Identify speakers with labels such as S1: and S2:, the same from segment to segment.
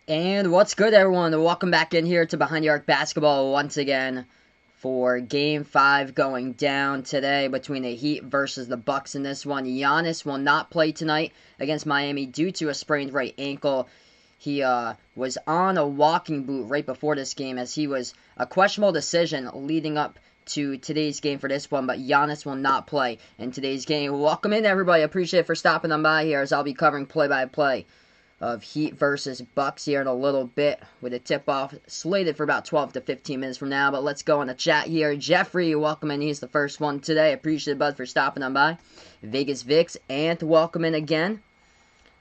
S1: And what's good, everyone? Welcome back in here to Behind the Arc Basketball once again for Game 5 going down today between the Heat versus the Bucks in this one. Giannis will not play tonight against Miami due to a sprained right ankle. He was on a walking boot right before this game as he was a questionable decision leading up to today's game for this one, but Giannis will not play in today's game. Welcome in, everybody. Appreciate it for stopping on by here as I'll be covering play-by-play of Heat versus Bucks here in a little bit with a tip-off slated for about 12 to 15 minutes from now. But let's go on the chat here. Jeffrey, welcome in. He's the first one today. Appreciate it, bud, for stopping on by. Vegas Vix, Ant, welcome in again.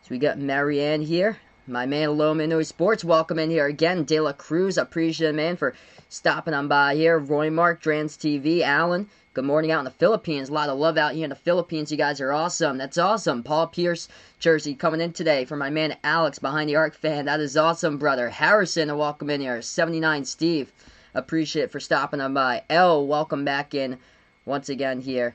S1: So we got Marianne here. My man Lomino Sports, welcome in here again. De La Cruz, appreciate it, man, for stopping on by here. Roy Mark, Drans TV, Alan. Good morning out in the Philippines. A lot of love out here in the Philippines. You guys are awesome. That's awesome. Paul Pierce jersey coming in today for my man Alex, Behind the Arc fan. That is awesome, brother. Harrison, welcome in here. 79 Steve, appreciate it for stopping on by. L, welcome back in once again here.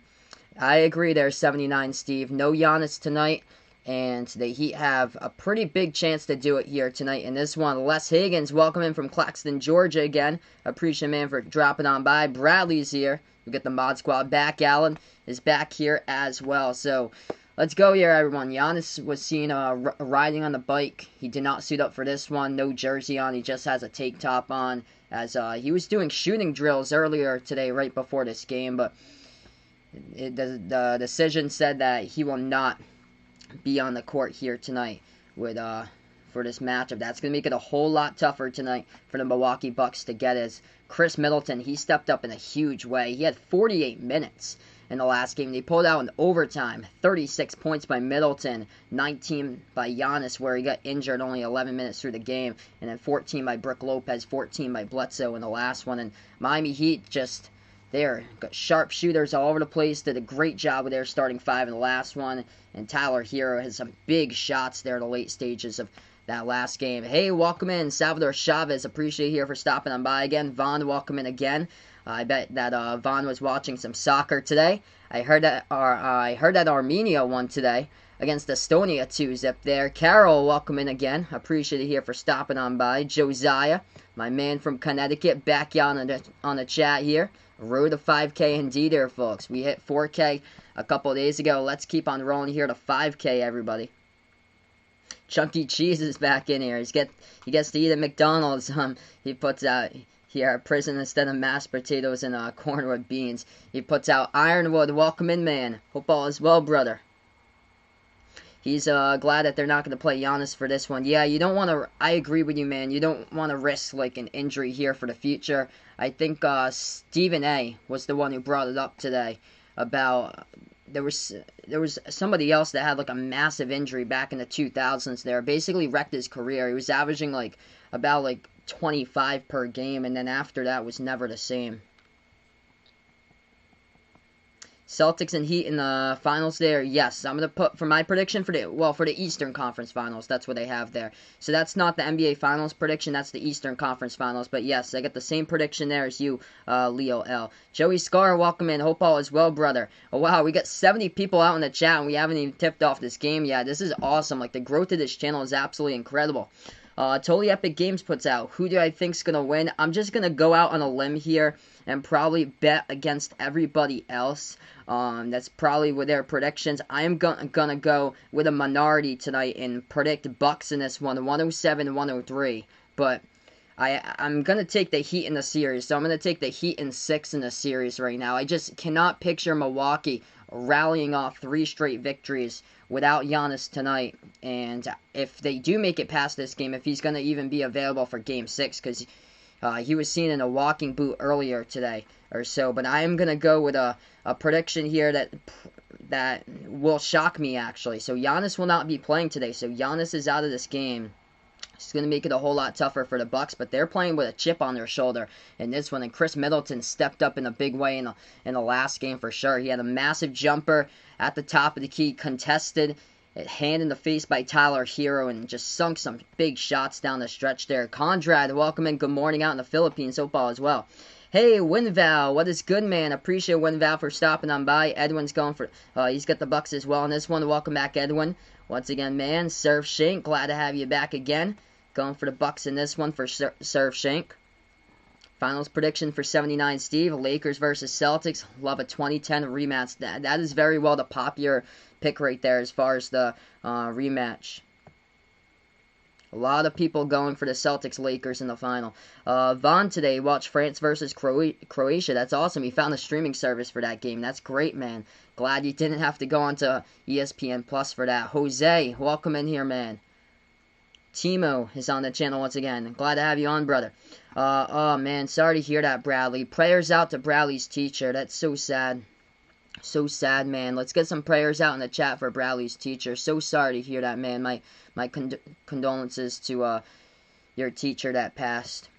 S1: I agree there, 79 Steve. No Giannis tonight. And the Heat have a pretty big chance to do it here tonight in this one. Les Higgins, welcome in from Claxton, Georgia again. Appreciate, man, for dropping on by. Bradley's here. We get the Mod Squad back. Allen is back here as well. So let's go here, everyone. Giannis was seen riding on the bike. He did not suit up for this one. No jersey on. He just has a tank top on. As he was doing shooting drills earlier today, right before this game. But the decision said that he will not be on the court here tonight with for this matchup. That's going to make it a whole lot tougher tonight for the Milwaukee Bucks to get as Chris Middleton, he stepped up in a huge way. He had 48 minutes in the last game. They pulled out in overtime. 36 points by Middleton, 19 by Giannis, where he got injured only 11 minutes through the game, and then 14 by Brook Lopez, 14 by Bledsoe in the last one. And Miami Heat just there. Got sharp shooters all over the place. Did a great job with their starting five in the last one. And Tyler Hero has some big shots there in the late stages of that last game. Hey, welcome in. Salvador Chavez, appreciate you here for stopping on by again. Vaughn, welcome in again. I bet that Vaughn was watching some soccer today. I heard that Armenia won today against Estonia 2-zip there. Carol, welcome in again. Appreciate you here for stopping on by. Josiah, my man from Connecticut, back on the chat here. Road to 5K indeed here, folks. We hit 4K a couple of days ago. Let's keep on rolling here to 5K, everybody. Chunky Cheese is back in here. He gets to eat at McDonald's. He puts out here prison instead of mashed potatoes and corn with beans. He puts out Ironwood. Welcome in, man. Hope all is well, brother. He's glad that they're not going to play Giannis for this one. Yeah, you don't want to. I agree with you, man. You don't want to risk like an injury here for the future. I think Stephen A was the one who brought it up today about. There was somebody else that had like a massive injury back in the 2000s there. Basically wrecked his career. He was averaging about 25 per game, and then after that was never the same. Celtics and Heat in the finals there. Yes, I'm going to put for my prediction for the Eastern Conference Finals. That's what they have there. So that's not the NBA Finals prediction. That's the Eastern Conference Finals. But yes, I got the same prediction there as you, Leo L. Joey Scar, welcome in. Hope all is well, brother. Oh, wow, we got 70 people out in the chat, and we haven't even tipped off this game yet. This is awesome. Like, the growth of this channel is absolutely incredible. Totally Epic Games puts out, who do I think's going to win? I'm just going to go out on a limb here and probably bet against everybody else. That's probably with their predictions. I am gonna go with a minority tonight and predict Bucks in this one, 107-103. But I'm gonna take the Heat in the series, so I'm gonna take the Heat in 6 in the series right now. I just cannot picture Milwaukee rallying off 3 straight victories without Giannis tonight. And if they do make it past this game, if he's gonna even be available for Game 6, because he was seen in a walking boot earlier today or so. But I am going to go with a prediction here that will shock me, actually. So Giannis will not be playing today. So Giannis is out of this game. It's going to make it a whole lot tougher for the Bucks, but they're playing with a chip on their shoulder in this one. And Chris Middleton stepped up in a big way in the last game for sure. He had a massive jumper at the top of the key, contested, hand in the face by Tyler Hero, and just sunk some big shots down the stretch there. Conrad, welcome in. Good morning out in the Philippines. Hope all as well. Hey, Winval, what is good, man? Appreciate Winval for stopping on by. Edwin's going for, he's got the Bucks as well in this one. Welcome back, Edwin. Once again, man. Surf Shank, glad to have you back again. Going for the Bucks in this one for Serve Shank. Finals prediction for 79 Steve. Lakers versus Celtics. Love a 2010 rematch. That is very well the popular pick right there as far as the rematch. A lot of people going for the Celtics-Lakers in the final. Vaughn today watched France versus Croatia. That's awesome. He found a streaming service for that game. That's great, man. Glad you didn't have to go onto ESPN Plus for that. Jose, welcome in here, man. Timo is on the channel once again. Glad to have you on, brother. Oh, man, sorry to hear that, Bradley. Prayers out to Bradley's teacher. That's so sad. So sad, man. Let's get some prayers out in the chat for Bradley's teacher. So sorry to hear that, man. My condolences to your teacher that passed.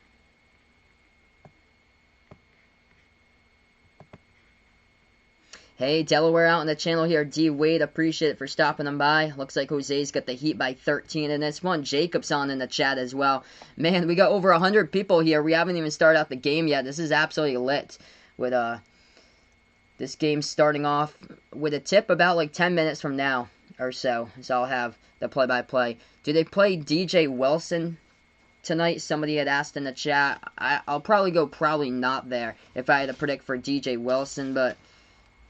S1: Hey, Delaware out on the channel here. D. Wade, appreciate it for stopping them by. Looks like Jose's got the Heat by 13 in this one. Jacob's on in the chat as well. Man, we got over 100 people here. We haven't even started out the game yet. This is absolutely lit with this game starting off with a tip about like 10 minutes from now or so. So I'll have the play-by-play. Do they play DJ Wilson tonight? Somebody had asked in the chat. I'll probably go probably not there if I had to predict for DJ Wilson, but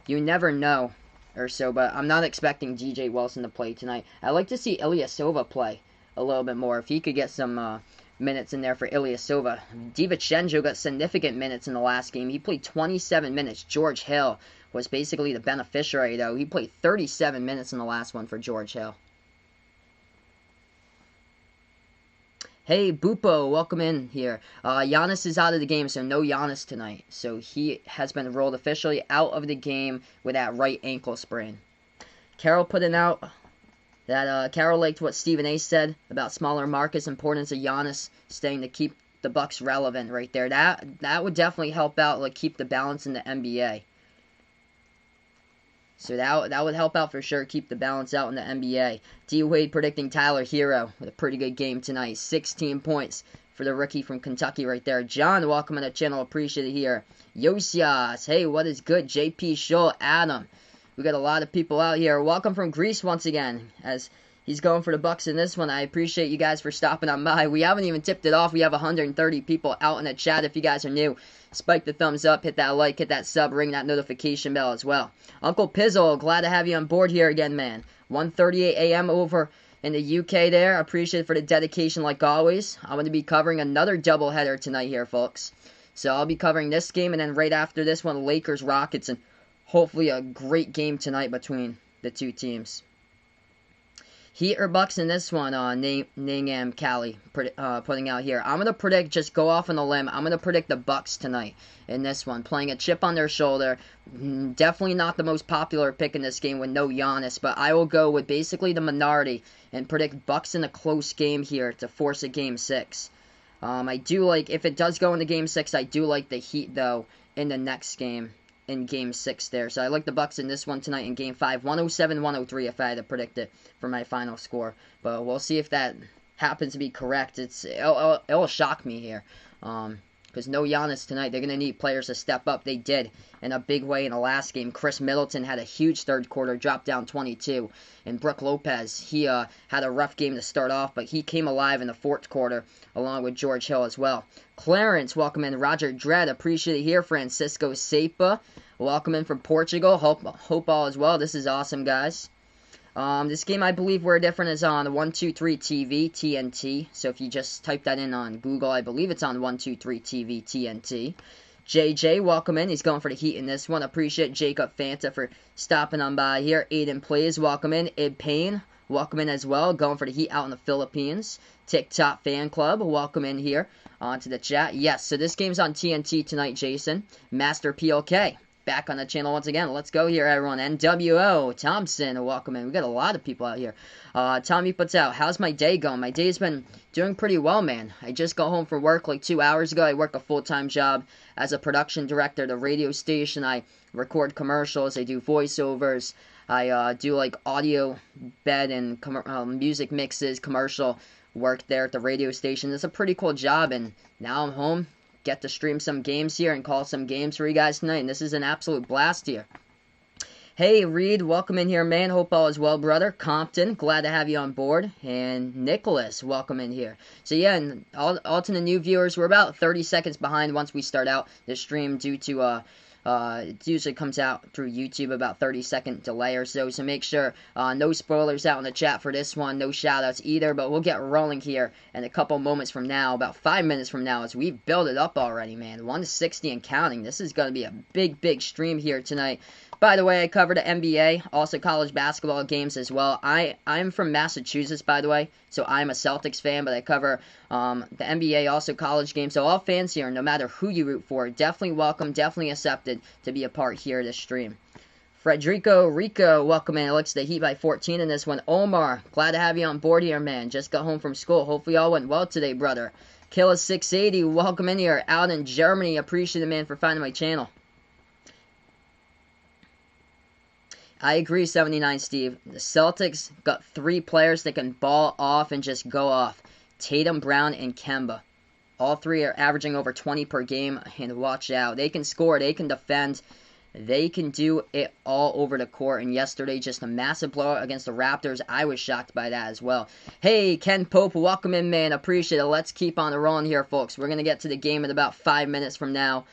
S1: you never know or so. But I'm not expecting DJ Wilson to play tonight. I'd like to see Ilyasova play a little bit more. If he could get some minutes in there for Ilyasova. DiVincenzo got significant minutes in the last game. He played 27 minutes. George Hill was basically the beneficiary, though. He played 37 minutes in the last one for George Hill. Hey, Bupo, welcome in here. Giannis is out of the game, so no Giannis tonight. So he has been ruled officially out of the game with that right ankle sprain. Carol putting out that Carol liked what Stephen A. said about smaller markets, importance of Giannis staying to keep the Bucks relevant right there. That would definitely help out, like keep the balance in the NBA. So that would help out for sure, keep the balance out in the NBA. D. Wade predicting Tyler Hero with a pretty good game tonight. 16 points for the rookie from Kentucky right there. John, welcome to the channel. Appreciate it here. Yosias, hey, what is good? JP Shull, Adam. We got a lot of people out here. Welcome from Greece once again, as he's going for the Bucks in this one. I appreciate you guys for stopping on by. We haven't even tipped it off. We have 130 people out in the chat. If you guys are new, spike the thumbs up, hit that like, hit that sub, ring that notification bell as well. Uncle Pizzle, glad to have you on board here again, man. 1:38 a.m. over in the UK there. Appreciate it for the dedication like always. I'm going to be covering another doubleheader tonight here, folks. So I'll be covering this game, and then right after this one, Lakers-Rockets, and hopefully a great game tonight between the two teams. Heat or Bucks in this one, Nangam Cali putting out here. I'm going to predict, just go off on a limb, I'm going to predict the Bucks tonight in this one. Playing a chip on their shoulder. Definitely not the most popular pick in this game with no Giannis, but I will go with basically the minority and predict Bucks in a close game here to force a Game 6. I do like, if it does go into Game 6, I do like the Heat, though, in the next game. In Game 6 there. So I like the Bucks in this one tonight in Game 5. 107-103 if I had to predict it for my final score. But we'll see if that happens to be correct. It'll shock me here. Because no Giannis tonight. They're going to need players to step up. They did in a big way in the last game. Chris Middleton had a huge third quarter, dropped down 22. And Brook Lopez, he had a rough game to start off, but he came alive in the fourth quarter, along with George Hill as well. Clarence, welcome in. Roger Dredd, appreciate it here. Francisco Sepa, welcome in from Portugal. Hope all is well. This is awesome, guys. This game, I believe, where different is on 123 TV, TNT. So if you just type that in on Google, I believe it's on 123 TV, TNT. JJ, welcome in. He's going for the Heat in this one. Appreciate Jacob Fanta for stopping on by here. Aiden Plays, welcome in. Id Payne, welcome in as well. Going for the Heat out in the Philippines. TikTok Fan Club, welcome in here onto the chat. Yes, so this game's on TNT tonight, Jason. Master PLK, back on the channel once again. Let's go here, everyone. NWO, Thompson, welcome in. We got a lot of people out here. Tommy puts out, how's my day going? My day's been doing pretty well, man. I just got home from work like 2 hours ago. I work a full-time job as a production director at a radio station. I record commercials. I do voiceovers. I do like audio bed and music mixes, commercial work there at the radio station. It's a pretty cool job, and now I'm home. Get to stream some games here and call some games for you guys tonight, and this is an absolute blast here. Hey, Reed, welcome in here, man. Hope all is well, brother. Compton, glad to have you on board. And Nicholas, welcome in here. So, yeah, and all to the new viewers, we're about 30 seconds behind once we start out the stream due to, it usually comes out through YouTube about 30-second delay or so. So make sure no spoilers out in the chat for this one, no shout-outs either. But we'll get rolling here in a couple moments from now, about 5 minutes from now, as we build it up already, man. 160 and counting. This is going to be a big stream here tonight. By the way, I cover the NBA, also college basketball games as well. I'm from Massachusetts, by the way, so I'm a Celtics fan, but I cover the NBA, also college games. So all fans here, no matter who you root for, definitely welcome, definitely accepted to be a part here of this stream. Frederico Rico, welcome in. It looks the Heat by 14 in this one. Omar, glad to have you on board here, man. Just got home from school. Hopefully all went well today, brother. Killa 680, welcome in here. Out in Germany. Appreciate it, man, for finding my channel. I agree, 79 Steve. The Celtics got 3 players that can ball off and just go off. Tatum, Brown, and Kemba. All 3 are averaging over 20 per game, and watch out. They can score, they can defend, they can do it all over the court. And yesterday, just a massive blowout against the Raptors. I was shocked by that as well. Hey, Ken Pope, welcome in, man. Appreciate it. Let's keep on rolling here, folks. We're going to get to the game in about 5 minutes from now,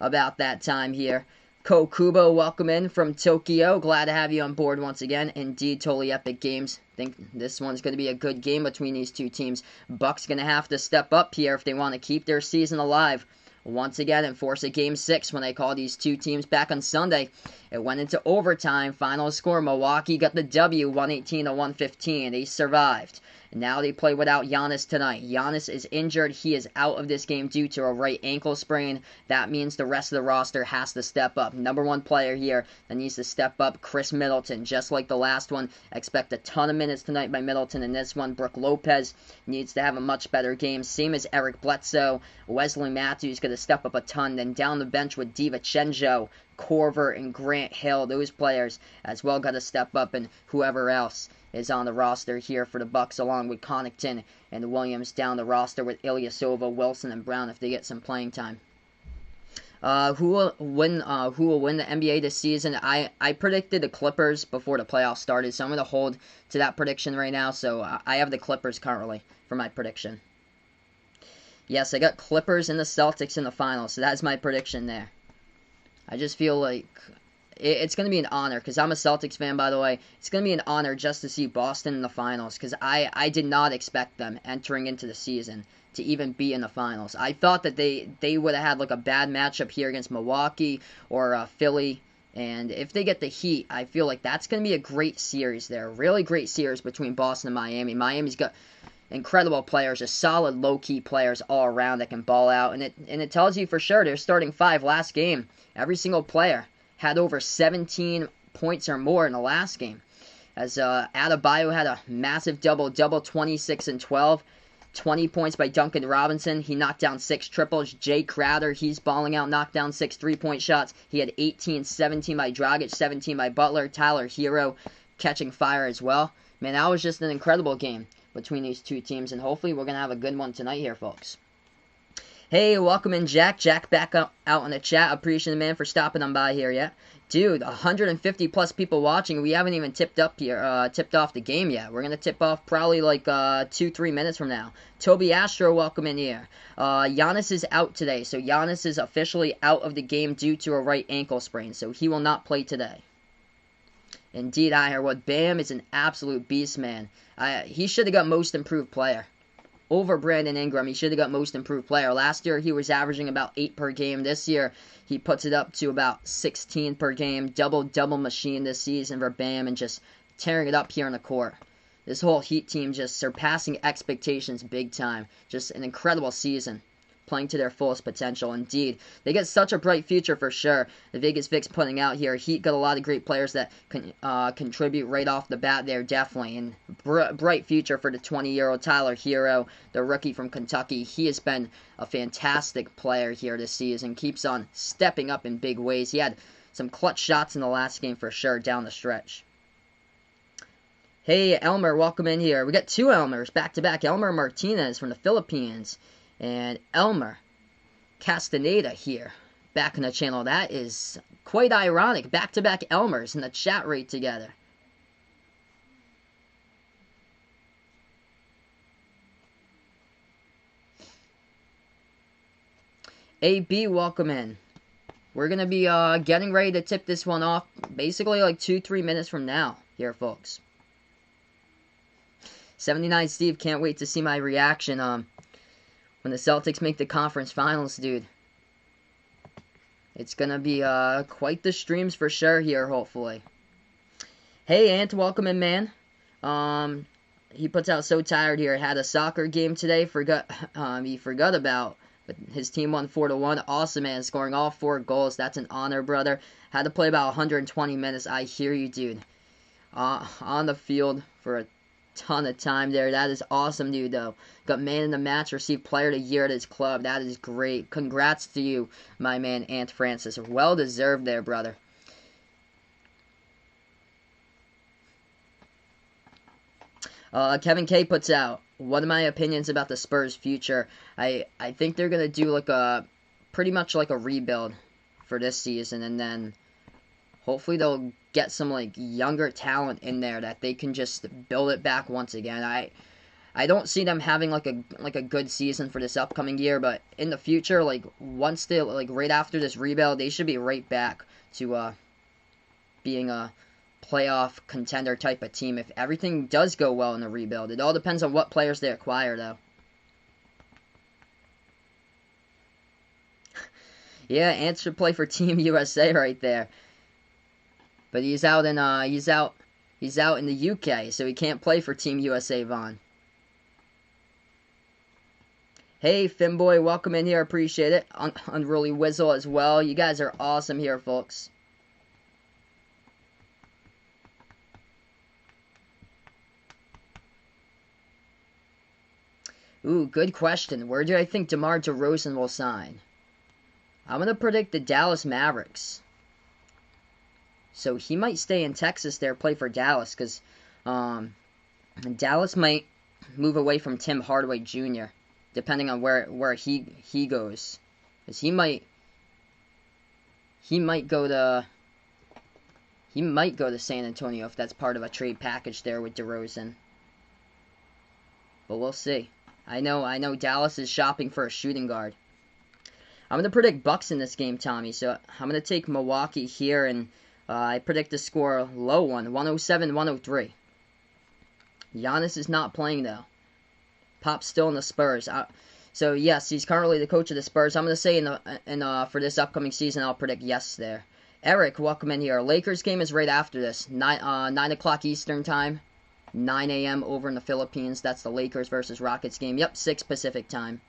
S1: about that time here. Kokubo, welcome in from Tokyo. Glad to have you on board once again. Indeed, totally epic games. Think this one's going to be a good game between these two teams. Bucks going to have to step up here if they want to keep their season alive. Once again, and force a Game 6 when they call these two teams back on Sunday. It went into overtime. Final score, Milwaukee got the W, 118-115. They survived. Now they play without Giannis tonight. Giannis is injured. He is out of this game due to a right ankle sprain. That means the rest of the roster has to step up. Number 1 player here that needs to step up, Chris Middleton. Just like the last one, expect a ton of minutes tonight by Middleton in this one. Brook Lopez needs to have a much better game. Same as Eric Bledsoe. Wesley Matthews going to step up a ton. Then down the bench with DiVincenzo, Corver, and Grant Hill. Those players as well got to step up, and whoever else is on the roster here for the Bucks, along with Connaughton and Williams down the roster with Ilyasova, Wilson, and Brown if they get some playing time. Who will win the NBA this season? I predicted the Clippers before the playoffs started, so I'm going to hold to that prediction right now. So I have the Clippers currently for my prediction. Yes, I got Clippers and the Celtics in the finals, so that's my prediction there. I just feel like it's going to be an honor, because I'm a Celtics fan, by the way. It's going to be an honor just to see Boston in the finals, because I did not expect them entering into the season to even be in the finals. I thought that they would have had like a bad matchup here against Milwaukee or Philly, and if they get the Heat, I feel like that's going to be a great series there. Really great series between Boston and Miami. Miami's got incredible players, just solid low-key players all around that can ball out, and it tells you for sure their starting 5 last game. Every single player had over 17 points or more in the last game. As Adebayo had a massive double-double, 26 and 12. 20 points by Duncan Robinson. He knocked down 6 triples. Jay Crowder, he's balling out, knocked down 6 3-point shots. He had 18, 17 by Dragic, 17 by Butler. Tyler Hero catching fire as well. Man, that was just an incredible game between these two teams, and hopefully we're going to have a good one tonight here, folks. Hey, welcome in, Jack. Jack back out on the chat. Appreciate the man for stopping on by here, yeah? Dude, 150 plus people watching. We haven't even tipped off the game yet. We're going to tip off probably like 2-3 minutes from now. Toby Astro, welcome in here. Giannis is out today, so Giannis is officially out of the game due to a right ankle sprain, so he will not play today. Indeed, I hear what. Bam is an absolute beast, man. He should have got most improved player. Over Brandon Ingram, he should have got most improved player. Last year, he was averaging about 8 per game. This year, he puts it up to about 16 per game. Double machine this season for Bam, and just tearing it up here on the court. This whole Heat team just surpassing expectations big time. Just an incredible season. Playing to their fullest potential, indeed. They get such a bright future for sure. The Vegas Vic's putting out here. Heat got a lot of great players that can contribute right off the bat there, definitely. And bright future for the 20-year-old Tyler Hero, the rookie from Kentucky. He has been a fantastic player here this season. Keeps on stepping up in big ways. He had some clutch shots in the last game for sure down the stretch. Hey, Elmer, welcome in here. We got 2 Elmers back-to-back. Elmer Martinez from the Philippines. And Elmer Castaneda here back in the channel. That is quite ironic. Back-to-back Elmers in the chat right together. AB, welcome in. We're going to be getting ready to tip this one off basically like 2-3 minutes from now here, folks. 79 Steve, can't wait to see my reaction when the Celtics make the conference finals, dude. It's going to be quite the streams for sure here, hopefully. Hey, Ant, welcome in, man. He puts out so tired here. Had a soccer game today. He forgot about, but his team won 4-1. Awesome, man. Scoring all 4 goals. That's an honor, brother. Had to play about 120 minutes. I hear you, dude. On the field for a ton of time there. That is awesome, dude, though. Got man in the match, received player of the year at his club. That is great. Congrats to you, my man, Ant Francis. Well deserved there, brother. Kevin K puts out, what are my opinions about the Spurs' future? I think they're going to do like pretty much like a rebuild for this season, and then hopefully they'll get some like younger talent in there that they can just build it back once again. I don't see them having like a good season for this upcoming year, but in the future, like once they right after this rebuild, they should be right back to being a playoff contender type of team if everything does go well in the rebuild. It all depends on what players they acquire, though. Yeah, Ant should play for Team USA right there. But he's out in the UK, so he can't play for Team USA, Vaughn. Hey, Finboy, welcome in here. Appreciate it. Unruly Whizzle as well. You guys are awesome here, folks. Ooh, good question. Where do I think DeMar DeRozan will sign? I'm going to predict the Dallas Mavericks. So he might stay in Texas there, play for Dallas, because Dallas might move away from Tim Hardaway Jr., depending on where he goes. Because he might go to San Antonio if that's part of a trade package there with DeRozan. But we'll see. I know Dallas is shopping for a shooting guard. I'm going to predict Bucks in this game, Tommy. So I'm going to take Milwaukee here, and I predict the score low one, 107-103. Giannis is not playing, though. Pop's still in the Spurs. So, yes, he's currently the coach of the Spurs. I'm going to say for this upcoming season, I'll predict yes there. Eric, welcome in here. Lakers game is right after this. 9 o'clock Eastern time. 9 a.m. over in the Philippines. That's the Lakers versus Rockets game. Yep, 6 Pacific time.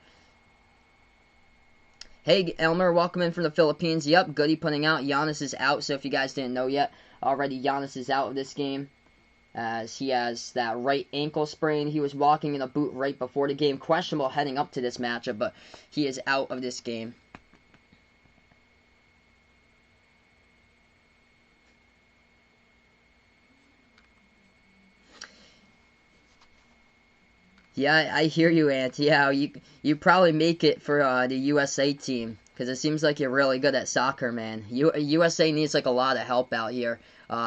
S1: Hey, Elmer, welcome in from the Philippines. Yep, Goody putting out. Giannis is out, so if you guys didn't know yet, already Giannis is out of this game, as he has that right ankle sprain. He was walking in a boot right before the game. Questionable heading up to this matchup, but he is out of this game. Yeah, I hear you, Ant. Yeah, you probably make it for the USA team, because it seems like you're really good at soccer, man. USA needs like a lot of help out here.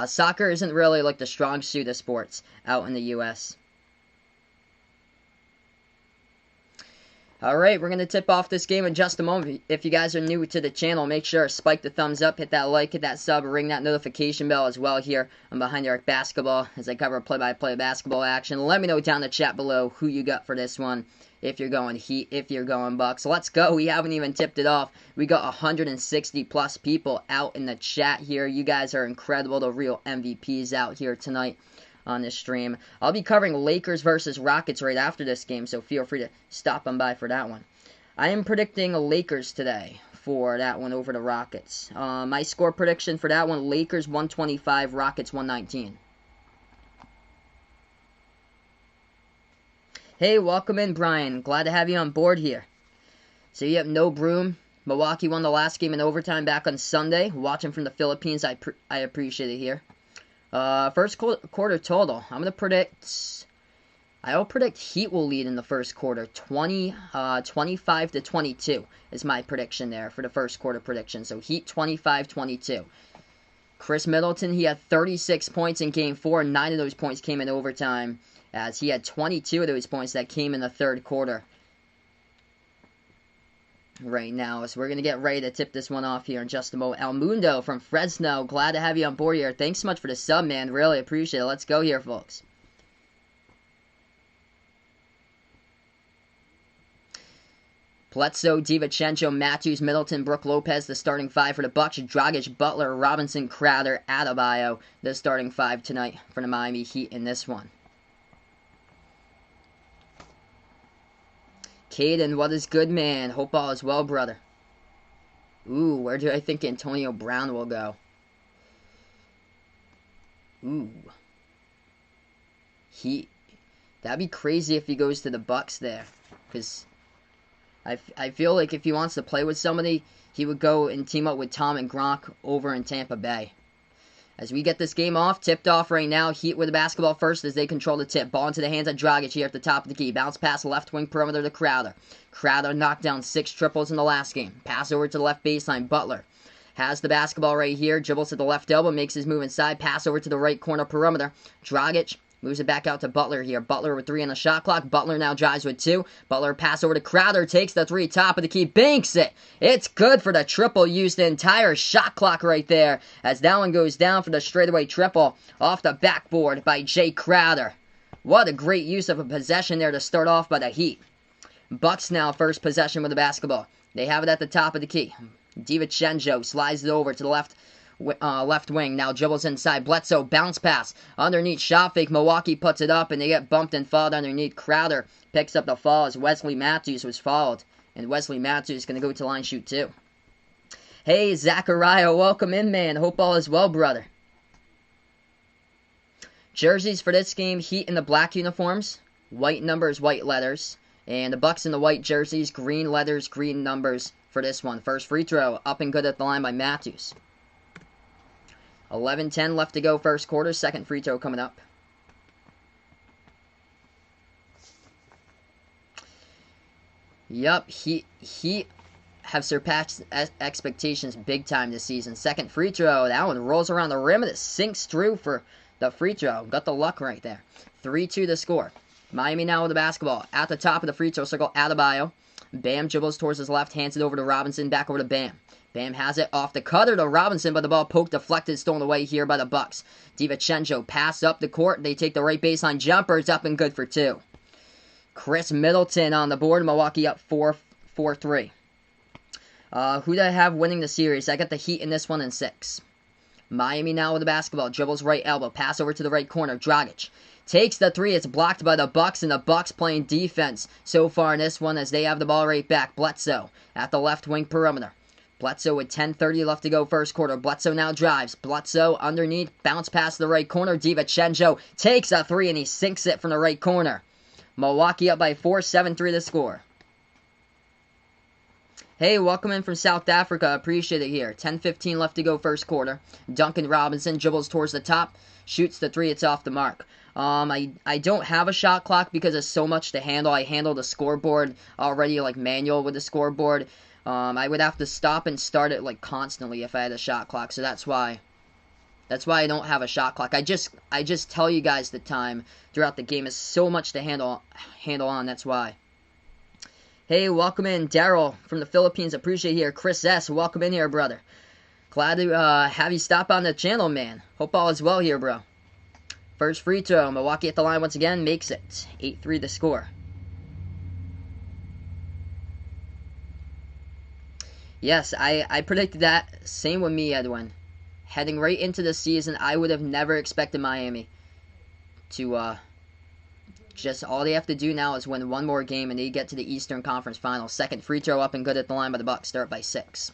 S1: Soccer isn't really like the strong suit of sports out in the US. Alright, we're going to tip off this game in just a moment. If you guys are new to the channel, make sure to spike the thumbs up, hit that like, hit that sub, ring that notification bell as well here on Behind the Arc Basketball as I cover play-by-play basketball action. Let me know down in the chat below who you got for this one. If you're going Heat, if you're going Bucks. Let's go. We haven't even tipped it off. We got 160 plus people out in the chat here. You guys are incredible. The real MVPs out here tonight on this stream. I'll be covering Lakers versus Rockets right after this game, so feel free to stop on by for that one. I am predicting Lakers today for that one over the Rockets. My score prediction for that one, Lakers 125, Rockets 119. Hey, welcome in, Brian. Glad to have you on board here. So you have no broom. Milwaukee won the last game in overtime back on Sunday. Watching from the Philippines, I appreciate it here. First quarter total. I'm going to predict I'll predict Heat will lead in the first quarter. 25 to 22 is my prediction there for the first quarter prediction. So Heat 25-22. Chris Middleton, he had 36 points in Game 4. 9 of those points came in overtime, as he had 22 of those points that came in the third quarter right now. So we're going to get ready to tip this one off here in just a moment. El Mundo from Fresno, glad to have you on board here. Thanks so much for the sub, man. Really appreciate it. Let's go here, folks. Bledsoe, DiVincenzo, Matthews, Middleton, Brook Lopez, the starting five for the Bucks. Dragic, Butler, Robinson, Crowder, Adebayo, the starting five tonight for the Miami Heat in this one. Caden, what is good, man? Hope all is well, brother. Ooh, where do I think Antonio Brown will go? Ooh. That'd be crazy if he goes to the Bucks there, because I feel like if he wants to play with somebody, he would go and team up with Tom and Gronk over in Tampa Bay. As we get this game off, tipped off right now. Heat with the basketball first as they control the tip. Ball into the hands of Dragic here at the top of the key. Bounce pass left wing perimeter to Crowder. Crowder knocked down 6 triples in the last game. Pass over to the left baseline. Butler has the basketball right here. Dribbles to the left elbow. Makes his move inside. Pass over to the right corner perimeter. Dragic moves it back out to Butler here. Butler with 3 on the shot clock. Butler now drives with 2. Butler pass over to Crowder. Takes the 3. Top of the key. Banks it. It's good for the triple. Used the entire shot clock right there. As that one goes down for the straightaway triple. Off the backboard by Jay Crowder. What a great use of a possession there to start off by the Heat. Bucks now first possession with the basketball. They have it at the top of the key. DiVincenzo slides it over to the left wing. Now dribbles inside. Bledsoe bounce pass underneath, shot fake. Milwaukee puts it up and they get bumped and fouled underneath. Crowder picks up the fall as Wesley Matthews was fouled, and Wesley Matthews is going to go to line shoot too. Hey Zachariah, welcome in, man. Hope all is well, brother. Jerseys for this game: Heat in the black uniforms, white numbers, white letters, and the Bucks in the white jerseys, green letters, green numbers for this one. First free throw up and good at the line by Matthews. 11:10 left to go first quarter. Second free throw coming up. Yup, Heat have surpassed expectations big time this season. Second free throw. That one rolls around the rim and it sinks through for the free throw. Got the luck right there. 3-2 the score. Miami now with the basketball. At the top of the free throw circle, Adebayo. Bam dribbles towards his left, hands it over to Robinson, back over to Bam. Bam has it off the cutter to Robinson, but the ball poked, deflected, stolen away here by the Bucks. DiVincenzo pass up the court. They take the right baseline jumper. It's up and good for 2. Chris Middleton on the board. Milwaukee up 4-3. Who do I have winning the series? I got the Heat in this one in 6. Miami now with the basketball. Dribbles right elbow. Pass over to the right corner. Dragic takes the 3. It's blocked by the Bucks, and the Bucks playing defense so far in this one as they have the ball right back. Bledsoe at the left wing perimeter. Bledsoe with 10:30 left to go first quarter. Bledsoe now drives. Bledsoe underneath. Bounce pass to the right corner. DiVincenzo takes a 3 and he sinks it from the right corner. Milwaukee up by 4, 7-3 the score. Hey, welcome in from South Africa. Appreciate it here. 10:15 left to go first quarter. Duncan Robinson dribbles towards the top. Shoots the 3. It's off the mark. I don't have a shot clock because there's so much to handle. I handle the scoreboard already, like manual with the scoreboard. I would have to stop and start it like constantly if I had a shot clock. So that's why I don't have a shot clock. I just tell you guys the time throughout the game. Is so much to handle on. That's why. Hey, welcome in, Daryl from the Philippines. Appreciate you here. Chris S, welcome in here, brother. Glad to have you stop on the channel, man. Hope all is well here, bro. First free throw. Milwaukee at the line once again. Makes it. 8-3 the score. Yes, I predicted that. Same with me, Edwin. Heading right into the season, I would have never expected Miami to just all they have to do now is win one more game and they get to the Eastern Conference Finals. Second free throw up and good at the line by the Bucks. They're up by 6.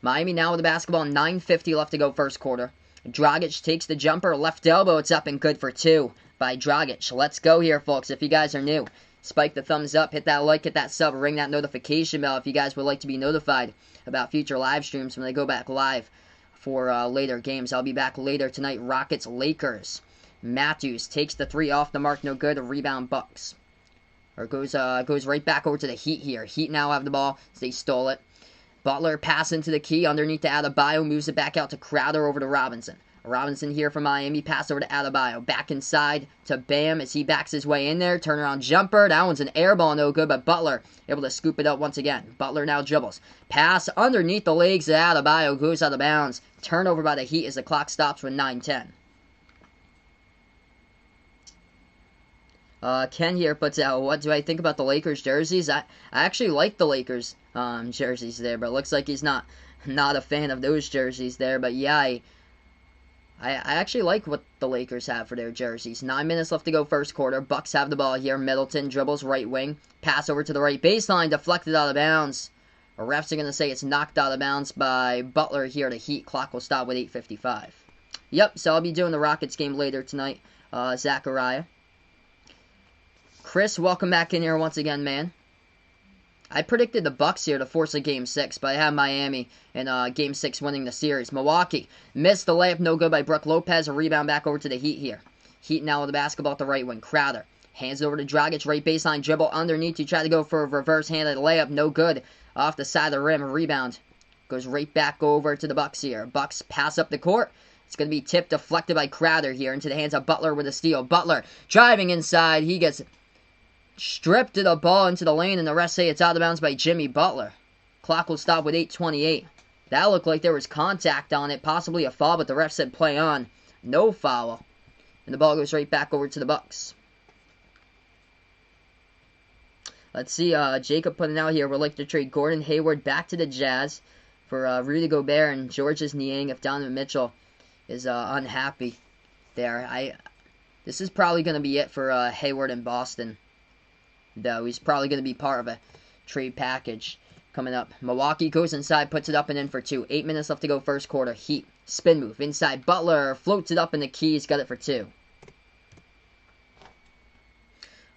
S1: Miami now with the basketball. 9:50 left to go first quarter. Dragic takes the jumper. Left elbow. It's up and good for 2 by Dragic. Let's go here, folks. If you guys are new, spike the thumbs up. Hit that like. Hit that sub. Ring that notification bell if you guys would like to be notified about future live streams when they go back live for later games. I'll be back later tonight. Rockets, Lakers. Matthews takes the three off the mark, no good. A rebound Bucks. Or goes right back over to the Heat here. Heat now have the ball. They stole it. Butler pass into the key underneath to Adebayo. Moves it back out to Crowder over to Robinson. Robinson here from Miami. Pass over to Adebayo. Back inside to Bam as he backs his way in there. Turnaround jumper. That one's an air ball. No good, but Butler able to scoop it up once again. Butler now dribbles. Pass underneath the legs of Adebayo. Goes out of bounds. Turnover by the Heat as the clock stops with 9:10. Ken here puts out, what do I think about the Lakers jerseys? I actually like the Lakers jerseys there, but it looks like he's not a fan of those jerseys there. But yeah, I actually like what the Lakers have for their jerseys. 9 minutes left to go first quarter. Bucks have the ball here. Middleton dribbles right wing. Pass over to the right baseline. Deflected out of bounds. The refs are going to say it's knocked out of bounds by Butler here. The Heat clock will stop with 8:55. Yep, so I'll be doing the Rockets game later tonight. Zachariah. Chris, welcome back in here once again, man. I predicted the Bucks here to force a Game 6, but I have Miami in Game 6 winning the series. Milwaukee missed the layup, no good by Brook Lopez. A rebound back over to the Heat here. Heat now with the basketball at the right wing. Crowder hands over to Dragic, right baseline dribble underneath. He tried to go for a reverse-handed layup, no good. Off the side of the rim, rebound. Goes right back over to the Bucks here. Bucks pass up the court. It's going to be tipped, deflected by Crowder here into the hands of Butler with a steal. Butler driving inside. He gets stripped of the ball into the lane, and the refs say it's out of bounds by Jimmy Butler. Clock will stop with 8:28. That looked like there was contact on it, possibly a foul, but the ref said play on. No foul. And the ball goes right back over to the Bucks. Let's see, Jacob putting out here, would like to trade Gordon Hayward back to the Jazz for Rudy Gobert and Georges Niang if Donovan Mitchell is unhappy there. This is probably going to be it for Hayward in Boston, though. He's probably going to be part of a trade package coming up. Milwaukee goes inside, puts it up and in for two. 8 minutes left to go first quarter. Heat. Spin move. Inside. Butler floats it up in the keys. Got it for two.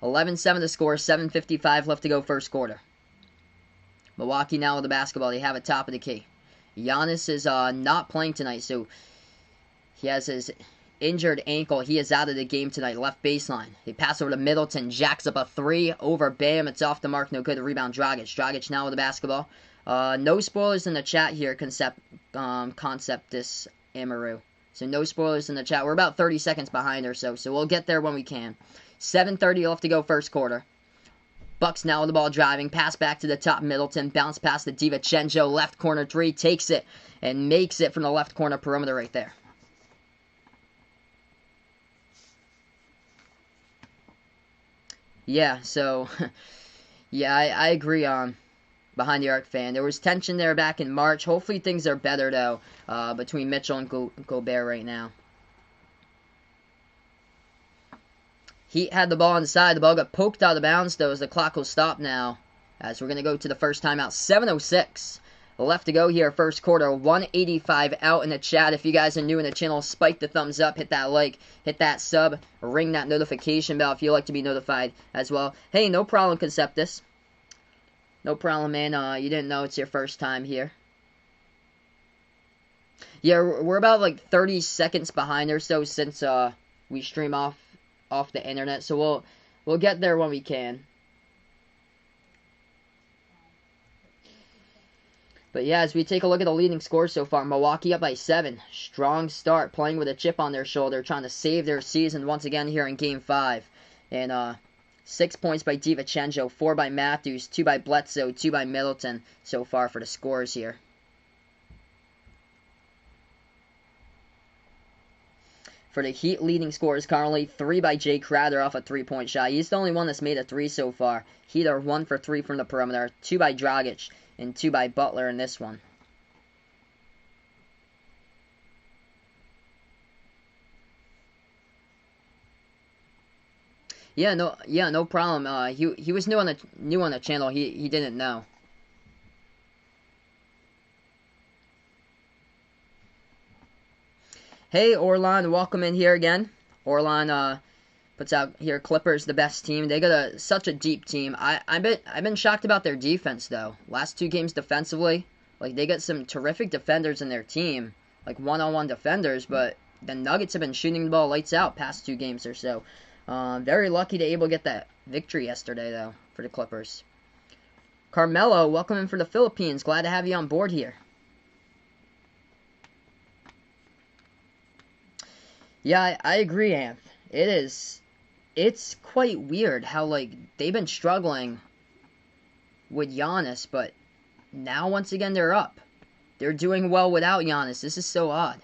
S1: 11-7 to score. 7:55 left to go first quarter. Milwaukee now with the basketball. They have it top of the key. Giannis is not playing tonight, so he has his injured ankle. He is out of the game tonight. Left baseline. They pass over to Middleton. Jacks up a three over Bam. It's off the mark. No good. The rebound. Dragic. Dragic now with the basketball. No spoilers in the chat here. Conceptus Amaru. So no spoilers in the chat. We're about 30 seconds behind or so we'll get there when we can. 7:30 left to go first quarter. Bucks now with the ball driving. Pass back to the top. Middleton. Bounce pass to DiVincenzo. Left corner three. Takes it and makes it from the left corner perimeter right there. Yeah, so, yeah, I agree on Behind the Arc fan. There was tension there back in March. Hopefully things are better, though, between Mitchell and Gobert right now. Heat had the ball inside. The ball got poked out of bounds, though, as the clock will stop now, as we're going to go to the first timeout. 7:06 left to go here, first quarter. 185 out in the chat. If you guys are new in the channel, spike the thumbs up, hit that like, hit that sub, ring that notification bell if you like to be notified as well. Hey, no problem, Conceptus. No problem, man. You didn't know it's your first time here. Yeah, we're about like 30 seconds behind or so since we stream off the internet, so we'll get there when we can. But yeah, as we take a look at the leading scores so far, Milwaukee up by 7. Strong start, playing with a chip on their shoulder, trying to save their season once again here in Game 5. And 6 points by DiVincenzo, 4 by Matthews, 2 by Bledsoe, 2 by Middleton so far for the scores here. For the Heat, leading scores currently 3 by Jay Crowder off a 3-point shot. He's the only one that's made a 3 so far. Heat are 1 for 3 from the perimeter, 2 by Dragic, and 2 by Butler in this one. Yeah, no problem. He was new on the channel. He didn't know. Hey Orlon, welcome in here again. Orlon puts out here, Clippers the best team. They got such a deep team. I've been shocked about their defense though. Last 2 games defensively, like they got some terrific defenders in their team, like one-on-one defenders, but the Nuggets have been shooting the ball lights out past 2 games or so. Very lucky to able to get that victory yesterday, though, for the Clippers. Carmelo, welcome in for the Philippines. Glad to have you on board here. Yeah, I agree, Anth. It's quite weird how, like, they've been struggling with Giannis, but now, once again, they're up. They're doing well without Giannis. This is so odd.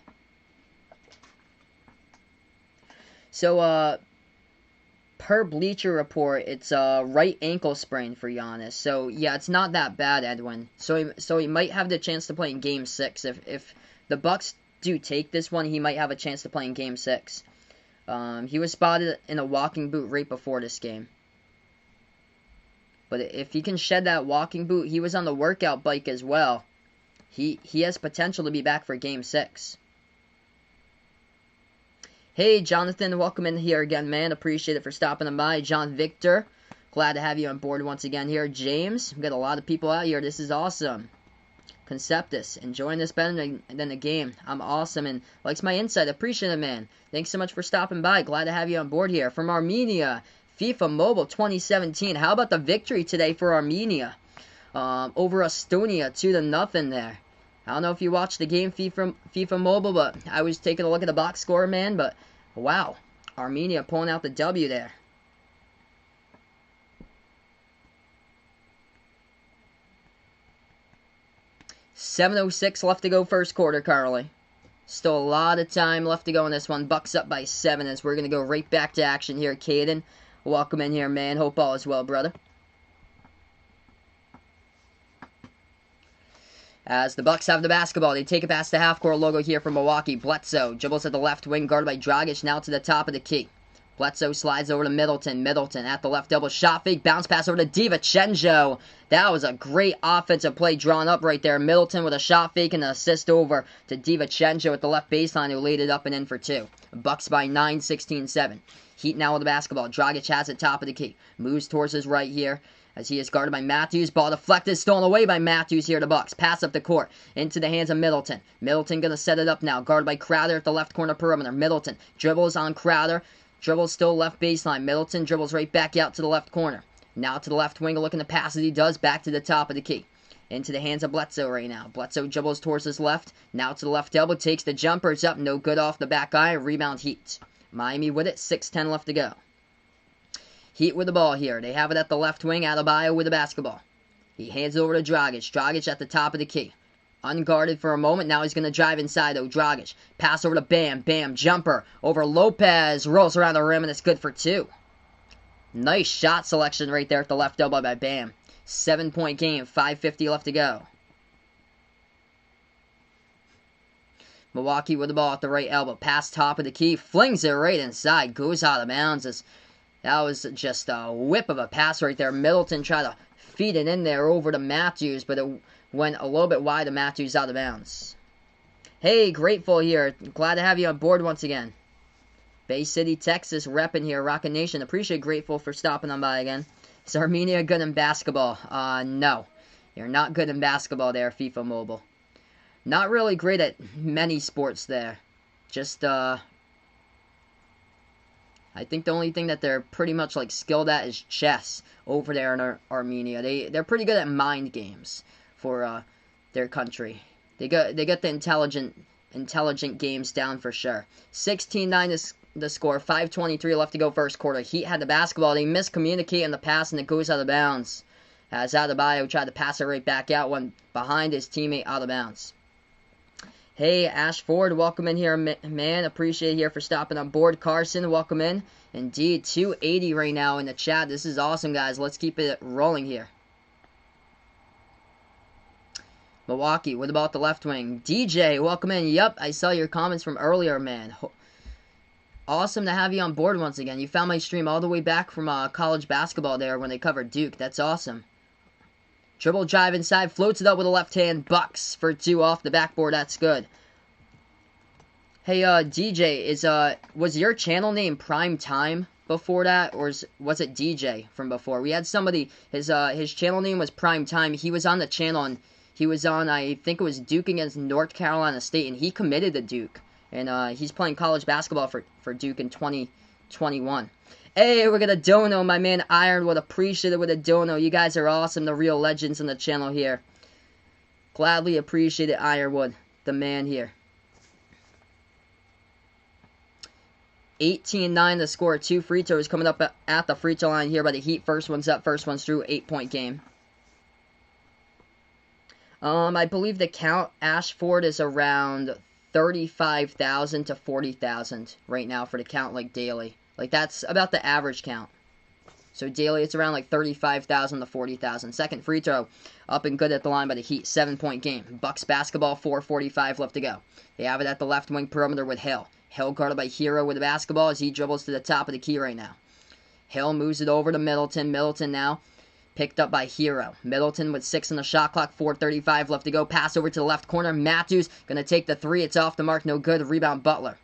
S1: So, per Bleacher Report, it's a right ankle sprain for Giannis. So, yeah, it's not that bad, Edwin. So he might have the chance to play in Game 6. If the Bucks do take this one, he might have a chance to play in Game 6. He was spotted in a walking boot right before this game. But if he can shed that walking boot, he was on the workout bike as well. He has potential to be back for Game 6. Hey, Jonathan, welcome in here again, man. Appreciate it for stopping by. John Victor, glad to have you on board once again here. James, we've got a lot of people out here. This is awesome. Conceptus, enjoying this better than the game. I'm awesome and likes my insight. Appreciate it, man. Thanks so much for stopping by. Glad to have you on board here. From Armenia, FIFA Mobile 2017. How about the victory today for Armenia? Over Estonia 2-0 there. I don't know if you watched the game FIFA Mobile, but I was taking a look at the box score, man. But, wow, Armenia pulling out the W there. $7:06 left to go first quarter, Carly. Still a lot of time left to go in this one. Bucks up by 7 as we're going to go right back to action here. Caden, welcome in here, man. Hope all is well, brother. As the Bucks have the basketball, they take it past the half-court logo here from Milwaukee. Bledsoe dribbles at the left wing, guarded by Dragic, now to the top of the key. Bledsoe slides over to Middleton. Middleton at the left double shot fake. Bounce pass over to DiVincenzo. That was a great offensive play drawn up right there. Middleton with a shot fake and an assist over to DiVincenzo at the left baseline, who laid it up and in for 2. Bucks by 9, 16-7. Heat now with the basketball. Dragic has it top of the key. Moves towards his right here, as he is guarded by Matthews. Ball deflected, stolen away by Matthews here to Bucks. Pass up the court, into the hands of Middleton. Middleton going to set it up now, guarded by Crowder at the left corner perimeter. Middleton dribbles on Crowder. Dribbles still left baseline. Middleton dribbles right back out to the left corner. Now to the left wing, looking to pass as he does, back to the top of the key. Into the hands of Bledsoe right now. Bledsoe dribbles towards his left. Now to the left elbow, takes the jumper. It's up, no good off the back eye. Rebound Heat. Miami with it, 6:10 left to go. Heat with the ball here. They have it at the left wing. Adebayo with the basketball. He hands it over to Dragic. Dragic at the top of the key. Unguarded for a moment. Now he's going to drive inside, though. Dragic. Pass over to Bam. Bam. Jumper over Lopez. Rolls around the rim, and it's good for 2. Nice shot selection right there at the left elbow by Bam. 7-point game. 5:50 left to go. Milwaukee with the ball at the right elbow. Pass top of the key. Flings it right inside. Goes out of bounds. That was just a whip of a pass right there. Middleton tried to feed it in there over to Matthews, but it went a little bit wide of Matthews, out of bounds. Hey, Grateful here. Glad to have you on board once again. Bay City, Texas, repping here. Rockin' Nation. Appreciate Grateful for stopping on by again. Is Armenia good in basketball? No. You're not good in basketball there, FIFA Mobile. Not really great at many sports there. Just, I think the only thing that they're pretty much like skilled at is chess over there in Armenia. They're pretty good at mind games for their country. They got the intelligent games down for sure. 16-9 is the score. 5:23 left to go first quarter. Heat had the basketball. They miscommunicate in the pass and it goes out of bounds. As Adebayo tried to pass it right back out, went behind his teammate out of bounds. Hey, Ash Ford, welcome in here, man. Appreciate it here for stopping on board. Carson, welcome in. Indeed, 280 right now in the chat. This is awesome, guys. Let's keep it rolling here. Milwaukee with the ball at the left wing. DJ, welcome in. Yep, I saw your comments from earlier, man. Awesome to have you on board once again. You found my stream all the way back from college basketball there when they covered Duke. That's awesome. Dribble drive inside, floats it up with a left hand. Bucks for 2 off the backboard. That's good. Hey, DJ, was your channel name Prime Time before that, or was it DJ from before? We had somebody, his channel name was Prime Time. He was on the channel, and he was on, I think it was Duke against North Carolina State, and he committed to Duke. And he's playing college basketball for Duke in 2021. Hey, we're gonna dono, my man Ironwood. Appreciate it with a dono. You guys are awesome, the real legends on the channel here. Gladly appreciate it, Ironwood, the man here. 18-9 the score. 2 free throws coming up at the free throw line here by the Heat. First one's up, first one's through. 8-point game. I believe the count, Ashford, is around 35,000 to 40,000 right now for the count, like daily. Like that's about the average count. So daily it's around like 35,000 to 40,000. Second free throw up and good at the line by the Heat. 7-point game. Bucks basketball, 4:45 left to go. They have it at the left wing perimeter with Hill. Hill guarded by Hero with the basketball as he dribbles to the top of the key right now. Hill moves it over to Middleton. Middleton now picked up by Hero. Middleton with 6 on the shot clock. 4:35 left to go. Pass over to the left corner. Matthews going to take the 3. It's off the mark. No good. Rebound Butler.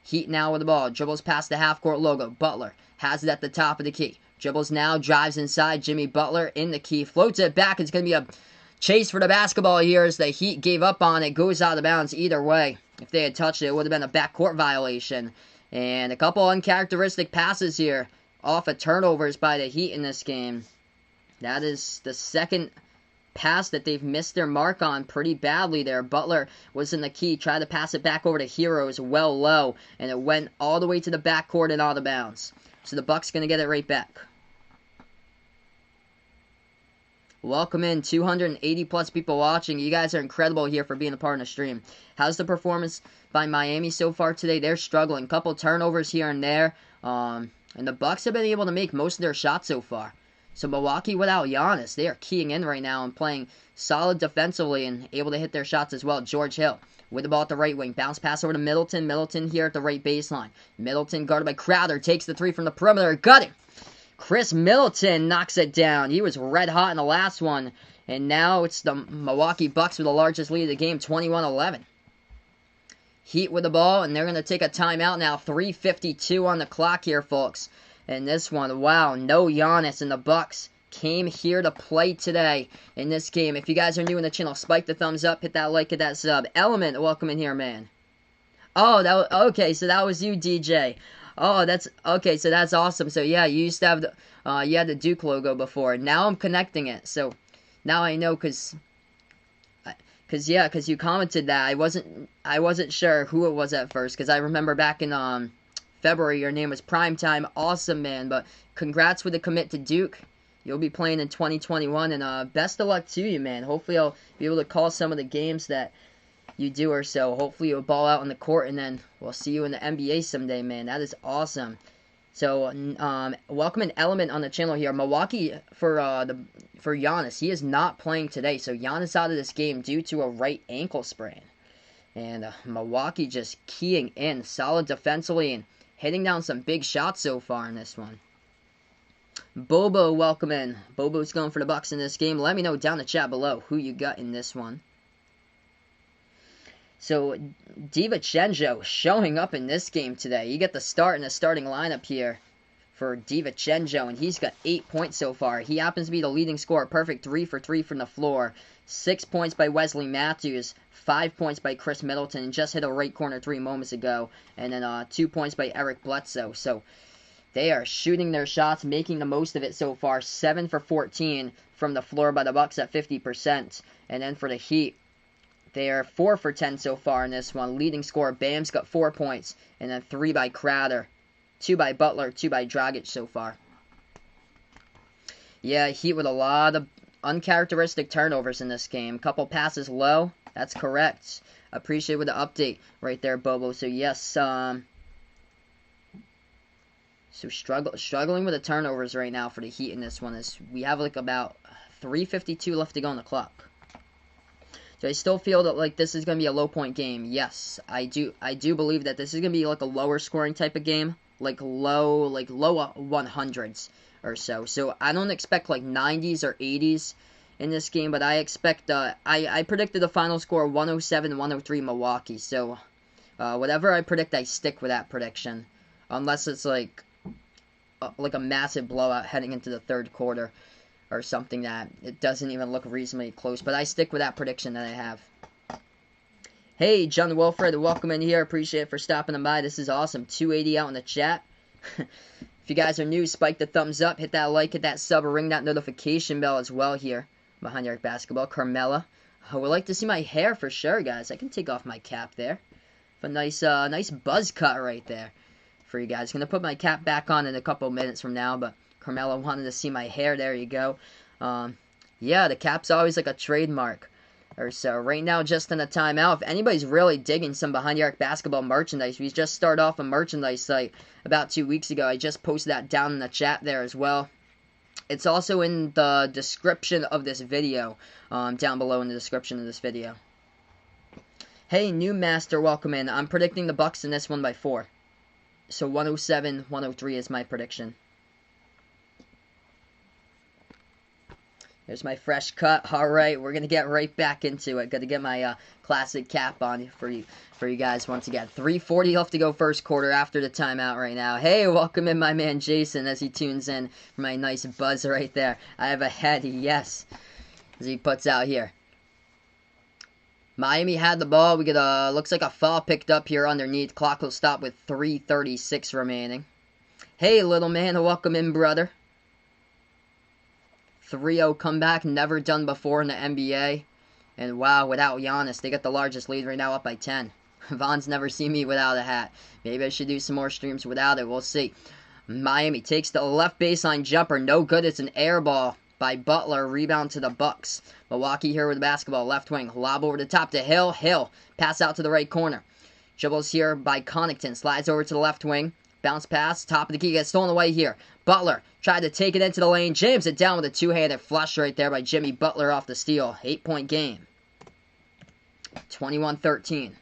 S1: Heat now with the ball. Dribbles past the half-court logo. Butler has it at the top of the key. Dribbles now. Drives inside. Jimmy Butler in the key. Floats it back. It's going to be a chase for the basketball here as the Heat gave up on it. Goes out of bounds either way. If they had touched it, it would have been a backcourt violation. And a couple uncharacteristic passes here off of turnovers by the Heat in this game. That is the second pass that they've missed their mark on pretty badly there. Butler was in the key, tried to pass it back over to Heroes well low, and it went all the way to the backcourt and out of bounds. So the Bucks going to get it right back. Welcome in, 280 plus people watching. You guys are incredible here for being a part of the stream. How's the performance by Miami so far today? They're struggling. Couple turnovers here and there. And the Bucks have been able to make most of their shots so far. So Milwaukee without Giannis, they are keying in right now and playing solid defensively and able to hit their shots as well. George Hill with the ball at the right wing. Bounce pass over to Middleton. Middleton here at the right baseline. Middleton guarded by Crowder. Takes the 3 from the perimeter. Got it. Chris Middleton knocks it down. He was red hot in the last one. And now it's the Milwaukee Bucks with the largest lead of the game, 21-11. Heat with the ball, and they're going to take a timeout now. 3:52 on the clock here, folks. And this one, wow, no Giannis, and the Bucks came here to play today in this game. If you guys are new in the channel, spike the thumbs up, hit that like, hit that sub. Element, welcome in here, man. Oh, okay, so that was you, DJ. Oh, that's okay. So that's awesome. So yeah, you used to have the you had the Duke logo before. Now I'm connecting it. So now I know because you commented that. I wasn't sure who it was at first because I remember back in February your name was Primetime. Awesome, man. But congrats with the commit to Duke. You'll be playing in 2021, and best of luck to you, man. Hopefully I'll be able to call some of the games that you do or so. Hopefully you'll ball out on the court, and then we'll see you in the NBA someday, man. That is awesome. So, welcome an Element on the channel here. Milwaukee for Giannis. He is not playing today, so Giannis out of this game due to a right ankle sprain. And Milwaukee just keying in, solid defensively, and hitting down some big shots so far in this one. Bobo, welcome in. Bobo's going for the Bucks in this game. Let me know down in the chat below who you got in this one. So, DiVincenzo showing up in this game today. You get the start in the starting lineup here for DiVincenzo, and he's got 8 points so far. He happens to be the leading scorer. Perfect 3 for 3 from the floor. 6 points by Wesley Matthews. 5 points by Chris Middleton. Just hit a right corner 3 moments ago. And then 2 points by Eric Bledsoe. So, they are shooting their shots, making the most of it so far. 7 for 14 from the floor by the Bucks at 50%. And then for the Heat, they are 4 for 10 so far in this one. Leading scorer, Bam's got 4 points. And then 3 by Crowder. 2 by Butler. 2 by Dragic so far. Yeah, Heat with a lot of uncharacteristic turnovers in this game. Couple passes low. That's correct. Appreciate with the update right there, Bobo. So yes, so struggling with the turnovers right now for the Heat in this one. We have like about 3:52 left to go on the clock. So I still feel that like this is going to be a low point game. Yes, I do believe that this is going to be like a lower scoring type of game, like low 100s or so. So I don't expect like 90s or 80s in this game, but I expect I predicted the final score 107-103 Milwaukee. So whatever I predict, I stick with that prediction, unless it's like a massive blowout heading into the third quarter, or something that it doesn't even look reasonably close. But I stick with that prediction that I have. Hey, John Wilfred, welcome in here. Appreciate it for stopping by. This is awesome. 280 out in the chat. If you guys are new, spike the thumbs up, hit that like, hit that sub, or ring that notification bell as well here behind Yark Basketball. Carmela. I would like to see my hair for sure, guys. I can take off my cap there. A nice buzz cut right there for you guys. Gonna put my cap back on in a couple minutes from now, but Carmela wanted to see my hair. There you go. Yeah, the cap's always like a trademark or so. Right now, just in a timeout. If anybody's really digging some Behind the Arc Basketball merchandise, we just started off a merchandise site about 2 weeks ago. I just posted that down in the chat there as well. It's also in the description of this video, down below in the description of this video. Hey, new master, welcome in. I'm predicting the Bucks in this one by 4. So 107, 103 is my prediction. There's my fresh cut. All right, we're gonna get right back into it. Gotta get my classic cap on for you guys once again. 3:40 left to go first quarter after the timeout right now. Hey, welcome in my man Jason as he tunes in for my nice buzz right there. I have a head, yes, as he puts out here. Miami had the ball. We get looks like a foul picked up here underneath. Clock will stop with 3:36 remaining. Hey, little man, welcome in, brother. 3-0 comeback, never done before in the NBA. And wow, without Giannis, they got the largest lead right now, up by 10. Vaughn's never seen me without a hat. Maybe I should do some more streams without it. We'll see. Miami takes the left baseline jumper. No good. It's an air ball by Butler. Rebound to the Bucks. Milwaukee here with the basketball. Left wing. Lob over the top to Hill. Hill. Pass out to the right corner. Dribbles here by Connaughton. Slides over to the left wing. Bounce pass. Top of the key. Gets stolen away here. Butler tried to take it into the lane. Jams it down with a two-handed flush right there by Jimmy Butler off the steal. 8-point game. 21-13.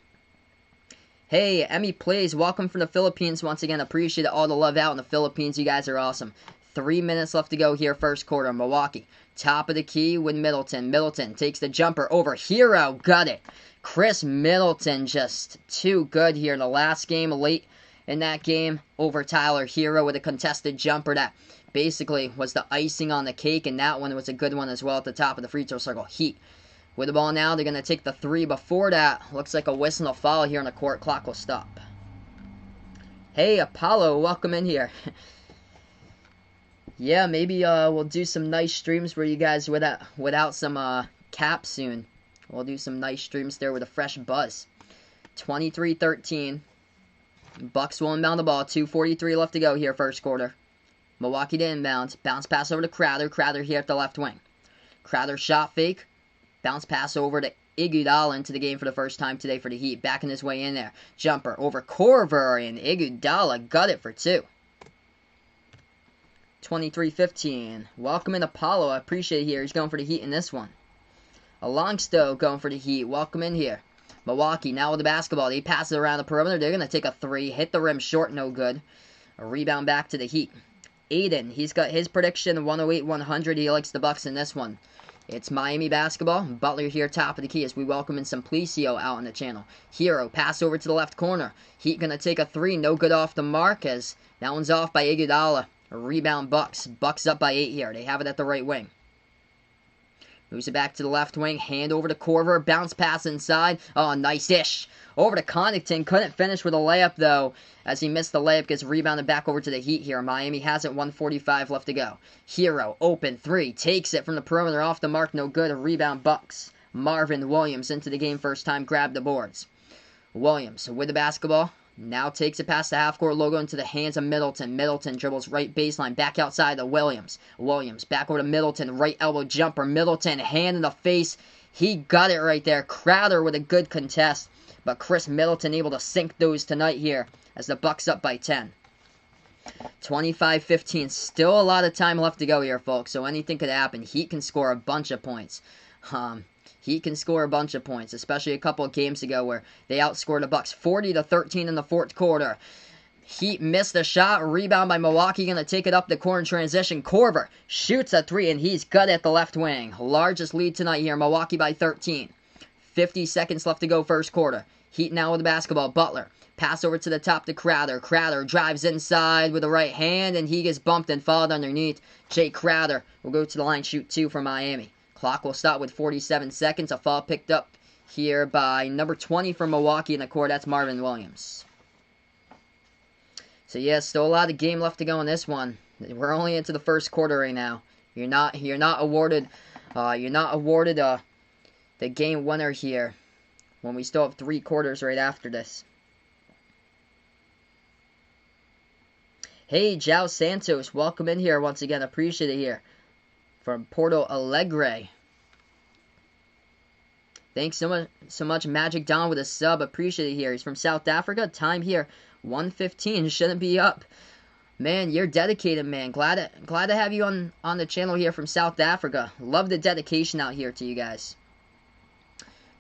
S1: Hey, Emmy Plays. Welcome from the Philippines once again. Appreciate all the love out in the Philippines. You guys are awesome. 3 minutes left to go here first quarter. Milwaukee. Top of the key with Middleton. Middleton takes the jumper over. Hero got it. Chris Middleton just too good here in the last game. Late in that game over Tyler Hero with a contested jumper that basically was the icing on the cake, and that one was a good one as well at the top of the free throw circle. Heat with the ball now. They're going to take the three. Before that, looks like a whistle will follow here on the court. Clock will stop. Hey, Apollo, welcome in here. Yeah, maybe we'll do some nice streams for you guys without some cap soon. We'll do some nice streams there with a fresh buzz. 23-13. Bucks will inbound the ball. 2:43 left to go here first quarter. Milwaukee to inbound. Bounce pass over to Crowder. Crowder here at the left wing. Crowder shot fake. Bounce pass over to Iguodala into the game for the first time today for the Heat. Backing his way in there. Jumper over Korver, and Iguodala got it for 2. 23-15. Welcome in Apollo. I appreciate it here. He's going for the Heat in this one. Alongsto going for the Heat. Welcome in here. Milwaukee now with the basketball. They pass it around the perimeter. They're going to take a 3. Hit the rim short. No good. A rebound back to the Heat. Aiden. He's got his prediction 108-100. He likes the Bucks in this one. It's Miami basketball. Butler here top of the key as we welcome in Simplicio out on the channel. Hero. Pass over to the left corner. Heat going to take a 3. No good off the mark as that one's off by Iguodala. A rebound Bucks. Bucks up by 8 here. They have it at the right wing. Moves it back to the left wing. Hand over to Korver. Bounce pass inside. Oh, nice-ish. Over to Connaughton. Couldn't finish with a layup, though. As he missed the layup, gets rebounded back over to the Heat here. Miami has it. 1:45 left to go. Hero. Open 3. Takes it from the perimeter. Off the mark. No good. A rebound Bucks. Marvin Williams into the game first time. Grabbed the boards. Williams with the basketball. Now takes it past the half-court logo into the hands of Middleton. Middleton dribbles right baseline. Back outside to Williams. Williams back over to Middleton. Right elbow jumper. Middleton hand in the face. He got it right there. Crowder with a good contest. But Chris Middleton able to sink those tonight here as the Bucks up by 10. 25-15. Still a lot of time left to go here, folks. So anything could happen. Heat can score a bunch of points. Heat can score a bunch of points, especially a couple of games ago where they outscored the Bucks 40-13 in the fourth quarter. Heat missed the shot. Rebound by Milwaukee. Going to take it up the court in transition. Korver shoots a 3, and he's good at the left wing. Largest lead tonight here. Milwaukee by 13. 50 seconds left to go first quarter. Heat now with the basketball. Butler. Pass over to the top to Crowder. Crowder drives inside with the right hand, and he gets bumped and fouled underneath. Jay Crowder will go to the line, shoot 2 for Miami. Clock will stop with 47 seconds. A foul picked up here by number 20 from Milwaukee in the court. That's Marvin Williams. So yeah, still a lot of game left to go in this one. We're only into the first quarter right now. You're not awarded the game winner here when we still have 3 quarters right after this. Hey, Jao Santos, welcome in here once again. Appreciate it here from Porto Alegre. Thanks so much, Magic Don with a sub. Appreciate it here. He's from South Africa. Time here 1:15. Shouldn't be up. Man, you're dedicated, man. Glad to have you on the channel here from South Africa. Love the dedication out here to you guys.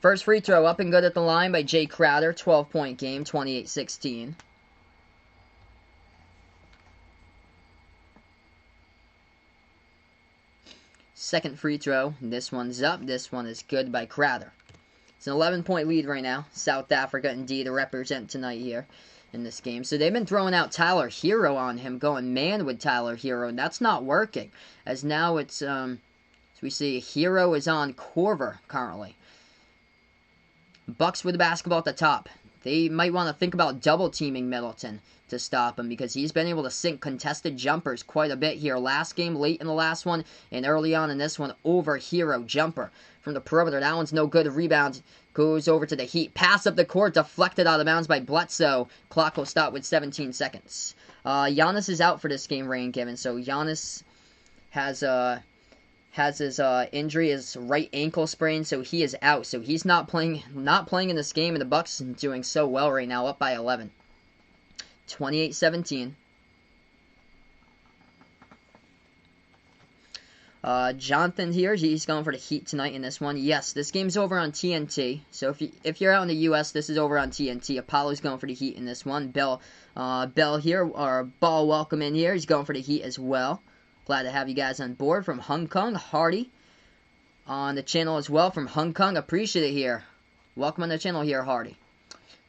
S1: First free throw up and good at the line by Jay Crowder. 12-point game, 28-16. Second free throw. This one's up. This one is good by Crowder. It's an 11-point lead right now. South Africa indeed to represent tonight here in this game. So they've been throwing out Tyler Hero on him, going man with Tyler Hero, and that's not working. As now it's, as we see, Hero is on Corver currently. Bucks with the basketball at the top. They might want to think about double-teaming Middleton to stop him because he's been able to sink contested jumpers quite a bit here. Last game, late in the last one, and early on in this one, over Hero jumper from the perimeter. That one's no good. Rebound goes over to the Heat. Pass up the court, deflected out of bounds by Bledsoe. Clock will stop with 17 seconds. Giannis is out for this game, Rain Given. So Giannis has his injury, his right ankle sprain, so he is out. So he's not playing in this game, and the Bucks doing so well right now, up by 11. 28-17. Jonathan here, he's going for the Heat tonight in this one. Yes, this game's over on TNT. So if you're out in the U.S., this is over on TNT. Apollo's going for the Heat in this one. Bell here, or Ball welcome in here. He's going for the Heat as well. Glad to have you guys on board. From Hong Kong, Hardy on the channel as well. From Hong Kong, appreciate it here. Welcome on the channel here, Hardy.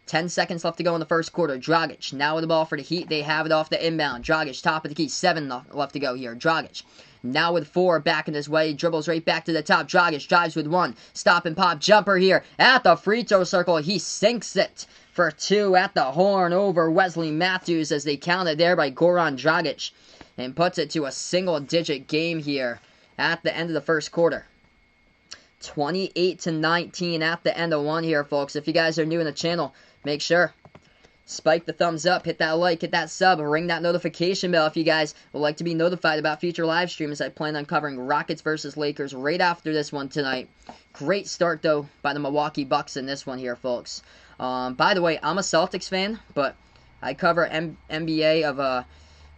S1: 10 seconds left to go in the first quarter. Dragic now with the ball for the Heat. They have it off the inbound. Dragic, top of the key. 7 left to go here. Dragic now with 4 back in his way. Dribbles right back to the top. Dragic drives with 1. Stop and pop jumper here at the free throw circle. He sinks it for 2 at the horn over Wesley Matthews as they counted there by Goran Dragic. And puts it to a single-digit game here at the end of the first quarter. 28-19 at the end of one here, folks. If you guys are new in the channel, make sure, spike the thumbs up, hit that like, hit that sub, ring that notification bell if you guys would like to be notified about future live streams. I plan on covering Rockets versus Lakers right after this one tonight. Great start, though, by the Milwaukee Bucks in this one here, folks. By the way, I'm a Celtics fan, but I cover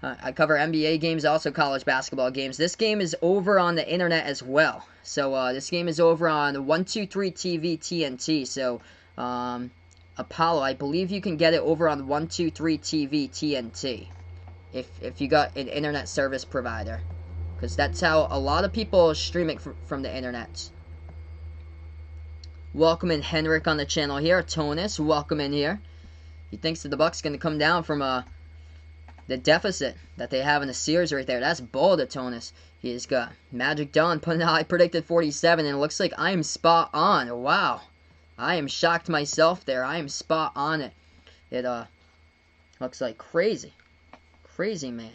S1: I cover NBA games, also college basketball games. This game is over on the internet as well. So this game is over on 123 TV TNT. So Apollo, I believe you can get it over on 123 TV TNT if you got an internet service provider, because that's how a lot of people stream it from the internet. Welcome in Henrik on the channel here. Tonus, welcome in here. He thinks that the Bucks going to come down from the deficit that they have in the series right there. That's bold at Tonus. He's got Magic Don putting out, I predicted 47, and it looks like I am spot on. Wow. I am shocked myself there. I am spot on it. It looks like crazy. Crazy, man.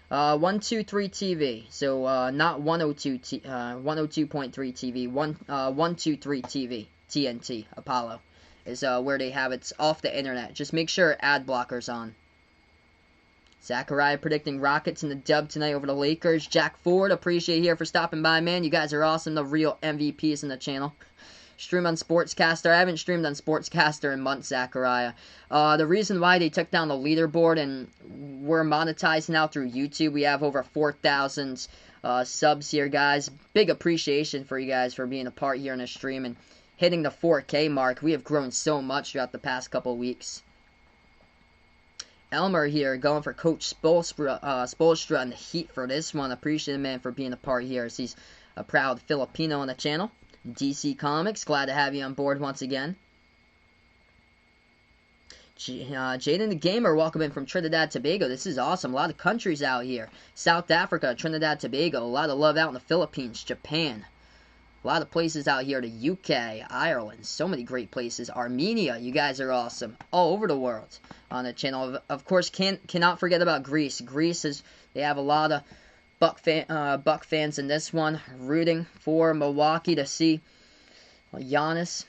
S1: 123 TV. So not 102 102.3 TV. 123 TV. TNT Apollo is where they have it. It's off the internet. Just make sure ad blocker's on. Zachariah predicting Rockets in the dub tonight over the Lakers. Jack Ford, appreciate you here for stopping by, man. You guys are awesome. The real MVPs in the channel. Stream on Sportscaster. I haven't streamed on Sportscaster in months, Zachariah. The reason why they took down the leaderboard and we're monetized now through YouTube. We have over 4,000 subs here, guys. Big appreciation for you guys for being a part here in the stream and hitting the 4K mark. We have grown so much throughout the past couple weeks. Elmer here going for Coach Spoelstra and the Heat for this one. Appreciate him, man, for being a part here as he's a proud Filipino on the channel. DC Comics, glad to have you on board once again. Jaden the Gamer, welcome in from Trinidad Tobago. This is awesome. A lot of countries out here. South Africa, Trinidad Tobago. A lot of love out in the Philippines, Japan. A lot of places out here. The UK, Ireland, so many great places. Armenia, you guys are awesome. All over the world on the channel. Of course, cannot forget about Greece. They have a lot of Buck fans in this one. Rooting for Milwaukee to see Giannis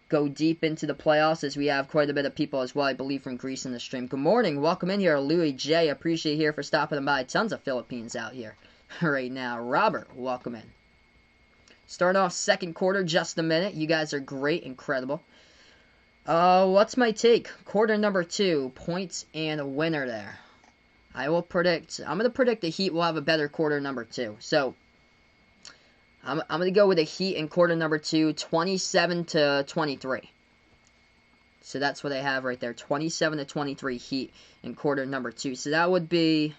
S1: go deep into the playoffs, as we have quite a bit of people as well, I believe, from Greece in the stream. Good morning. Welcome in here, Louis J. Appreciate you here for stopping by. Tons of Philippines out here right now. Robert, welcome in. Starting off second quarter, just a minute. You guys are great, incredible. What's my take? Quarter number 2, points and a winner there. I'm going to predict the Heat will have a better quarter number 2. So, I'm going to go with the Heat in quarter number 2, 27-23. So that's what I have right there, 27-23 Heat in quarter number 2. So that would be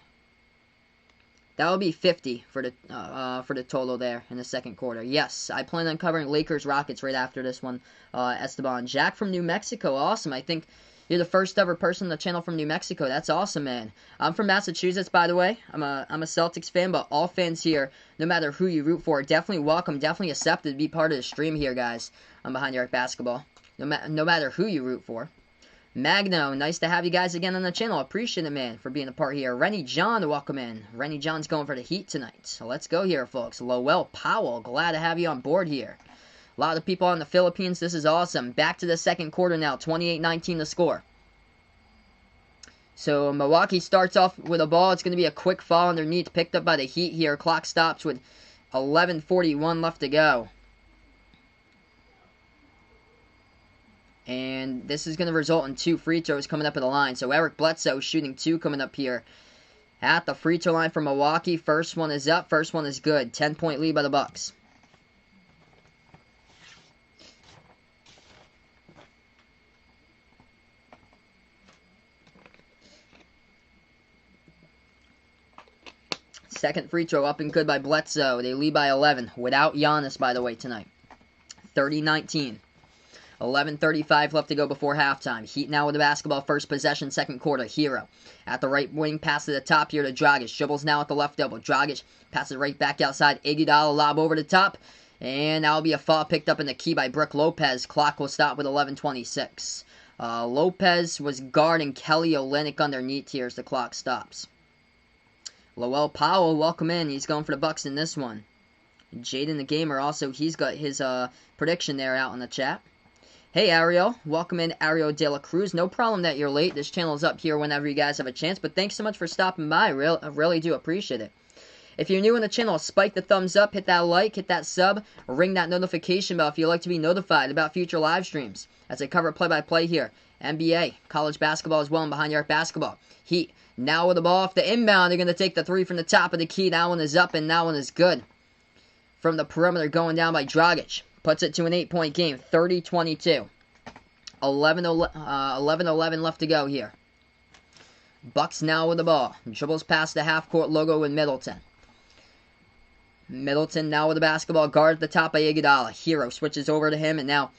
S1: 50 for the total there in the second quarter. Yes, I plan on covering Lakers-Rockets right after this one. Esteban, Jack from New Mexico, awesome. I think you're the first ever person on the channel from New Mexico. That's awesome, man. I'm from Massachusetts, by the way. I'm a Celtics fan, but all fans here, no matter who you root for, definitely welcome, definitely accepted to be part of the stream here, guys. I'm Behind Your Arc Basketball. No matter who you root for. Magno, nice to have you guys again on the channel. Appreciate it, man, for being a part here. Rennie John, welcome in. Rennie John's going for the Heat tonight. So let's go here, folks. Lowell Powell, glad to have you on board here. A lot of people in the Philippines. This is awesome. Back to the second quarter now. 28-19 the score. So Milwaukee starts off with a ball. It's going to be a quick fall underneath. Picked up by the Heat here. Clock stops with 11:41 left to go. And this is going to result in 2 free throws coming up at the line. So Eric Bledsoe shooting 2 coming up here at the free throw line for Milwaukee. First one is up. First one is good. 10-point lead by the Bucks. Second free throw up and good by Bledsoe. They lead by 11. Without Giannis, by the way, tonight. 30-19. 11:35 left to go before halftime. Heat now with the basketball. First possession, second quarter. Hero at the right wing. Pass to the top here to Dragic. Dribbles now at the left elbow. Dragic passes right back outside. Iguodala lob over the top. And that'll be a foul picked up in the key by Brook Lopez. Clock will stop with 11:26. Lopez was guarding Kelly Olynyk underneath here as the clock stops. Lowell Powell, welcome in. He's going for the Bucks in this one. Jaden the Gamer also, he's got his prediction there out in the chat. Hey Ariel, welcome in Ariel De La Cruz. No problem that you're late. This channel is up here whenever you guys have a chance. But thanks so much for stopping by. I really do appreciate it. If you're new in the channel, spike the thumbs up, hit that like, hit that sub, ring that notification bell if you'd like to be notified about future live streams. As I cover play-by-play here. NBA, college basketball as well, and Behind Your Arc Basketball. Heat now with the ball off the inbound. They're going to take the 3 from the top of the key. That one is up and that one is good. From the perimeter going down by Dragic. Puts it to an 8-point game. 30-22. 11-11 left to go here. Bucks now with the ball. Dribbles past the half-court logo with Middleton. Middleton now with the basketball. Guard at the top by Iguodala. Hero switches over to him and now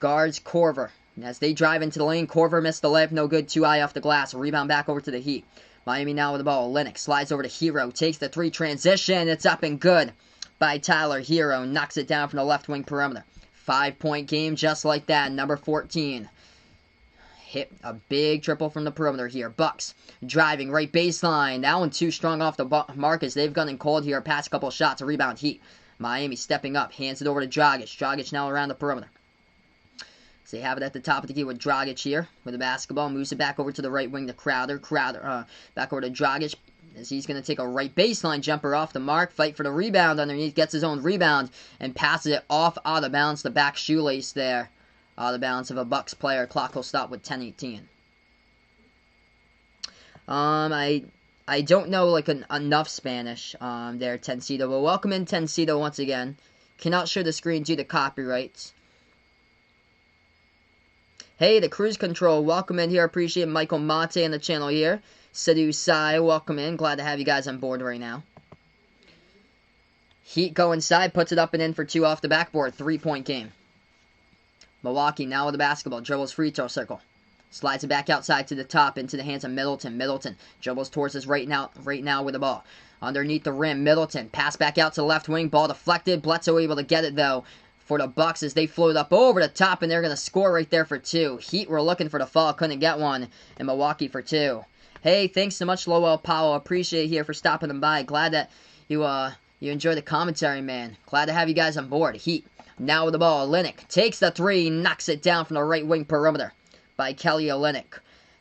S1: guards Korver. As they drive into the lane, Korver missed the layup. No good. Too high off the glass. Rebound back over to the Heat. Miami now with the ball. Olynyk slides over to Hero. Takes the 3 transition. It's up and good by Tyler Hero. Knocks it down from the left wing perimeter. 5-point game just like that. Number 14. Hit a big triple from the perimeter here. Bucks driving right baseline. That one too strong off the mark as they've gone and cold here. Past couple shots. A rebound Heat. Miami stepping up. Hands it over to Dragic. Dragic now around the perimeter. So they have it at the top of the key with Dragic here with the basketball. Moves it back over to the right wing to Crowder. Back over to Dragic as he's going to take a right baseline jumper off the mark. Fight for the rebound underneath. Gets his own rebound and passes it off out of bounds. The back shoelace there. Out of bounds of a Bucks player. Clock will stop with 10:18. I don't know like enough Spanish there, Tencito. But welcome in, Tencito, once again. Cannot share the screen due to copyrights. Hey, the cruise control. Welcome in here. Appreciate Michael Mate on the channel here. Sadhu Sai, welcome in. Glad to have you guys on board right now. Heat go inside. Puts it up and in for 2 off the backboard. 3-point game. Milwaukee now with the basketball. Dribbles free throw circle. Slides it back outside to the top into the hands of Middleton. Middleton dribbles towards us right now with the ball. Underneath the rim, Middleton. Pass back out to the left wing. Ball deflected. Bledsoe able to get it, though, for the Bucks as they float up over the top, and they're going to score right there for 2. Heat were looking for the fall. Couldn't get one. And Milwaukee for 2. Hey, thanks so much, Lowell Powell. Appreciate it here for stopping them by. Glad that you enjoy the commentary, man. Glad to have you guys on board. Heat now with the ball. Olynyk takes the 3. Knocks it down from the right wing perimeter by Kelly Olynyk.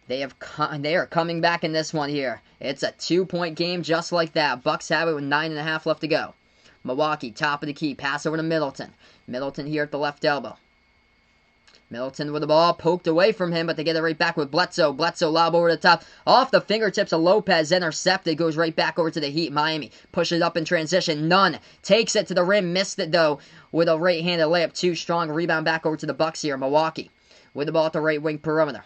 S1: They are coming back in this one here. It's a 2-point game just like that. Bucks have it with 9.5 left to go. Milwaukee, top of the key. Pass over to Middleton. Middleton here at the left elbow. Middleton with the ball. Poked away from him, but they get it right back with Bledsoe. Bledsoe lob over the top. Off the fingertips of Lopez. Intercepted. Goes right back over to the Heat. Miami pushes up in transition. Nunn takes it to the rim. Missed it, though, with a right-handed layup. Too strong. Rebound back over to the Bucks here. Milwaukee with the ball at the right wing perimeter.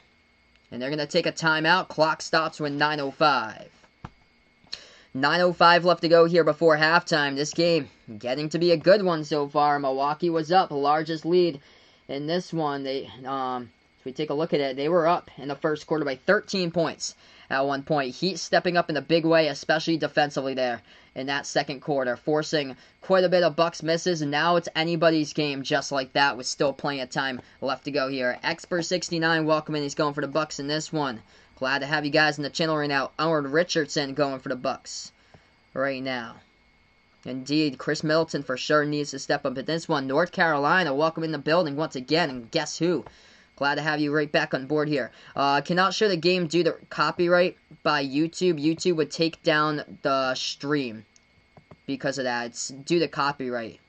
S1: And they're going to take a timeout. Clock stops with 9:05. 9:05 left to go here before halftime. This game getting to be a good one so far. Milwaukee was up. Largest lead in this one. If we take a look at it, they were up in the first quarter by 13 points at one point. Heat stepping up in a big way, especially defensively there in that second quarter, forcing quite a bit of Bucks misses, and now it's anybody's game just like that with still plenty of time left to go here. Expert69, welcome in. He's going for the Bucks in this one. Glad to have you guys in the channel right now. Owen Richardson going for the Bucks right now. Indeed, Chris Middleton for sure needs to step up in this one. North Carolina, welcome in the building once again, and guess who? Glad to have you right back on board here. Cannot show the game due to copyright by YouTube. YouTube would take down the stream because of that. It's due to copyright.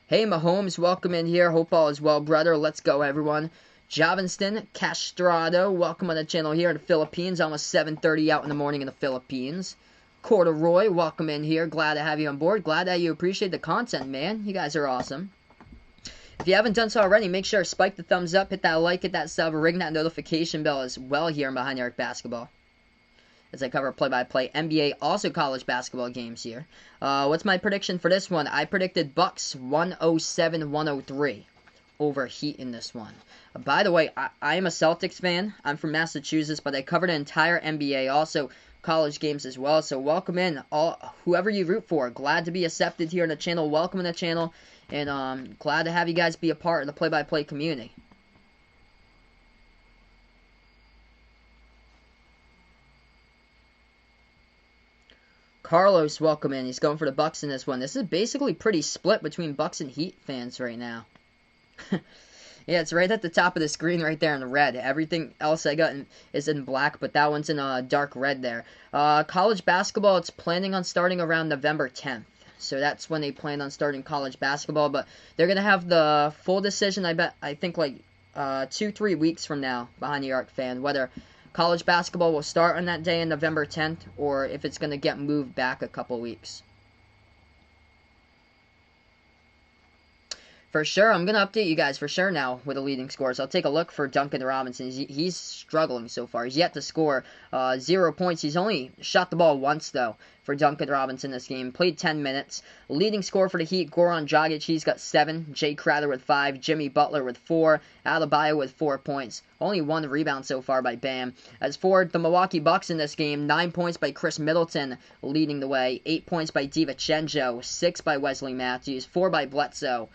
S1: Hey, Mahomes, welcome in here. Hope all is well, brother. Let's go, everyone. Javinston Castrado, welcome on the channel here in the Philippines. Almost 7:30 out in the morning in the Philippines. Corduroy, welcome in here. Glad to have you on board. Glad that you appreciate the content, man. You guys are awesome. If you haven't done so already, make sure to spike the thumbs up, hit that like, hit that sub, ring that notification bell as well here in Behind the Arc Basketball, as I cover play-by-play NBA, also college basketball games here. What's my prediction for this one? I predicted Bucks 107-103 over Heat in this one. By the way, I am a Celtics fan. I'm from Massachusetts, but I covered the entire NBA, also college games as well. So welcome in, whoever you root for. Glad to be accepted here on the channel. Welcome in the channel, and glad to have you guys be a part of the play-by-play community. Carlos, welcome in. He's going for the Bucks in this one. This is basically pretty split between Bucks and Heat fans right now. Yeah, it's right at the top of the screen right there in red. Everything else I got is in black, but that one's in dark red there. College basketball, it's planning on starting around November 10th. So that's when they plan on starting college basketball. But they're going to have the full decision, I think, like 2-3 weeks from now, Behind the Arc fan, whether college basketball will start on that day on November 10th or if it's going to get moved back a couple weeks. For sure, I'm going to update you guys for sure now with the leading scores. I'll take a look for Duncan Robinson. He's struggling so far. He's yet to score 0 points. He's only shot the ball once, though, for Duncan Robinson this game. Played 10 minutes. Leading score for the Heat, Goran Dragic, he's got 7. Jay Crowder with 5. Jimmy Butler with 4. Adebayo with 4 points. Only 1 rebound so far by Bam. As for the Milwaukee Bucks in this game, 9 points by Chris Middleton leading the way. 8 points by DiVincenzo. 6 by Wesley Matthews. 4 by Bledsoe.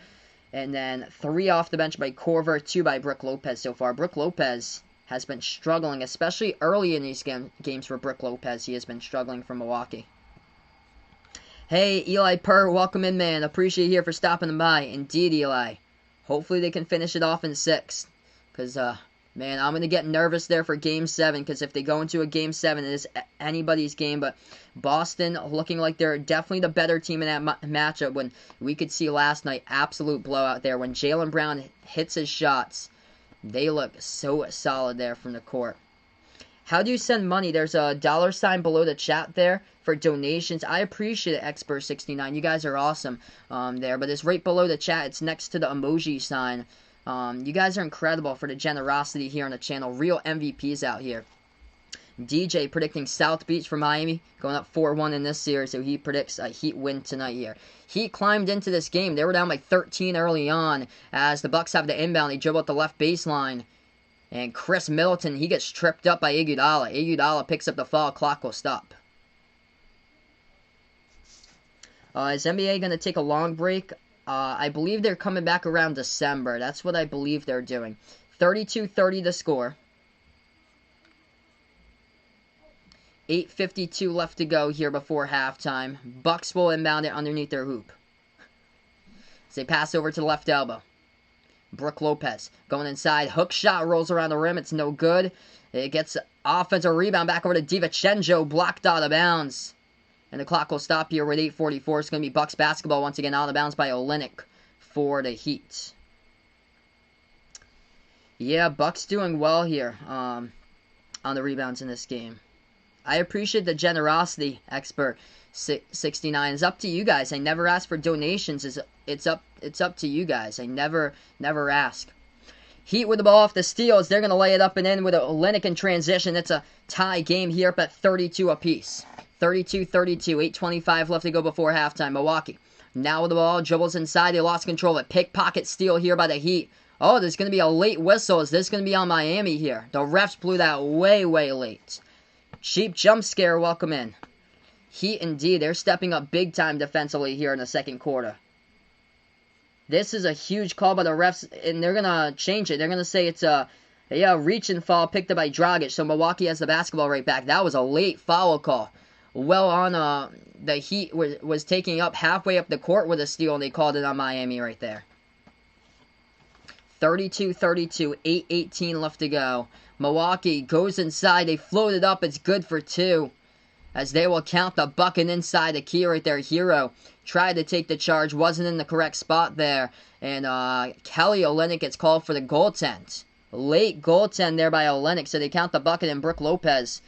S1: And then 3 off the bench by Korver, 2 by Brook Lopez so far. Brook Lopez has been struggling, especially early in these games for Brook Lopez. He has been struggling for Milwaukee. Hey, Eli Purr, welcome in, man. Appreciate you here for stopping by. Indeed, Eli. Hopefully they can finish it off in 6. Because, man, I'm going to get nervous there for Game 7. Because if they go into a Game 7, it is anybody's game. But Boston looking like they're definitely the better team in that matchup. When we could see last night, absolute blowout there. When Jaylen Brown hits his shots, they look so solid there from the court. How do you send money? There's a $sign below the chat there for donations. I appreciate it, Expert69. You guys are awesome there. But it's right below the chat. It's next to the emoji sign. You guys are incredible for the generosity here on the channel. Real MVPs out here. DJ predicting South Beach for Miami, going up 4-1 in this series, so he predicts a Heat win tonight here. Heat climbed into this game. They were down by 13 early on as the Bucks have the inbound. They dribble at the left baseline. And Chris Middleton, he gets tripped up by Iguodala. Iguodala picks up the foul. Clock will stop. Is NBA going to take a long break? I believe they're coming back around December. That's what I believe they're doing. 32-30 the score. 8:52 left to go here before halftime. Bucks will inbound it underneath their hoop. As they pass over to the left elbow. Brook Lopez going inside. Hook shot rolls around the rim. It's no good. It gets offensive rebound back over to DiVincenzo. Blocked out of bounds. And the clock will stop here with 8:44. It's going to be Bucks basketball once again out of bounds by Olynyk for the Heat. Yeah, Bucks doing well here on the rebounds in this game. I appreciate the generosity, Expert 69. It's up to you guys. I never ask for donations. It's up to you guys. I never ask. Heat with the ball off the steals. They're going to lay it up and in with a Olynyk in transition. It's a tie game here up at 32 apiece. 32-32. 8:25 left to go before halftime. Milwaukee now with the ball. Dribbles inside. They lost control of it. Pickpocket steal here by the Heat. Oh, there's going to be a late whistle. Is this going to be on Miami here? The refs blew that way late. Cheap jump scare, welcome in. Heat indeed, they're stepping up big time defensively here in the second quarter. This is a huge call by the refs, and they're going to change it. They're going to say it's a reach and fall picked up by Dragic, so Milwaukee has the basketball right back. That was a late foul call. Well on, the Heat was taking up halfway up the court with a steal, and they called it on Miami right there. 32-32, 8:18 left to go. Milwaukee goes inside. They float it up. It's good for two. As they will count the bucket inside the key right there. Hero tried to take the charge. Wasn't in the correct spot there. And Kelly Olynyk gets called for the goaltend. Late goaltend there by Olynyk. So they count the bucket. And Brook Lopez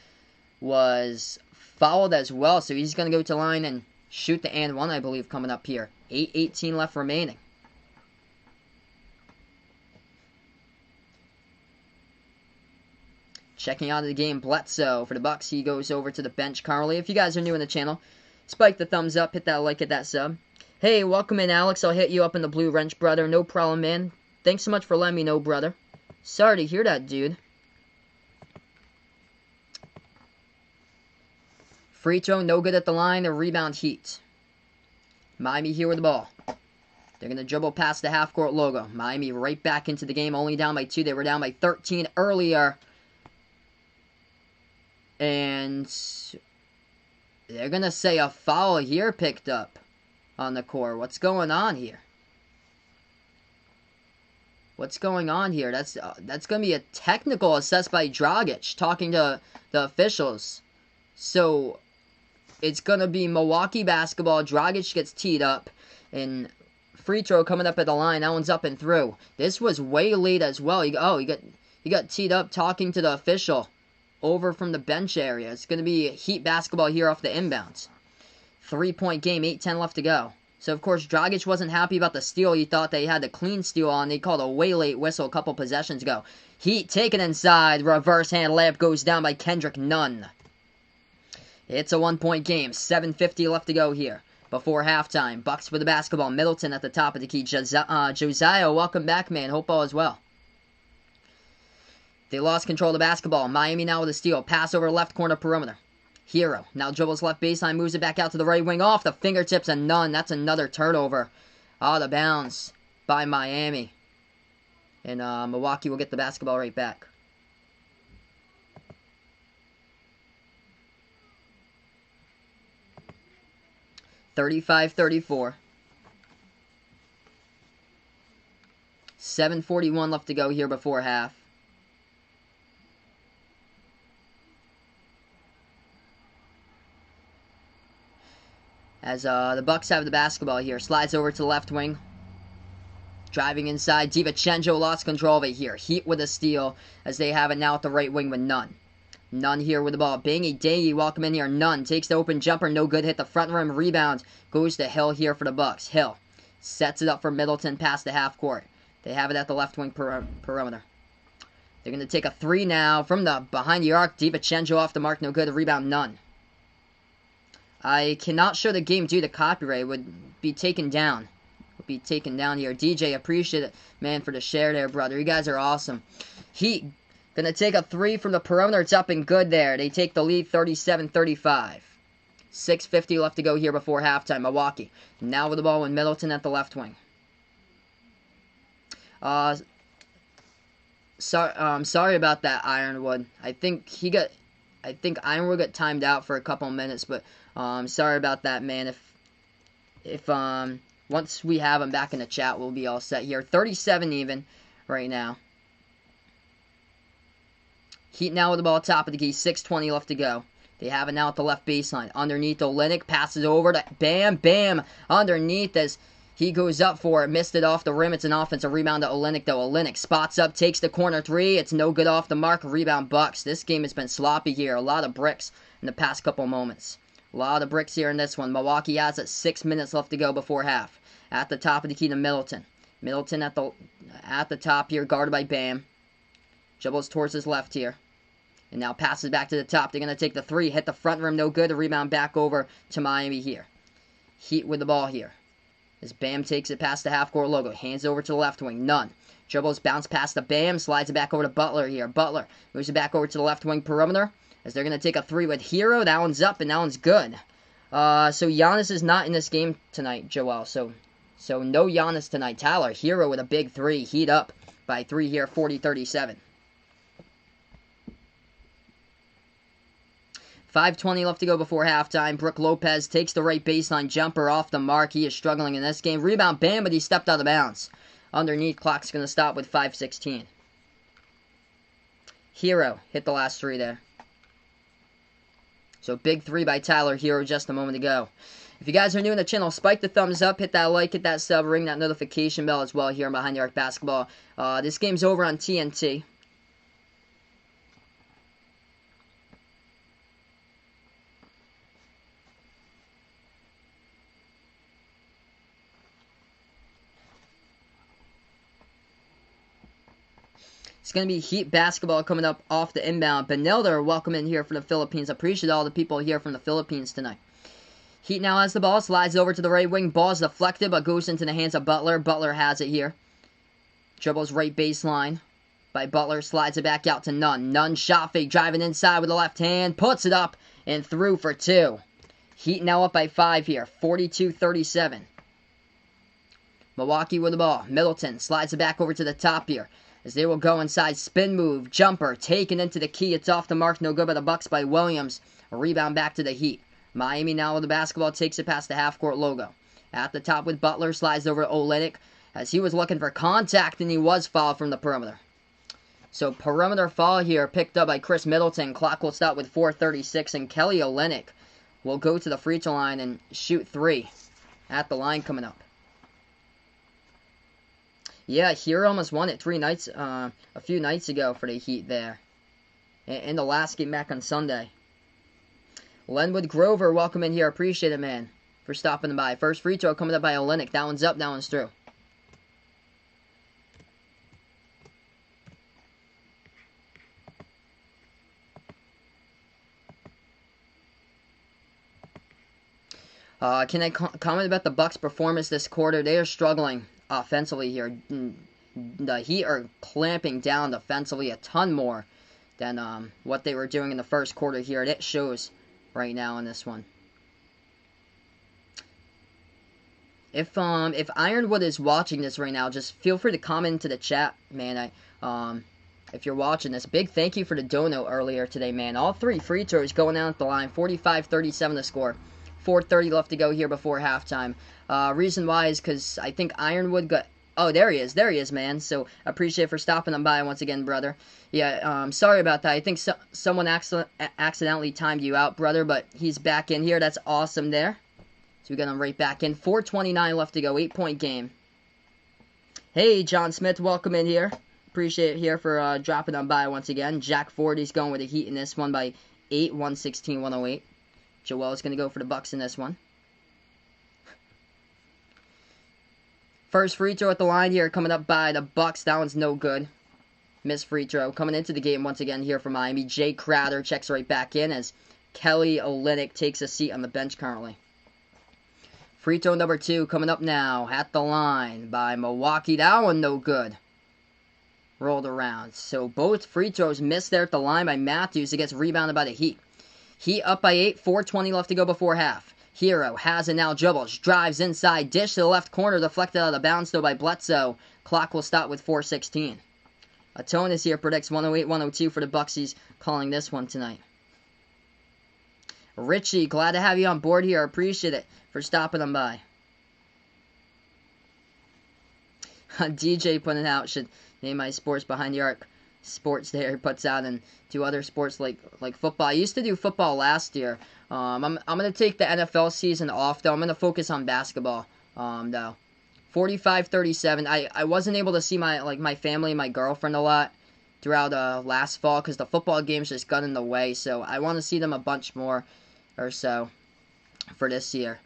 S1: was fouled as well. So he's going to go to the line and shoot the and one, I believe, coming up here. 8:18 left remaining. Checking out of the game, Bledsoe for the Bucks. He goes over to the bench currently. If you guys are new in the channel, spike the thumbs up, hit that like, hit that sub. Hey, welcome in, Alex. I'll hit you up in the blue wrench, brother. No problem, man. Thanks so much for letting me know, brother. Sorry to hear that, dude. Free throw, no good at the line. A rebound, Heat. Miami here with the ball. They're going to dribble past the half-court logo. Miami right back into the game, only down by 2. They were down by 13 earlier. And they're going to say a foul here picked up on the court. What's going on here? What's going on here? That's going to be a technical assessed by Dragic talking to the officials. So it's going to be Milwaukee basketball. Dragic gets teed up. And free throw coming up at the line. That one's up and through. This was way late as well. He got teed up talking to the official over from the bench area. It's going to be Heat basketball here off the inbounds. 3-point game, 8:10 left to go. So, of course, Dragic wasn't happy about the steal. He thought they had the clean steal on. They called a way late whistle a couple possessions ago. Heat taken inside. Reverse hand layup goes down by Kendrick Nunn. It's a 1-point game. 7:50 left to go here before halftime. Bucks with the basketball. Middleton at the top of the key. Josiah, welcome back, man. Hope all is well. They lost control of the basketball. Miami now with a steal. Pass over left corner perimeter. Hero now dribbles left baseline. Moves it back out to the right wing. Off the fingertips and none. That's another turnover. Out of bounds by Miami. And Milwaukee will get the basketball right back. (35-34). 7:41 left to go here before half. As the Bucks have the basketball here. Slides over to the left wing. Driving inside. DiVincenzo lost control of it here. Heat with a steal as they have it now at the right wing with Nunn. Nunn here with the ball. Bangy Dangy, welcome in here. Nunn takes the open jumper. No good. Hit the front rim. Rebound. Goes to Hill here for the Bucks. Hill sets it up for Middleton past the half court. They have it at the left wing perimeter. They're going to take a 3 now from the behind the arc. DiVincenzo off the mark, no good. Rebound, none. I cannot show the game due to copyright. Would be taken down. Would be taken down here. DJ, appreciate it, man, for the share there, brother. You guys are awesome. Heat going to take a 3 from the perimeter. It's up and good there. They take the lead 37-35. 6:50 left to go here before halftime. Milwaukee now with the ball in Middleton at the left wing. Sorry about that, Ironwood. I think Ironwood got timed out for a couple minutes, but sorry about that, man. If once we have him back in the chat, we'll be all set here. 37 even right now. Heat now with the ball top of the key. 6:20 left to go. They have it now at the left baseline. Underneath, Olynyk passes over to Bam. Bam underneath as he goes up for it. Missed it off the rim. It's an offensive rebound to Olynyk, though. Olynyk spots up, takes the corner 3. It's no good off the mark. Rebound Bucks. This game has been sloppy here. A lot of bricks in the past couple moments. A lot of bricks here in this one. Milwaukee has it. 6 minutes left to go before half. At the top of the key to Middleton. Middleton at the top here, guarded by Bam. Dribbles towards his left here. And now passes back to the top. They're going to take the 3. Hit the front rim. No good. The rebound back over to Miami here. Heat with the ball here. As Bam takes it past the half-court logo. Hands over to the left wing. None. Dribbles bounce past the Bam. Slides it back over to Butler here. Butler moves it back over to the left wing perimeter. As they're going to take a 3 with Hero. That one's up and that one's good. So Giannis is not in this game tonight, Joel. So no Giannis tonight. Tyler Hero with a big 3. Heat up by 3 here. 40-37. 5:20 left to go before halftime. Brook Lopez takes the right baseline jumper off the mark. He is struggling in this game. Rebound, Bam, but he stepped out of bounds. Underneath, clock's going to stop with 5:16. Hero hit the last 3 there. So big 3 by Tyler Hero just a moment ago. If you guys are new in the channel, spike the thumbs up, hit that like, hit that sub, ring that notification bell as well here on Behind the Arc Basketball. This game's over on TNT. It's going to be Heat basketball coming up off the inbound. Benilder, welcome in here for the Philippines. Appreciate all the people here from the Philippines tonight. Heat now has the ball, slides over to the right wing. Ball's deflected, but goes into the hands of Butler. Butler has it here. Dribbles right baseline by Butler. Slides it back out to Nunn. Nunn shot fake, driving inside with the left hand. Puts it up and through for 2. Heat now up by 5 here. 42-37. Milwaukee with the ball. Middleton slides it back over to the top here. As they will go inside, spin move, jumper, taken into the key. It's off the mark, no good by the Bucks by Williams. A rebound back to the Heat. Miami now with the basketball, takes it past the half-court logo. At the top with Butler, slides over to Olynyk as he was looking for contact and he was fouled from the perimeter. So perimeter foul here picked up by Chris Middleton. Clock will stop with 4:36 and Kelly Olynyk will go to the free throw line and shoot 3 at the line coming up. Yeah, Hero almost won it a few nights ago for the Heat there. In the last game back on Sunday. Lenwood Grover, welcome in here. Appreciate it, man, for stopping by. First free throw coming up by Olynyk. That one's up, that one's through. Can I comment about the Bucks' performance this quarter? They are struggling offensively here. The Heat are clamping down defensively a ton more than what they were doing in the first quarter here. And it shows right now in this one. If Ironwood is watching this right now, just feel free to comment into the chat, man. If you're watching this, big thank you for the dono earlier today, man. All 3 free throws going down at the line. 45-37 the score. 4:30 left to go here before halftime. Reason why is because I think Ironwood got... Oh, there he is, man. So, appreciate it for stopping on by once again, brother. Yeah, sorry about that. I think someone accidentally timed you out, brother, but he's back in here. That's awesome there. So, we got him right back in. 4:29 left to go. 8-point game. Hey, John Smith, welcome in here. Appreciate it here for dropping on by once again. Jack Ford, he's going with the Heat in this one by 8, 116-108. Joel is going to go for the Bucks in this one. First free throw at the line here coming up by the Bucks. That one's no good. Missed free throw. Coming into the game once again here for Miami. Jay Crowder checks right back in as Kelly Olynyk takes a seat on the bench currently. Free throw number 2 coming up now at the line by Milwaukee. That one no good. Rolled around. So both free throws missed there at the line by Matthews. It gets rebounded by the Heat. Heat up by 8. 4:20 left to go before half. Hero has it now. Dribbles. Drives inside. Dish to the left corner. Deflected out of bounds though by Bledsoe. Clock will stop with 4:16. Atonis here predicts 108-102 for the Bucks. He's calling this one tonight. Richie, glad to have you on board here. Appreciate it for stopping them by. DJ putting out, should name my sports behind the arc sports there. He puts out and do other sports like football. I used to do football last year. I'm gonna take the NFL season off though. I'm gonna focus on basketball though. 45-37. I wasn't able to see my family and my girlfriend a lot throughout last fall because the football games just got in the way. So I want to see them a bunch more or so for this year.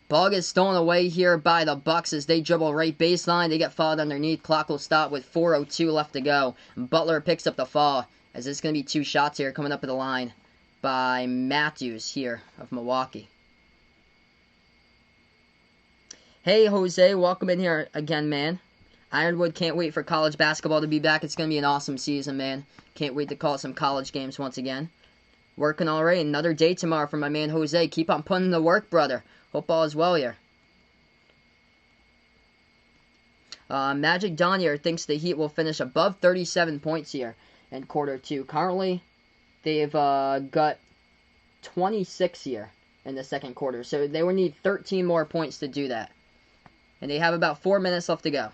S1: Ball gets stolen away here by the Bucks as they dribble right baseline. They get fouled underneath. Clock will stop with 4:02 left to go. Butler picks up the fall as it's going to be 2 shots here coming up at the line by Matthews here of Milwaukee. Hey, Jose, welcome in here again, man. Ironwood can't wait for college basketball to be back. It's going to be an awesome season, man. Can't wait to call some college games once again. Working all right. Another day tomorrow for my man Jose. Keep on putting in the work, brother. Hope all is well here. Magic Don here thinks the Heat will finish above 37 points here in quarter 2. Currently, they've got 26 here in the second quarter. So they will need 13 more points to do that. And they have about 4 minutes left to go.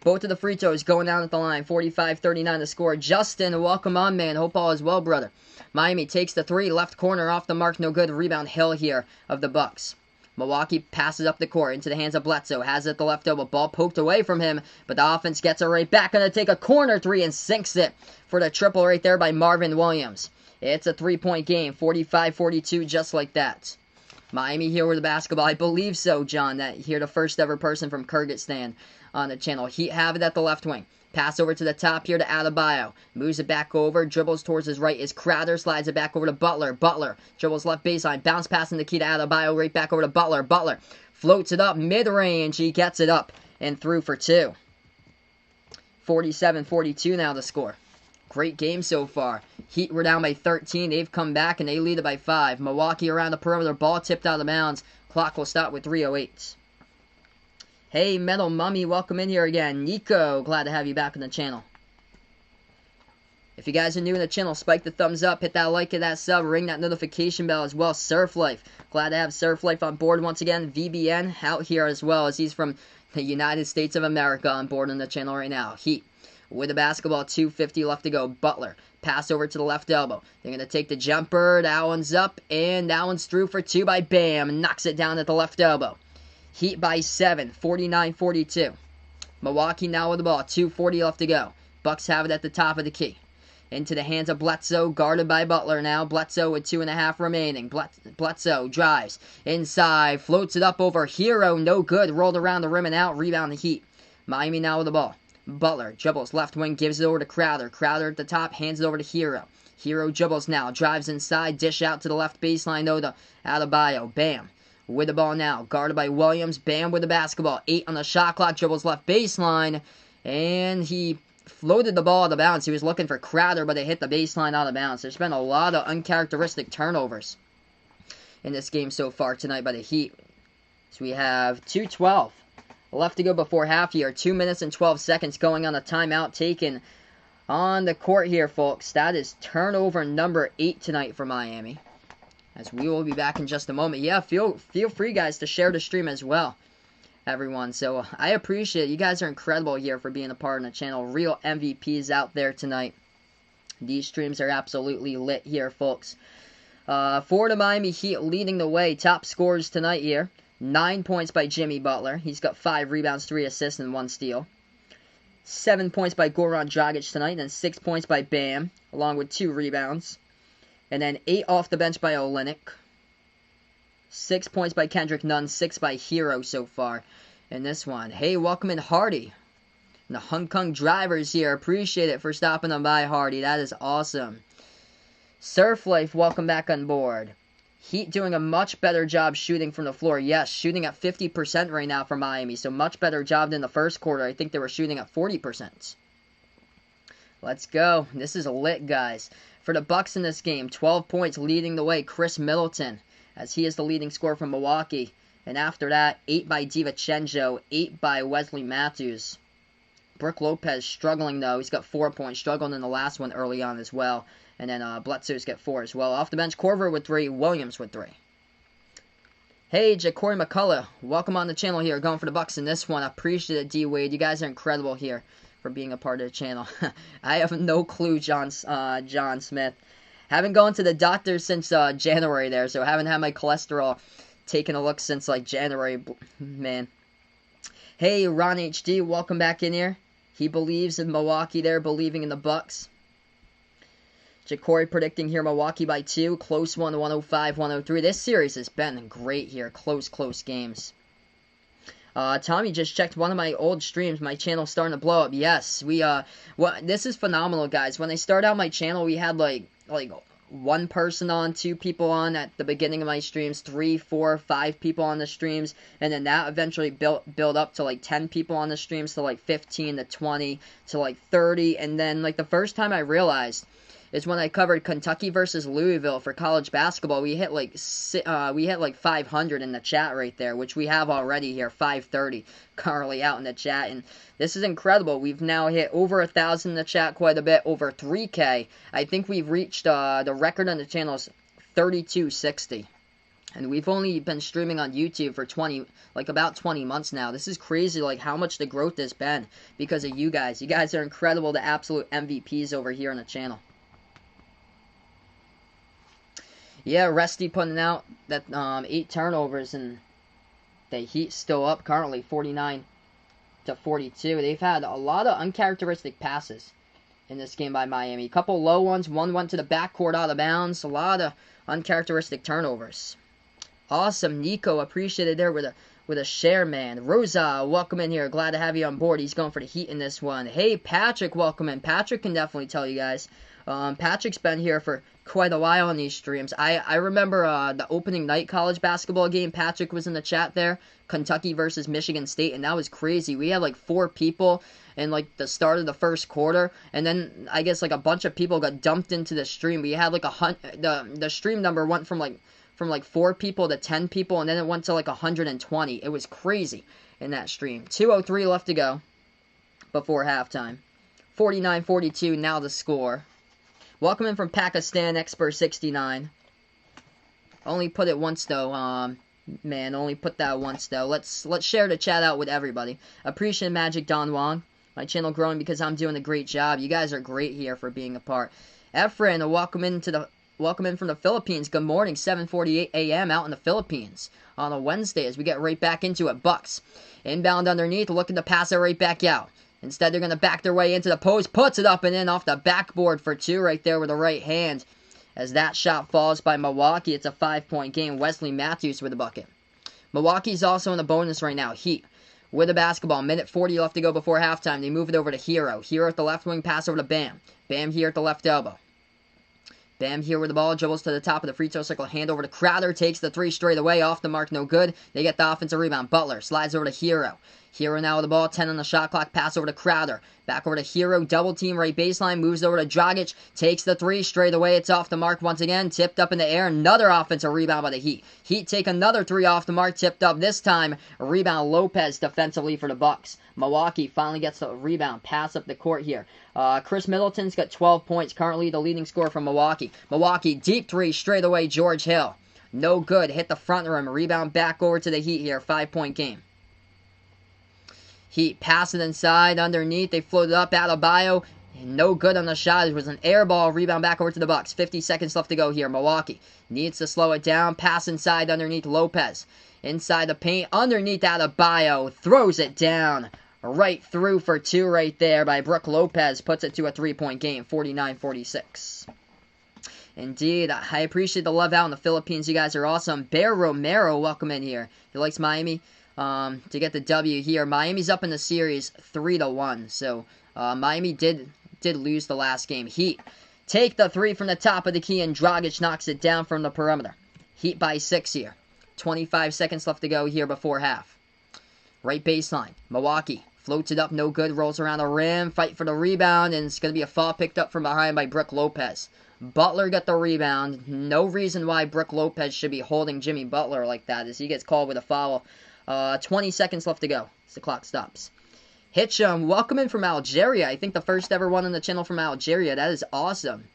S1: Both of the free throws going down at the line. 45-39 to score. Justin, welcome on, man. Hope all is well, brother. Miami takes the 3. Left corner off the mark. No good. Rebound Hill here of the Bucks. Milwaukee passes up the court into the hands of Bledsoe. Has it at the left elbow. Ball poked away from him. But the offense gets it right back. Going to take a corner 3 and sinks it for the triple right there by Marvin Williams. It's a 3-point game. 45-42 just like that. Miami here with the basketball. I believe so, John. That you're the first ever person from Kyrgyzstan on the channel. Heat have it at the left wing. Pass over to the top here to Adebayo. Moves it back over. Dribbles towards his right is Crowder. Slides it back over to Butler. Butler dribbles left baseline. Bounce pass in the key to Adebayo. Right back over to Butler. Butler floats it up mid-range. He gets it up and through for 2. 47-42 now the score. Great game so far. Heat were down by 13. They've come back and they lead it by 5. Milwaukee around the perimeter. Ball tipped out of bounds. Clock will stop with 3:08. Hey, Metal Mummy, welcome in here again. Nico, glad to have you back on the channel. If you guys are new to the channel, spike the thumbs up, hit that like, hit that sub, ring that notification bell as well. Surf Life, glad to have Surf Life on board once again. VBN out here as well as he's from the United States of America on board on the channel right now. Heat with the basketball, 2:50 left to go. Butler, pass over to the left elbow. They're going to take the jumper. That one's up, and that one's through for 2 by Bam. Knocks it down at the left elbow. Heat by 7, 49-42. Milwaukee now with the ball, 2:40 left to go. Bucks have it at the top of the key. Into the hands of Bledsoe, guarded by Butler now. Bledsoe with 2.5 remaining. Bledsoe drives inside, floats it up over Hero, no good. Rolled around the rim and out, rebound the Heat. Miami now with the ball. Butler dribbles left wing, gives it over to Crowder. Crowder at the top, hands it over to Hero. Hero dribbles now, drives inside, dish out to the left baseline though to Adebayo. Bam. With the ball now, guarded by Williams. Bam with the basketball. 8 on the shot clock, dribbles left baseline. And he floated the ball out of bounds. He was looking for Crowder, but they hit the baseline out of bounds. There's been a lot of uncharacteristic turnovers in this game so far tonight by the Heat. So we have 2:12 left to go before half here. 2 minutes and 12 seconds going on a timeout taken on the court here, folks. That is turnover number 8 tonight for Miami. As we will be back in just a moment. Yeah, feel free, guys, to share the stream as well, everyone. So I appreciate it. You guys are incredible here for being a part of the channel. Real MVPs out there tonight. These streams are absolutely lit here, folks. For the Miami Heat leading the way. Top scorers tonight here. 9 points by Jimmy Butler. He's got 5 rebounds, 3 assists, and 1 steal. 7 points by Goran Dragic tonight. And 6 points by Bam, along with 2 rebounds. And then 8 off the bench by Olynyk. 6 points by Kendrick Nunn. 6 by Hero so far in this one. Hey, welcome in Hardy. And the Hong Kong drivers here, appreciate it for stopping on by, Hardy. That is awesome. Surf Life, welcome back on board. Heat doing a much better job shooting from the floor. Yes, shooting at 50% right now for Miami. So much better job than the first quarter. I think they were shooting at 40%. Let's go. This is lit, guys. For the Bucks in this game, 12 points leading the way. Chris Middleton, as he is the leading scorer from Milwaukee. And after that, 8 by DiVincenzo, 8 by Wesley Matthews. Brook Lopez struggling, though. He's got 4 points. Struggled in the last one early on as well. And then Bledsoe's got 4 as well. Off the bench, Korver with 3. Williams with 3. Hey, Ja'Cory McCullough. Welcome on the channel here. Going for the Bucks in this one. I appreciate it, D-Wade. You guys are incredible here for being a part of the channel. I have no clue, John Smith. Haven't gone to the doctor since January there, so haven't had my cholesterol taken a look since, like, January. Man. Hey, Ron HD. Welcome back in here. He believes in Milwaukee there, believing in the Bucks. Ja'Cory predicting here Milwaukee by 2. Close one, 105-103. This series has been great here. Close games. Tommy just checked one of my old streams. My channel's starting to blow up. Yes, this is phenomenal, guys. When I started out my channel, we had like 1 person on, 2 people on at the beginning of my streams, 3, 4, 5 people on the streams, and then that eventually built up to like 10 people on the streams, to like 15 to 20 to like 30, and then like the first time I realized is when I covered Kentucky versus Louisville for college basketball. We hit like 500 in the chat right there, which we have already here, 530 currently out in the chat, and this is incredible. We've now hit over 1,000 in the chat, quite a bit, over 3K. I think we've reached the record on the channel is 3260. And we've only been streaming on YouTube for about 20 months now. This is crazy, like how much the growth has been because of you guys. You guys are incredible, the absolute MVPs over here on the channel. Yeah, Resty putting out that 8 turnovers, and the Heat still up currently, 49-42. They've had a lot of uncharacteristic passes in this game by Miami. A couple low ones. One went to the backcourt out of bounds. A lot of uncharacteristic turnovers. Awesome, Nico. Appreciate it there with a share, man. Rosa, welcome in here. Glad to have you on board. He's going for the Heat in this one. Hey, Patrick, welcome in. Patrick can definitely tell you guys. Patrick's been here for quite a while on these streams. I remember the opening night college basketball game. Patrick was in the chat there. Kentucky versus Michigan State, and that was crazy. We had like 4 people in like the start of the first quarter, and then I guess like a bunch of people got dumped into the stream. We had like the stream number went from like 4 people to 10 people, and then it went to like 120. It was crazy in that stream. 2:03 left to go before halftime. 49-42 now the score. Welcome in from Pakistan, Expert69. Only put it once though, man. Only put that once though. Let's share the chat out with everybody. Appreciate Magic Don Wong. My channel growing because I'm doing a great job. You guys are great here for being a part. Efren, welcome in from the Philippines. Good morning, 7:48 a.m. out in the Philippines on a Wednesday as we get right back into it. Bucks inbound underneath, looking to pass it right back out. Instead, they're going to back their way into the post, puts it up and in off the backboard for 2 right there with the right hand. As that shot falls by Milwaukee, it's a 5-point game. Wesley Matthews with the bucket. Milwaukee's also in the bonus right now. Heat with the basketball. Minute 40 left to go before halftime. They move it over to Hero. Hero at the left wing, pass over to Bam. Bam here at the left elbow. Bam here with the ball, dribbles to the top of the free throw circle, hand over to Crowder, takes the 3 straight away, off the mark, no good. They get the offensive rebound. Butler slides over to Hero. Hero now with the ball, 10 on the shot clock, pass over to Crowder. Back over to Hero, double team right baseline, moves over to Dragic, takes the 3 straight away, it's off the mark once again, tipped up in the air, another offensive rebound by the Heat. Heat take another 3 off the mark, tipped up this time, a rebound Lopez defensively for the Bucks. Milwaukee finally gets the rebound, pass up the court here. Chris Middleton's got 12 points, currently the leading scorer from Milwaukee. Milwaukee, deep 3 straight away, George Hill. No good, hit the front rim, rebound back over to the Heat here, 5-point game. Heat pass it inside, underneath, they floated up, Adebayo, no good on the shot. It was an air ball, rebound back over to the Bucks. 50 seconds left to go here. Milwaukee needs to slow it down, pass inside underneath Lopez. Inside the paint, underneath Adebayo, throws it down. Right through for 2 right there by Brook Lopez. Puts it to a 3-point game, 49-46. Indeed, I appreciate the love out in the Philippines. You guys are awesome. Bear Romero, welcome in here. He likes Miami to get the W here. Miami's up in the series 3-1. So Miami did lose the last game. Heat take the three from the top of the key, and Dragic knocks it down from the perimeter. Heat by 6 here. 25 seconds left to go here before half. Right baseline. Milwaukee floats it up, no good. Rolls around the rim, fight for the rebound, and it's going to be a foul picked up from behind by Brook Lopez. Butler got the rebound. No reason why Brook Lopez should be holding Jimmy Butler like that as he gets called with a foul. 20 seconds left to go as the clock stops. Hitchum, welcome in from Algeria. I think the first ever one on the channel from Algeria. That is awesome.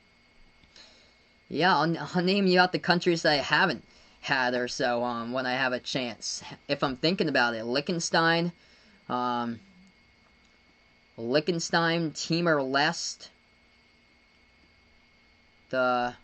S1: Yeah, I'll name you out the countries that I haven't had or so when I have a chance. If I'm thinking about it. Liechtenstein, Timor-Leste, the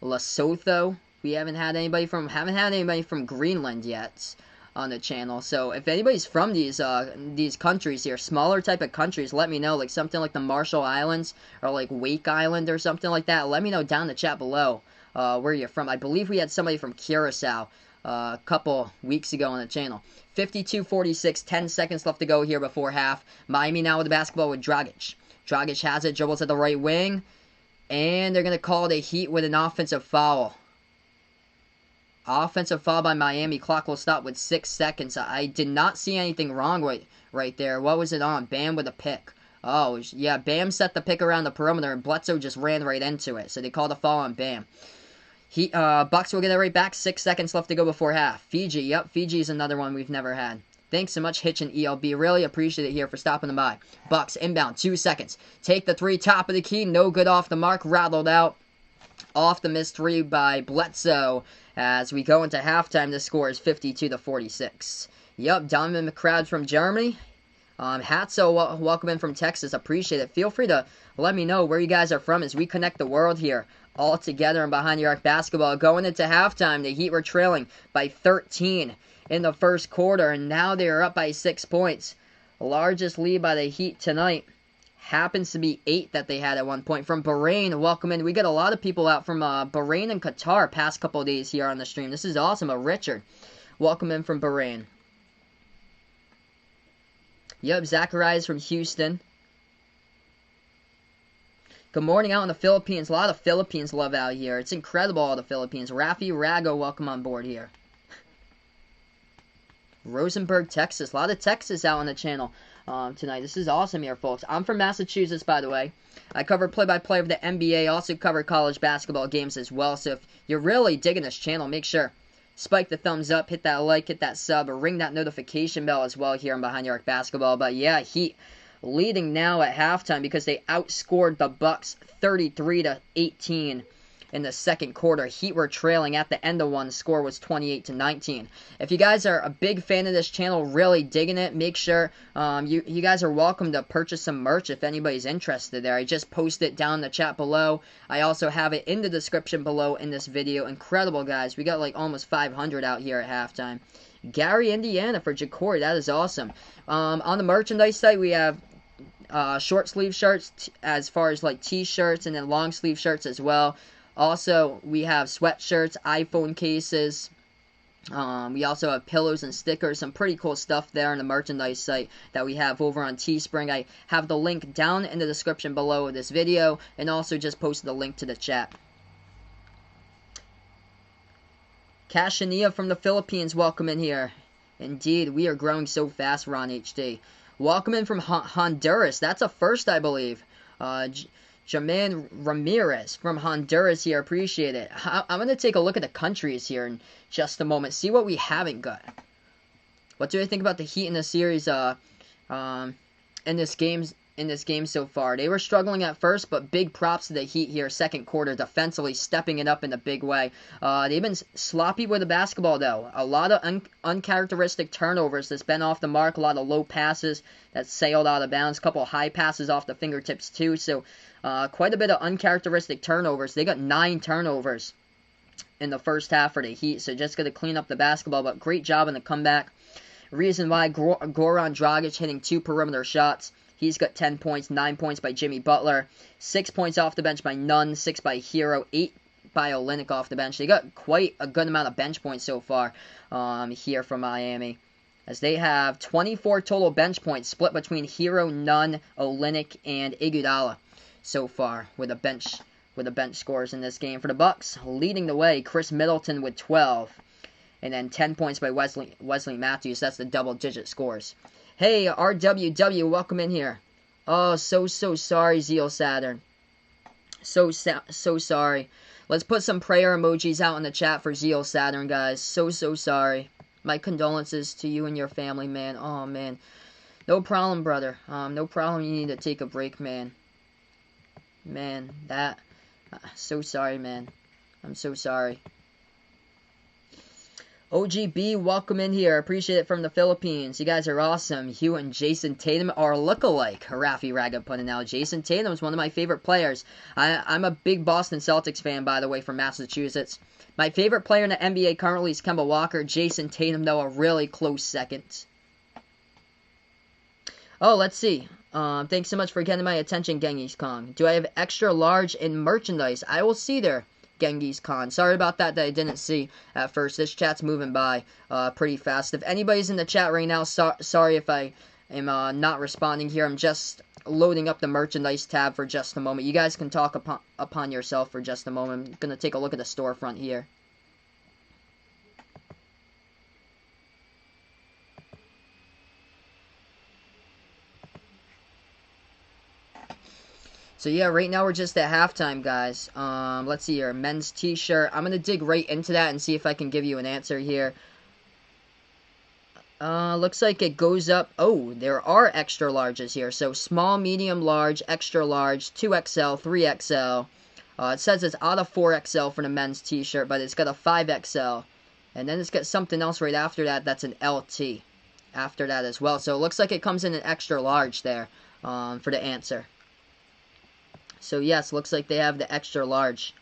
S1: Lesotho. We haven't had anybody from Greenland yet on the channel. So if anybody's from these countries here, smaller type of countries, let me know. Like something like the Marshall Islands or like Wake Island or something like that. Let me know down in the chat below where you're from. I believe we had somebody from Curacao a couple weeks ago on the channel. 52-46, 10 seconds left to go here before half. Miami now with the basketball with Dragic. Dragic has it, dribbles at the right wing. And they're going to call the Heat with an offensive foul. Offensive foul by Miami. Clock will stop with 6 seconds. I did not see anything wrong right there. What was it on? Bam with a pick. Oh, yeah, Bam set the pick around the perimeter, and Bledsoe just ran right into it. So they called a foul on Bam. Bucks will get it right back. 6 seconds left to go before half. Fiji. Yep, Fiji is another one we've never had. Thanks so much, Hitch and ELB. Really appreciate it here for stopping them by. Bucks inbound, 2 seconds. Take the three, top of the key. No good off the mark. Rattled out. Off the missed three by Bledsoe. As we go into halftime, the score is 52-46. Yep, Donovan McCrowd from Germany. Hatso, welcome in from Texas. Appreciate it. Feel free to let me know where you guys are from as we connect the world here all together and behind your arc basketball. Going into halftime, the Heat were trailing by 13 in the first quarter, and now they are up by 6 points. The largest lead by the Heat tonight happens to be 8 that they had at one point. From Bahrain, welcome in. We got a lot of people out from Bahrain and Qatar past couple of days here on the stream. This is awesome. Richard, welcome in from Bahrain. Yep, Zacharias from Houston. Good morning out in the Philippines. A lot of Philippines love out here. It's incredible, all the Philippines. Rafi Rago, welcome on board here. Rosenberg, Texas. A lot of Texas out on the channel tonight. This is awesome here, folks. I'm from Massachusetts, by the way. I cover play-by-play of the NBA. Also cover college basketball games as well. So if you're really digging this channel, make sure spike the thumbs up, hit that like, hit that sub, or ring that notification bell as well here on Behind Your Arc Basketball. But yeah, Heat leading now at halftime because they outscored the Bucks 33-18 in the second quarter. Heat were trailing at the end of one. The score was 28-19. If you guys are a big fan of this channel, really digging it, make sure you guys are welcome to purchase some merch if anybody's interested there. I just posted it down in the chat below. I also have it in the description below in this video. Incredible, guys. We got like almost 500 out here at halftime. Gary, Indiana for Jacory. That is awesome. On the merchandise site, we have short sleeve shirts as far as like t-shirts, and then long sleeve shirts as well. Also, we have sweatshirts, iPhone cases. We also have pillows and stickers. Some pretty cool stuff there on the merchandise site that we have over on Teespring. I have the link down in the description below this video, and also just posted a link to the chat. Cashania from the Philippines, welcome in here. Indeed, we are growing so fast, Ron HD. Welcome in from Honduras. That's a first, I believe. Jermaine Ramirez from Honduras here. Appreciate it. I'm going to take a look at the countries here in just a moment. See what we haven't got. What do I think about the Heat in the series in this game so far? They were struggling at first, but big props to the Heat here. Second quarter, defensively stepping it up in a big way. They've been sloppy with the basketball, though. A lot of uncharacteristic turnovers that's been off the mark. A lot of low passes that sailed out of bounds. A couple of high passes off the fingertips, too. So quite a bit of uncharacteristic turnovers. They got 9 turnovers in the first half for the Heat, so just got to clean up the basketball, but great job in the comeback. Reason why, Goran Dragic hitting 2 perimeter shots. He's got 10 points, 9 points by Jimmy Butler, 6 points off the bench by Nunn, 6 by Hero, 8 by Olynyk off the bench. They got quite a good amount of bench points so far here from Miami, as they have 24 total bench points split between Hero, Nunn, Olynyk, and Iguodala so far with the bench scores in this game. For the Bucks, leading the way, Chris Middleton with 12, and then 10 points by Wesley Matthews. That's the double-digit scores. Hey, RWW, welcome in here. Oh, so sorry, Zeal Saturn. So sorry. Let's put some prayer emojis out in the chat for Zeal Saturn, guys. So sorry. My condolences to you and your family, man. Oh, man. No problem, brother. No problem. You need to take a break, man. Man, that... so sorry, man. I'm so sorry. OGB, welcome in here. Appreciate it from the Philippines. You guys are awesome. You and Jason Tatum are look-alike. Rafi Raga putting out. Jason Tatum is one of my favorite players. I'm a big Boston Celtics fan, by the way, from Massachusetts. My favorite player in the NBA currently is Kemba Walker. Jason Tatum, though, a really close second. Oh, let's see. Thanks so much for getting my attention, Genghis Khan. Do I have extra large in merchandise? I will see there, Genghis Khan. Sorry about that I didn't see at first. This chat's moving by pretty fast. If anybody's in the chat right now, sorry if I am not responding here. I'm just loading up the merchandise tab for just a moment. You guys can talk upon yourself for just a moment. I'm going to take a look at the storefront here. So yeah, right now we're just at halftime, guys. Let's see here. Men's t-shirt. I'm going to dig right into that and see if I can give you an answer here. Looks like it goes up. Oh, there are extra larges here. So small, medium, large, extra large, 2XL, 3XL. It says it's out of 4XL for the men's t-shirt, but it's got a 5XL. And then it's got something else right after that that's an LT after that as well. So it looks like it comes in an extra large there for the answer. So yes, looks like they have the extra large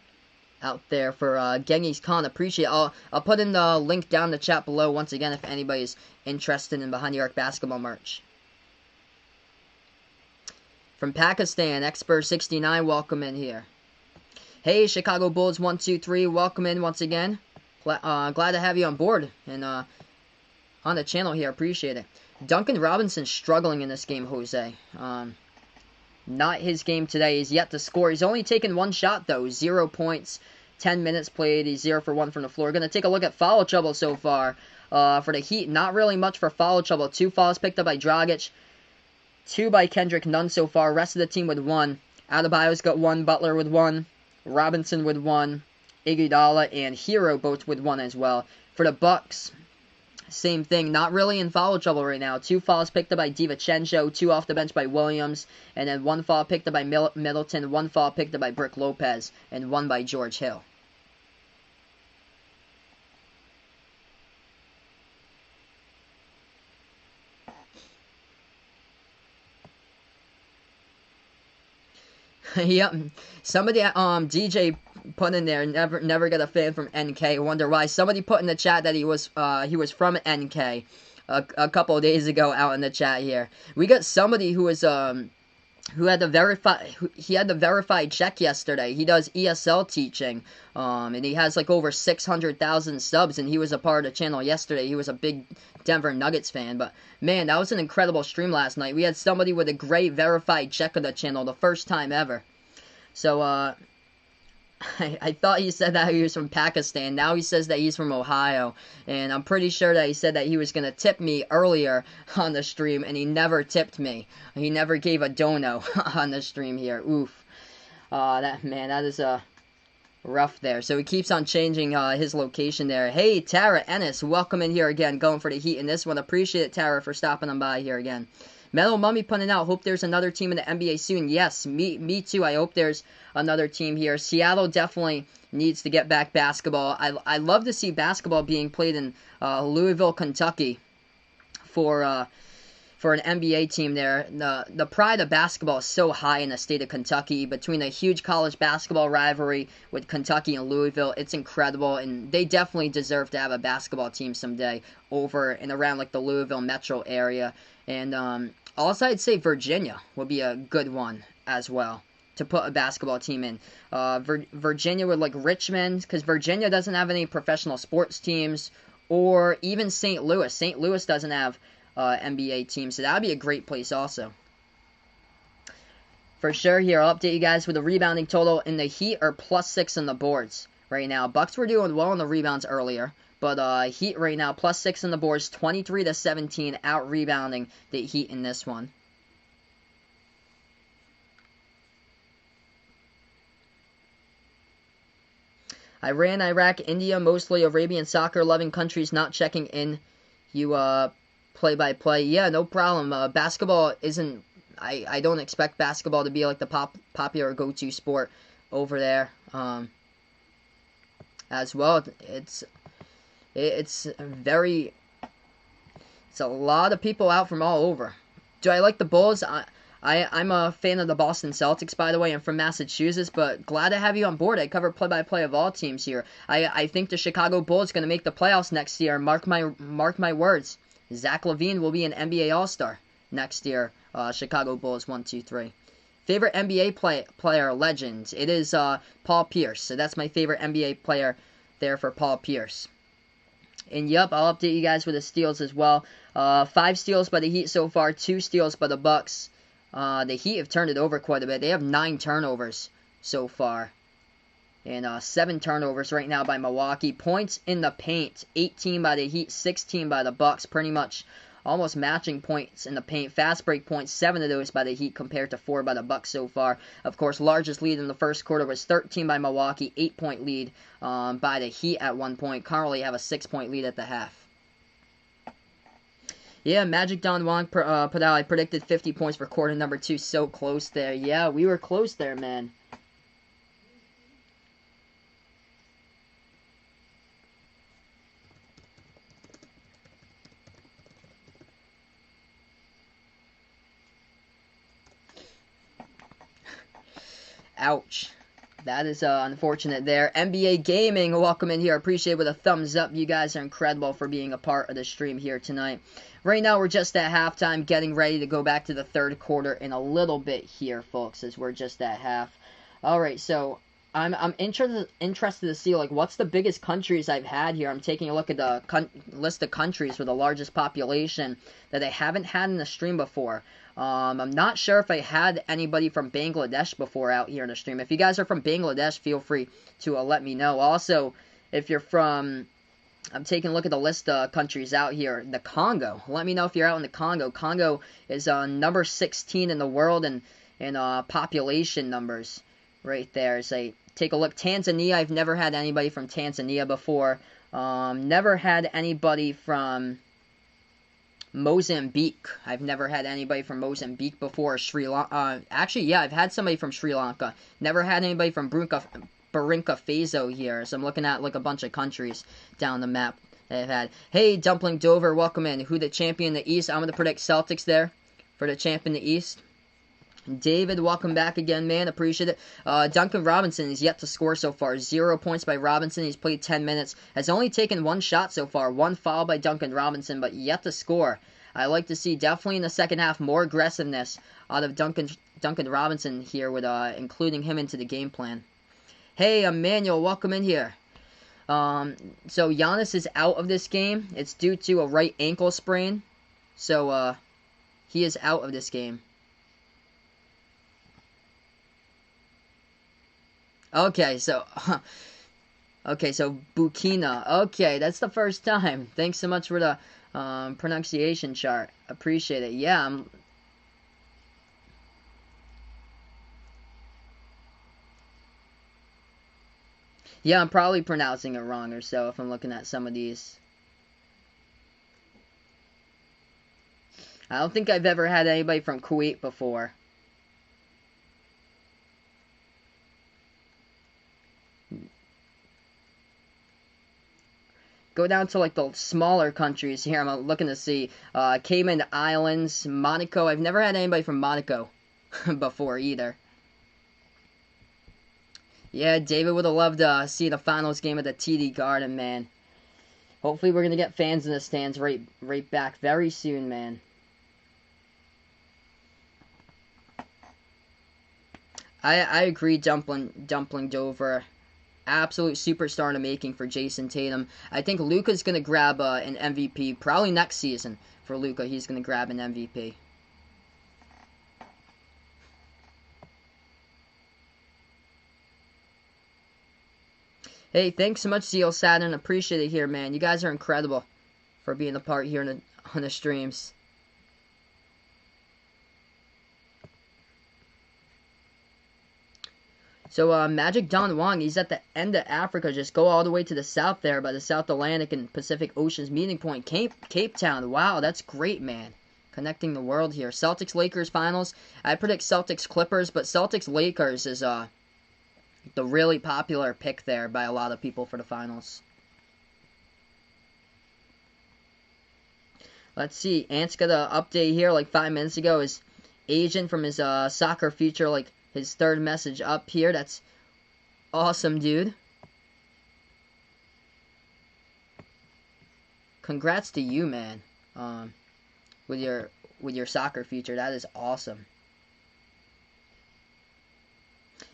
S1: out there for Genghis Khan. Appreciate it. I'll put in the link down in the chat below once again if anybody's interested in Behind the Arc basketball merch. From Pakistan, Expert69, welcome in here. Hey, Chicago Bulls 123, welcome in once again. Glad to have you on board and on the channel here. Appreciate it. Duncan Robinson struggling in this game, Jose. Not his game today. He's yet to score. He's only taken one shot, though. 0 points, 10 minutes played. He's 0 for 1 from the floor. Going to take a look at foul trouble so far for the Heat. Not really much for foul trouble. 2 fouls picked up by Dragic. 2 by Kendrick. None so far. Rest of the team with 1. Adebayo's got 1. Butler with 1. Robinson with 1. Iguodala and Hero both with 1 as well. For the Bucks, same thing. Not really in foul trouble right now. 2 fouls picked up by DiVincenzo, 2 off the bench by Williams, and then 1 foul picked up by Middleton, 1 foul picked up by Brook Lopez, and 1 by George Hill. Yep. Somebody DJ put in there, never get a fan from NK. Wonder why. Somebody put in the chat that he was from NK a couple of days ago out in the chat here. We got somebody who was who had the verified check yesterday. He does ESL teaching, and he has like over 600,000 subs, and he was a part of the channel yesterday. He was a big Denver Nuggets fan, but man, that was an incredible stream last night. We had somebody with a great verified check of the channel, the first time ever. So, I thought he said that he was from Pakistan. Now he says that he's from Ohio. And I'm pretty sure that he said that he was going to tip me earlier on the stream, and he never tipped me. He never gave a dono on the stream here. Oof. That is rough there. So he keeps on changing his location there. Hey, Tara Ennis, welcome in here again. Going for the Heat in this one. Appreciate it, Tara, for stopping on by here again. Metal Mummy putting out, hope there's another team in the NBA soon. Yes, me too. I hope there's another team here. Seattle definitely needs to get back basketball. I love to see basketball being played in Louisville, Kentucky for for an NBA team there. The pride of basketball is so high in the state of Kentucky. Between a huge college basketball rivalry with Kentucky and Louisville, it's incredible, and they definitely deserve to have a basketball team someday over and around like the Louisville metro area. And also I'd say Virginia would be a good one as well to put a basketball team in. Virginia would like Richmond, because Virginia doesn't have any professional sports teams, or even St. Louis. St. Louis doesn't have NBA team, so that would be a great place also. For sure here, I'll update you guys with the rebounding total, and the Heat are +6 on the boards right now. Bucks were doing well on the rebounds earlier, but Heat right now +6 on the boards, 23-17, out rebounding the Heat in this one. Iran, Iraq, India, mostly Arabian soccer-loving countries not checking in. You play-by-play. Yeah, no problem. Basketball isn't... I don't expect basketball to be like the popular go-to sport over there. As well, it's very... It's a lot of people out from all over. Do I like the Bulls? I'm a fan of the Boston Celtics, by the way. I'm from Massachusetts, but glad to have you on board. I cover play-by-play of all teams here. I think the Chicago Bulls going to make the playoffs next year. Mark my words. Zach LaVine will be an NBA All-Star next year. Chicago Bulls 1, 2, 3. Favorite NBA player legend? It is Paul Pierce. So that's my favorite NBA player there for Paul Pierce. And yep, I'll update you guys with the steals as well. 5 steals by the Heat so far, 2 steals by the Bucks. The Heat have turned it over quite a bit. They have 9 turnovers so far. And 7 turnovers right now by Milwaukee. Points in the paint. 18 by the Heat, 16 by the Bucks. Pretty much almost matching points in the paint. Fast break points, 7 of those by the Heat compared to 4 by the Bucks so far. Of course, largest lead in the first quarter was 13 by Milwaukee. 8-point lead by the Heat at one point. Currently have a 6-point lead at the half. Yeah, Magic Don Wong put out, I predicted 50 points for quarter number 2. So close there. Yeah, we were close there, man. Ouch. That is unfortunate there. NBA Gaming, welcome in here. Appreciate it with a thumbs up. You guys are incredible for being a part of the stream here tonight. Right now, we're just at halftime, getting ready to go back to the third quarter in a little bit here, folks, as we're just at half. All right, so I'm interested to see, like, what's the biggest countries I've had here. I'm taking a look at the list of countries with the largest population that I haven't had in the stream before. I'm not sure if I had anybody from Bangladesh before out here in the stream. If you guys are from Bangladesh, feel free to let me know. Also, if you're from... I'm taking a look at the list of countries out here. The Congo. Let me know if you're out in the Congo. Congo is number 16 in the world in population numbers right there. So take a look. Tanzania. I've never had anybody from Tanzania before. Never had anybody from Mozambique. I've never had anybody from Mozambique before. Sri Lanka. Actually, yeah, I've had somebody from Sri Lanka. Never had anybody from Burkina Faso here. So I'm looking at like a bunch of countries down the map that I've had. Hey, Dumpling Dover, welcome in. Who the champion in the East? I'm going to predict Celtics there for the champ in the East. David, welcome back again, man. Appreciate it. Duncan Robinson is yet to score so far. 0 points by Robinson. He's played 10 minutes. Has only taken 1 shot so far. 1 foul by Duncan Robinson, but yet to score. I like to see definitely in the second half more aggressiveness out of Duncan Robinson here with including him into the game plan. Hey, Emmanuel, welcome in here. So Giannis is out of this game. It's due to a right ankle sprain. So he is out of this game. Okay, so Burkina. Okay, that's the first time. Thanks so much for the pronunciation chart. Appreciate it. Yeah, I'm probably pronouncing it wrong or so if I'm looking at some of these. I don't think I've ever had anybody from Kuwait before. go down to like the smaller countries here. I'm looking to see Cayman Islands, Monaco. I've never had anybody from Monaco before either. Yeah, David would have loved to see the finals game at the TD Garden, man. Hopefully we're going to get fans in the stands right back very soon, man. I agree, Dumpling Dover. Absolute superstar in the making for Jason Tatum. I think Luka's going to grab an MVP. Probably next season for Luka. He's going to grab an MVP. Hey, thanks so much, Zeal Saturn. Appreciate it here, man. You guys are incredible for being a part here on the streams. So, Magic Don Wong, he's at the end of Africa. Just go all the way to the south there by the South Atlantic and Pacific Ocean's meeting point, Cape Town. Wow, that's great, man. Connecting the world here. Celtics-Lakers finals. I predict Celtics-Clippers, but Celtics-Lakers is the really popular pick there by a lot of people for the finals. Let's see. Ant's got an update here like 5 minutes ago. His agent from his soccer future, like his third message up here. That's awesome, dude. Congrats to you, man. With your soccer future. That is awesome.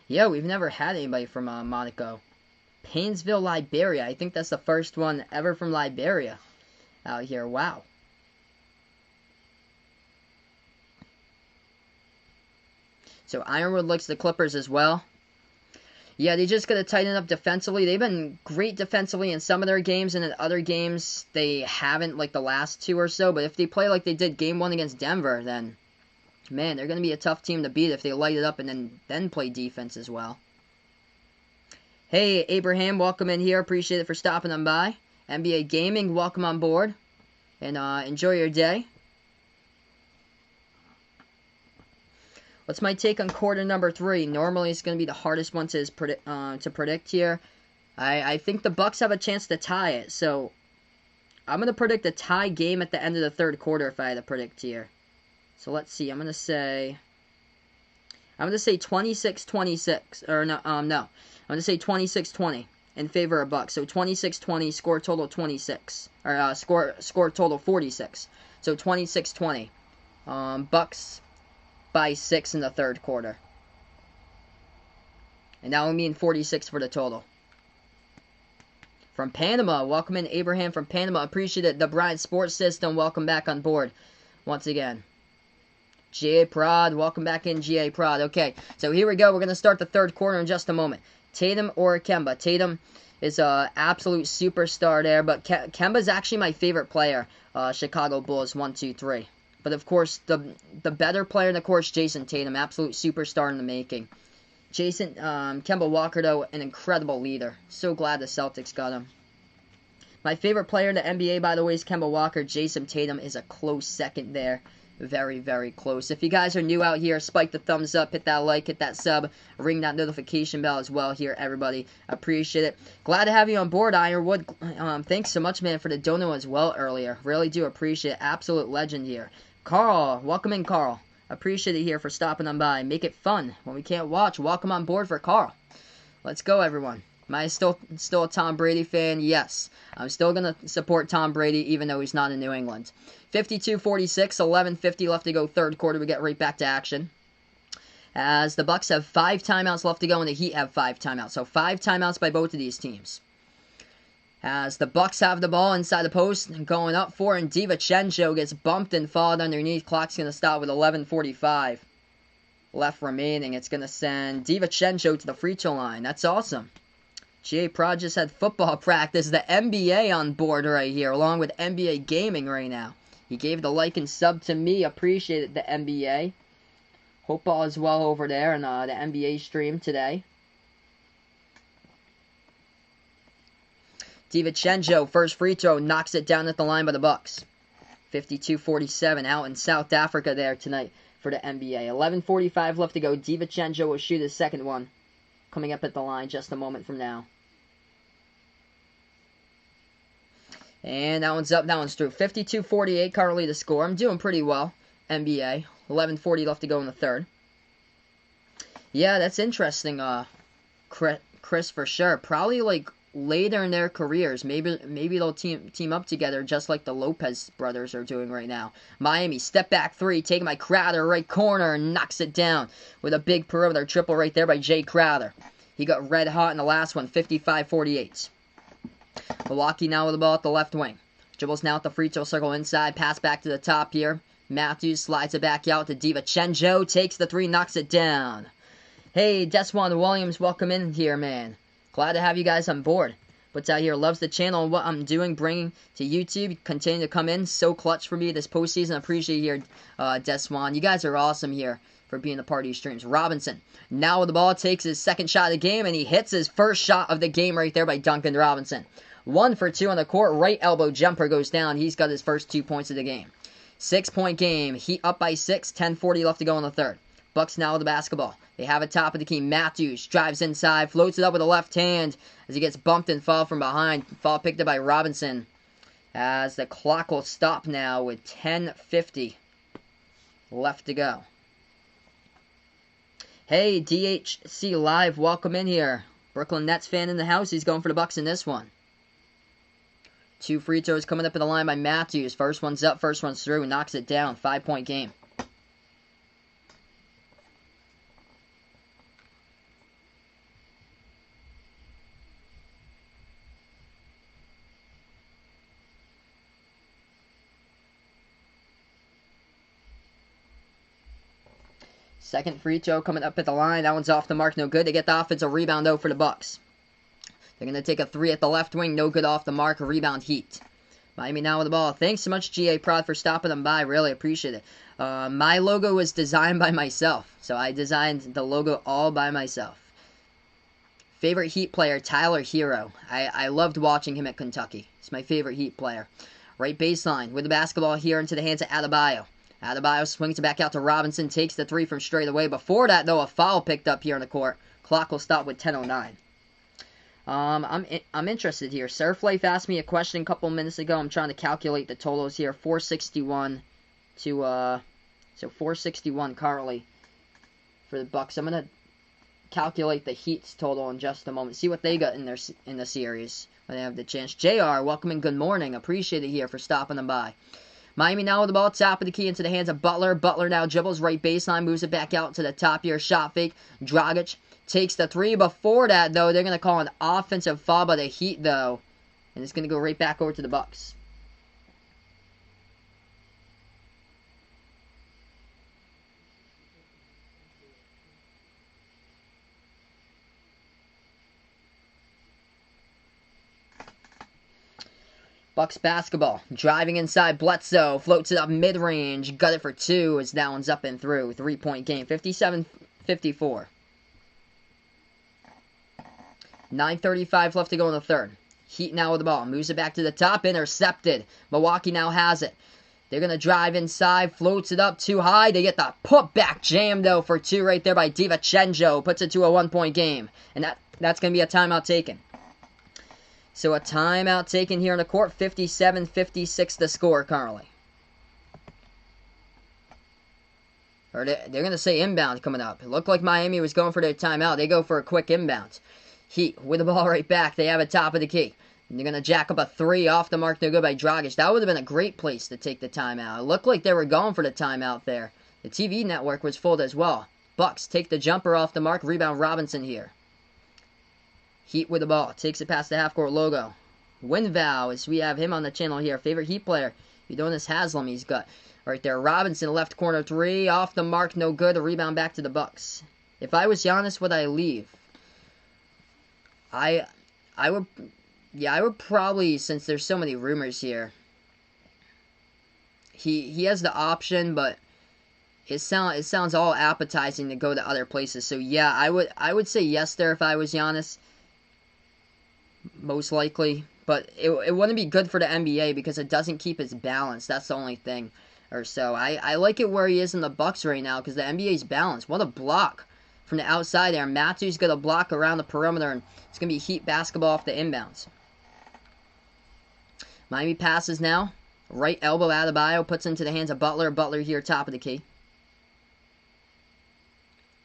S1: Yeah, we've never had anybody from Monaco. Painesville, Liberia. I think that's the first one ever from Liberia out here. Wow. So Ironwood looks the Clippers as well. Yeah, they just got to tighten up defensively. They've been great defensively in some of their games, and in other games they haven't, like the last two or so. But if they play like they did Game 1 against Denver, then man, they're going to be a tough team to beat if they light it up and then play defense as well. Hey, Abraham, welcome in here. Appreciate it for stopping on by. NBA Gaming, welcome on board. And enjoy your day. What's my take on quarter number 3? Normally, it's going to be the hardest one to predict here. I think the Bucks have a chance to tie it. So, I'm going to predict a tie game at the end of the third quarter if I had to predict here. So let's see. I'm gonna say 26-26. Or no. I'm gonna say 26-20 in favor of Bucks. So 26-20, score total 26, or score total 46. So 26-20. Bucks by 6 in the third quarter, and that would mean 46 for the total. From Panama, welcome in Abraham from Panama. Appreciate it. The Bryant Sports System, welcome back on board once again. G.A. Prod, welcome back in, G.A. Prod. Okay, so here we go. We're going to start the third quarter in just a moment. Tatum or Kemba? Tatum is an absolute superstar there, but Kemba's actually my favorite player. Chicago Bulls, 1, 2, 3. But, of course, the better player in the course, Jason Tatum, absolute superstar in the making. Kemba Walker, though, an incredible leader. So glad the Celtics got him. My favorite player in the NBA, by the way, is Kemba Walker. Jason Tatum is a close second there. Very, very close. If you guys are new out here, spike the thumbs up, hit that like, hit that sub, ring that notification bell as well here, everybody. Appreciate it. Glad to have you on board, Ironwood. Thanks so much, man, for the dono as well earlier. Really do appreciate it. Absolute legend here. Carl, welcome in, Carl. Appreciate it here for stopping on by. Make it fun. When we can't watch, welcome on board for Carl. Let's go, everyone. Am I still a Tom Brady fan? Yes. I'm still going to support Tom Brady even though he's not in New England. 52-46, 11:50 left to go third quarter. We get right back to action. As the Bucks have 5 timeouts left to go and the Heat have 5 timeouts. So 5 timeouts by both of these teams. As the Bucks have the ball inside the post and going up for, and DiVincenzo gets bumped and fouled underneath. Clock's going to stop with 11:45 left remaining. It's going to send DiVincenzo to the free throw line. That's awesome. G.A. Prod just had football practice. The NBA on board right here, along with NBA Gaming right now. He gave the like and sub to me. Appreciate it, the NBA. Hope all is well over there on the NBA stream today. DiVincenzo, first free throw, knocks it down at the line by the Bucks. 52-47 out in South Africa there tonight for the NBA. 11:45 left to go. DiVincenzo will shoot his second one. Coming up at the line just a moment from now. And that one's up, that one's through. 52-48 currently the score. I'm doing pretty well, NBA. 11:40 left to go in the third. Yeah, that's interesting, Chris, for sure. Probably, like, later in their careers, maybe they'll team up together just like the Lopez brothers are doing right now. Miami, step back three, taking by Crowder, right corner, and knocks it down with a big perimeter triple right there by Jay Crowder. He got red hot in the last one, 55-48. Milwaukee now with the ball at the left wing. Dribbles now at the free throw circle inside. Pass back to the top here. Matthews slides it back out to DiVincenzo. Takes the three, knocks it down. Hey, Deswan Williams, welcome in here, man. Glad to have you guys on board. Puts out here, loves the channel and what I'm doing, bringing to YouTube. Continue to come in. So clutch for me this postseason. Appreciate you here, Deswan. You guys are awesome here for being a part of these streams. Robinson, now with the ball, takes his second shot of the game, and he hits his first shot of the game right there by Duncan Robinson. 1 for 2 on the court. Right elbow jumper goes down. He's got his first 2 points of the game. 6-point game. Heat up by 6. 10:40 left to go in the third. Bucks now with the basketball. They have it top of the key. Matthews drives inside, floats it up with the left hand as he gets bumped and fall from behind. Fall picked up by Robinson. As the clock will stop now with 10:50 left to go. Hey, DHC Live, welcome in here. Brooklyn Nets fan in the house. He's going for the Bucks in this one. 2 free throws coming up in the line by Matthews. First one's up, first one's through. Knocks it down. 5-point game. Second free throw coming up at the line. That one's off the mark. No good. They get the offensive rebound, though, for the Bucks. They're going to take a 3 at the left wing. No good off the mark. A rebound Heat. Miami now with the ball. Thanks so much, GA Prod, for stopping them by. Really appreciate it. My logo was designed by myself. So I designed the logo all by myself. Favorite Heat player, Tyler Hero. I loved watching him at Kentucky. He's my favorite Heat player. Right baseline with the basketball here into the hands of Adebayo. Adebayo swings it back out to Robinson, takes the 3 from straight away. Before that, though, a foul picked up here on the court. Clock will stop with 10:09. I'm interested here. Surflife asked me a question a couple minutes ago. I'm trying to calculate the totals here. 461 to so 461 currently for the Bucks. I'm gonna calculate the Heat's total in just a moment. See what they got in the series when they have the chance. JR, welcome and good morning. Appreciate it here for stopping them by. Miami now with the ball, top of the key into the hands of Butler. Butler now dribbles right baseline, moves it back out to the top here. Shot fake. Dragic takes the 3. Before that, though, they're going to call an offensive foul by the Heat, though. And it's going to go right back over to the Bucks. Bucks basketball. Driving inside, Bledsoe floats it up mid-range. Got it for 2 as that one's up and through. 3-point game. 57-54. 9:35 left to go in the third. Heat now with the ball. Moves it back to the top. Intercepted. Milwaukee now has it. They're going to drive inside. Floats it up too high. They get the put-back jam, though, for 2 right there by DiVincenzo. Puts it to a 1-point game. And that's going to be a timeout taken. So a timeout taken here on the court. 57-56 the score currently. Or they're going to say inbound coming up. It looked like Miami was going for their timeout. They go for a quick inbound. Heat with the ball right back. They have it top of the key. And they're going to jack up a 3 off the mark. No good by Dragic. That would have been a great place to take the timeout. It looked like they were going for the timeout there. The TV network was full as well. Bucks take the jumper off the mark. Rebound Robinson here. Heat with the ball. Takes it past the half-court logo. Winvow, as we have him on the channel here. Favorite Heat player. Udonis Haslem he's got. Right there. Robinson, left corner 3. Off the mark. No good. A rebound back to the Bucks. If I was Giannis, would I leave? I would probably, since there's so many rumors here. He has the option, but it sounds all appetizing to go to other places. So yeah, I would say yes there if I was Giannis. Most likely, but it wouldn't be good for the NBA because it doesn't keep its balance. That's the only thing. Or so I like it where he is in the Bucks right now because the NBA's balanced. What a block from the outside there. Matthews got a block around the perimeter, and it's gonna be Heat basketball off the inbounds. Miami passes now. Right elbow Adebayo puts into the hands of Butler. Butler here, top of the key.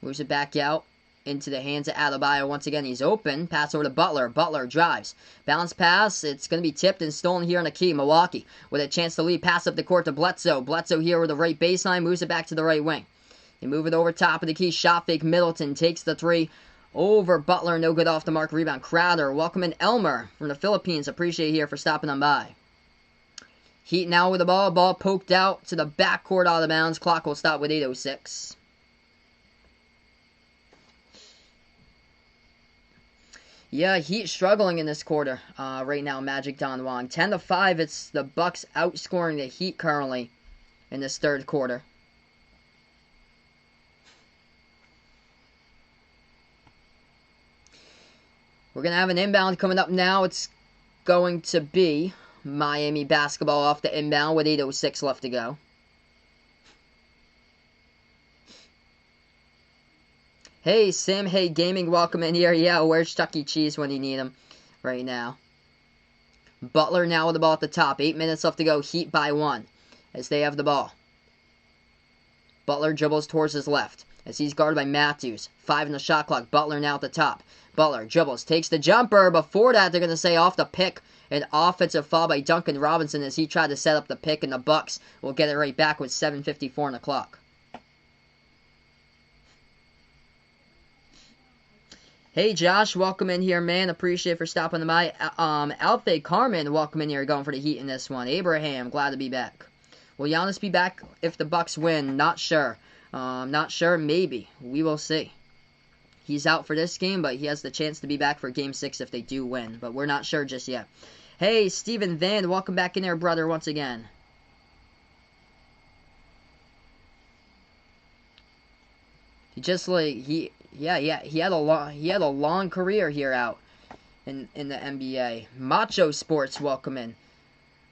S1: Moves it back out into the hands of Adebayo. Once again, he's open. Pass over to Butler. Butler drives. Bounce pass. It's going to be tipped and stolen here on the key. Milwaukee with a chance to lead. Pass up the court to Bledsoe. Bledsoe here with the right baseline. Moves it back to the right wing. They move it over top of the key. Shot fake. Middleton takes the three. Over Butler. No good off the mark. Rebound. Crowder. Welcome in Elmer from the Philippines. Appreciate it here for stopping them by. Heat now with the ball. Ball poked out to the backcourt out of bounds. Clock will stop with 8:06. Yeah, Heat struggling in this quarter right now. Magic Don Wong. 10-5. It's the Bucks outscoring the Heat currently in this third quarter. We're going to have an inbound coming up now. It's going to be Miami basketball off the inbound with 8:06 left to go. Hey, Sim. Hey, Gaming. Welcome in here. Yeah, where's Chuck E. Cheese when you need him right now? Butler now with the ball at the top. 8 minutes left to go. Heat by 1 as they have the ball. Butler dribbles towards his left as he's guarded by Matthews. 5 in the shot clock. Butler now at the top. Butler dribbles. Takes the jumper. Before that, they're going to say off the pick. An offensive foul by Duncan Robinson as he tried to set up the pick, and the Bucks will get it right back with 7:54 on the clock. Hey, Josh, welcome in here, man. Appreciate it for stopping by. Alfie Carmen, welcome in here, going for the Heat in this one. Abraham, glad to be back. Will Giannis be back if the Bucks win? Not sure. Not sure, maybe. We will see. He's out for this game, but he has the chance to be back for Game 6 if they do win. But we're not sure just yet. Hey, Steven Van, welcome back in there, brother, once again. He just like he had a long career here out in the NBA. Macho Sports, welcome in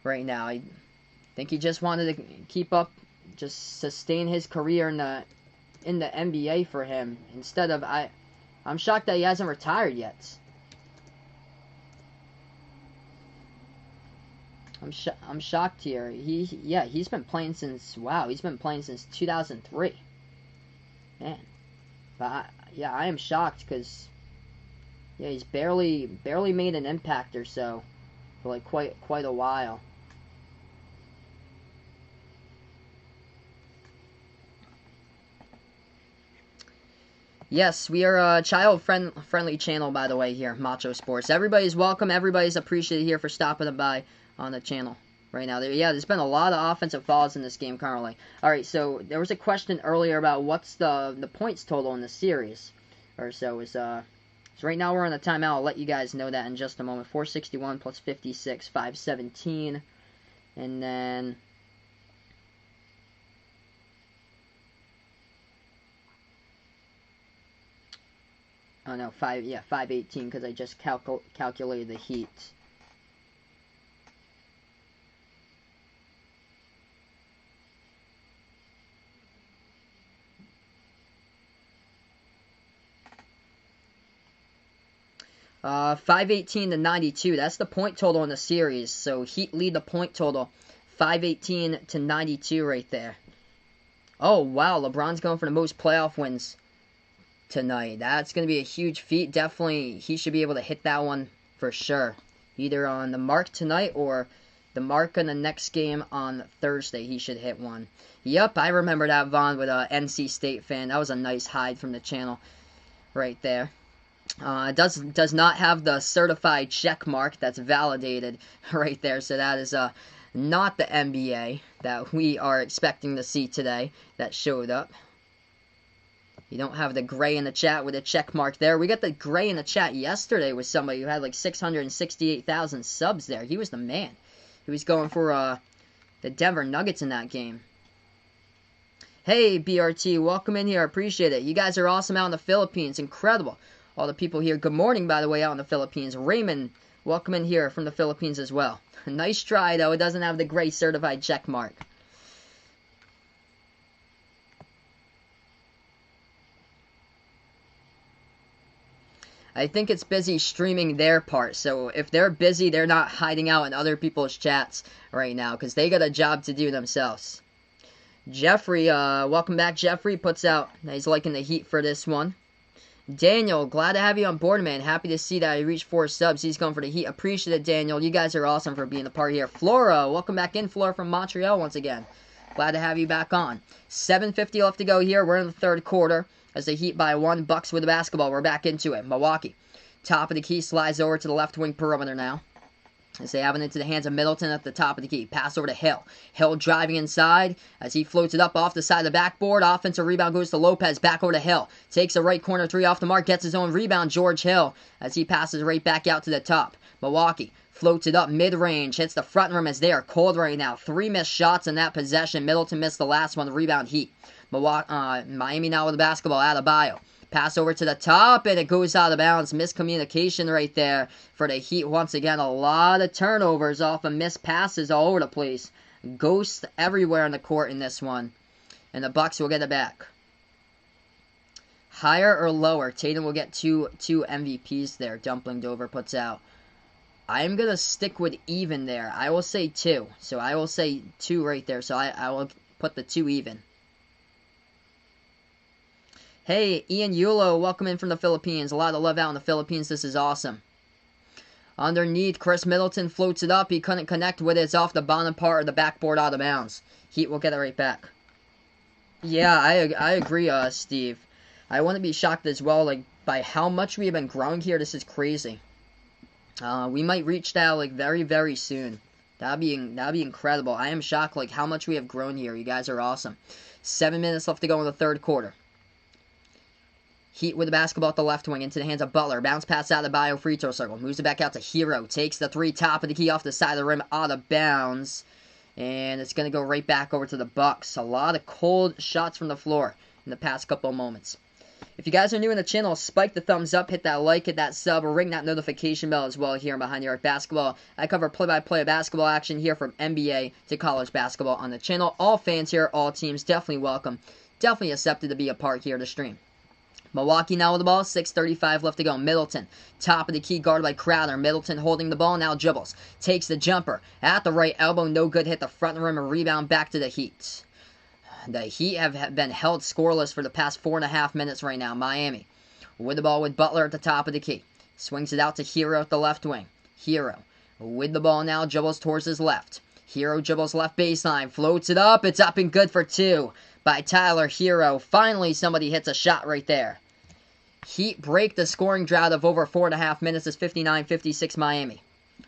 S1: right now. I think he just wanted to keep up, just sustain his career in the NBA for him instead of I'm shocked that he hasn't retired yet. I'm shocked here. He's been playing since 2003. Man. But I am shocked because he's barely made an impact or so for like quite a while. Yes, we are a child-friendly channel, by the way, here, Macho Sports. Everybody's welcome. Everybody's appreciated here for stopping by on the channel right now. There's been a lot of offensive fouls in this game currently. All right, so there was a question earlier about what's the points total in the series or so. So right now we're on a timeout. I'll let you guys know that in just a moment. 461 plus 56, 517. And then... Oh no, 518 because I just calculated the Heat. Uh, 518 to 92. That's the point total in the series. So Heat lead the point total, 518 to 92 right there. Oh wow, LeBron's going for the most playoff wins tonight. That's going to be a huge feat. Definitely, he should be able to hit that one for sure. Either on the mark tonight or the mark in the next game on Thursday. He should hit one. Yep, I remember that, Vaughn, with a NC State fan. That was a nice hide from the channel right there. Does not have the certified check mark that's validated right there. So that is not the NBA that we are expecting to see today that showed up. You don't have the gray in the chat with a check mark there. We got the gray in the chat yesterday with somebody who had like 668,000 subs there. He was the man. He was going for the Denver Nuggets in that game. Hey, BRT, welcome in here. I appreciate it. You guys are awesome out in the Philippines. Incredible. All the people here. Good morning, by the way, out in the Philippines. Raymond, welcome in here from the Philippines as well. Nice try, though. It doesn't have the gray certified check mark. I think it's busy streaming their part. So if they're busy, they're not hiding out in other people's chats right now because they got a job to do themselves. Jeffrey, welcome back, Jeffrey. Puts out, he's liking the Heat for this one. Daniel, glad to have you on board, man. Happy to see that I reached 4 subs. He's going for the Heat. Appreciate it, Daniel. You guys are awesome for being a part here. Flora, welcome back in, Flora from Montreal once again. Glad to have you back on. 7:50 left to go here. We're in the third quarter as the Heat by 1. Bucks with the basketball. We're back into it. Milwaukee. Top of the key. Slides over to the left wing perimeter now. As they have it into the hands of Middleton at the top of the key. Pass over to Hill. Hill driving inside as he floats it up off the side of the backboard. Offensive rebound goes to Lopez. Back over to Hill. Takes a right corner three off the mark. Gets his own rebound. George Hill as he passes right back out to the top. Milwaukee floats it up mid-range. Hits the front rim as they are cold right now. 3 missed shots in that possession. Middleton missed the last one. Rebound Heat. Miami now with the basketball. Adebayo. Pass over to the top, and it goes out of bounds. Miscommunication right there for the Heat. Once again, a lot of turnovers off of missed passes all over the place. Ghosts everywhere on the court in this one. And the Bucks will get it back. Higher or lower? Tatum will get two MVPs there. Dumpling Dover puts out. I'm going to stick with even there. I will say 2. So I will say 2 right there. So I will put the 2 even. Hey, Ian Yulo, welcome in from the Philippines. A lot of love out in the Philippines. This is awesome. Underneath, Chris Middleton floats it up. He couldn't connect with it. It's off the bottom part of the backboard out of bounds. Heat will get it right back. Yeah, I agree, Steve. I wouldn't be shocked as well, like, by how much we have been growing here. This is crazy. We might reach that, like, very, very soon. That'd be incredible. I am shocked, like, how much we have grown here. You guys are awesome. 7 minutes left to go in the third quarter. Heat with the basketball at the left wing into the hands of Butler. Bounce pass out of the Bio free throw circle. Moves it back out to Hero. Takes the 3 top of the key off the side of the rim out of bounds. And it's going to go right back over to the Bucks. A lot of cold shots from the floor in the past couple of moments. If you guys are new in the channel, spike the thumbs up, hit that like, hit that sub, or ring that notification bell as well here on Behind the Arc Basketball. I cover play-by-play of basketball action here from NBA to college basketball on the channel. All fans here, all teams, definitely welcome. Definitely accepted to be a part here to stream. Milwaukee now with the ball, 6:35 left to go. Middleton, top of the key, guarded by Crowder. Middleton holding the ball, now dribbles. Takes the jumper at the right elbow, no good, hit the front rim, a rebound back to the Heat. The Heat have been held scoreless for the past 4.5 minutes right now. Miami with the ball with Butler at the top of the key. Swings it out to Hero at the left wing. Hero with the ball now, dribbles towards his left. Hero dribbles left baseline, floats it up. It's up and good for 2 by Tyler Hero. Finally, somebody hits a shot right there. Heat break the scoring drought of over 4.5 minutes. It's 59-56 Miami.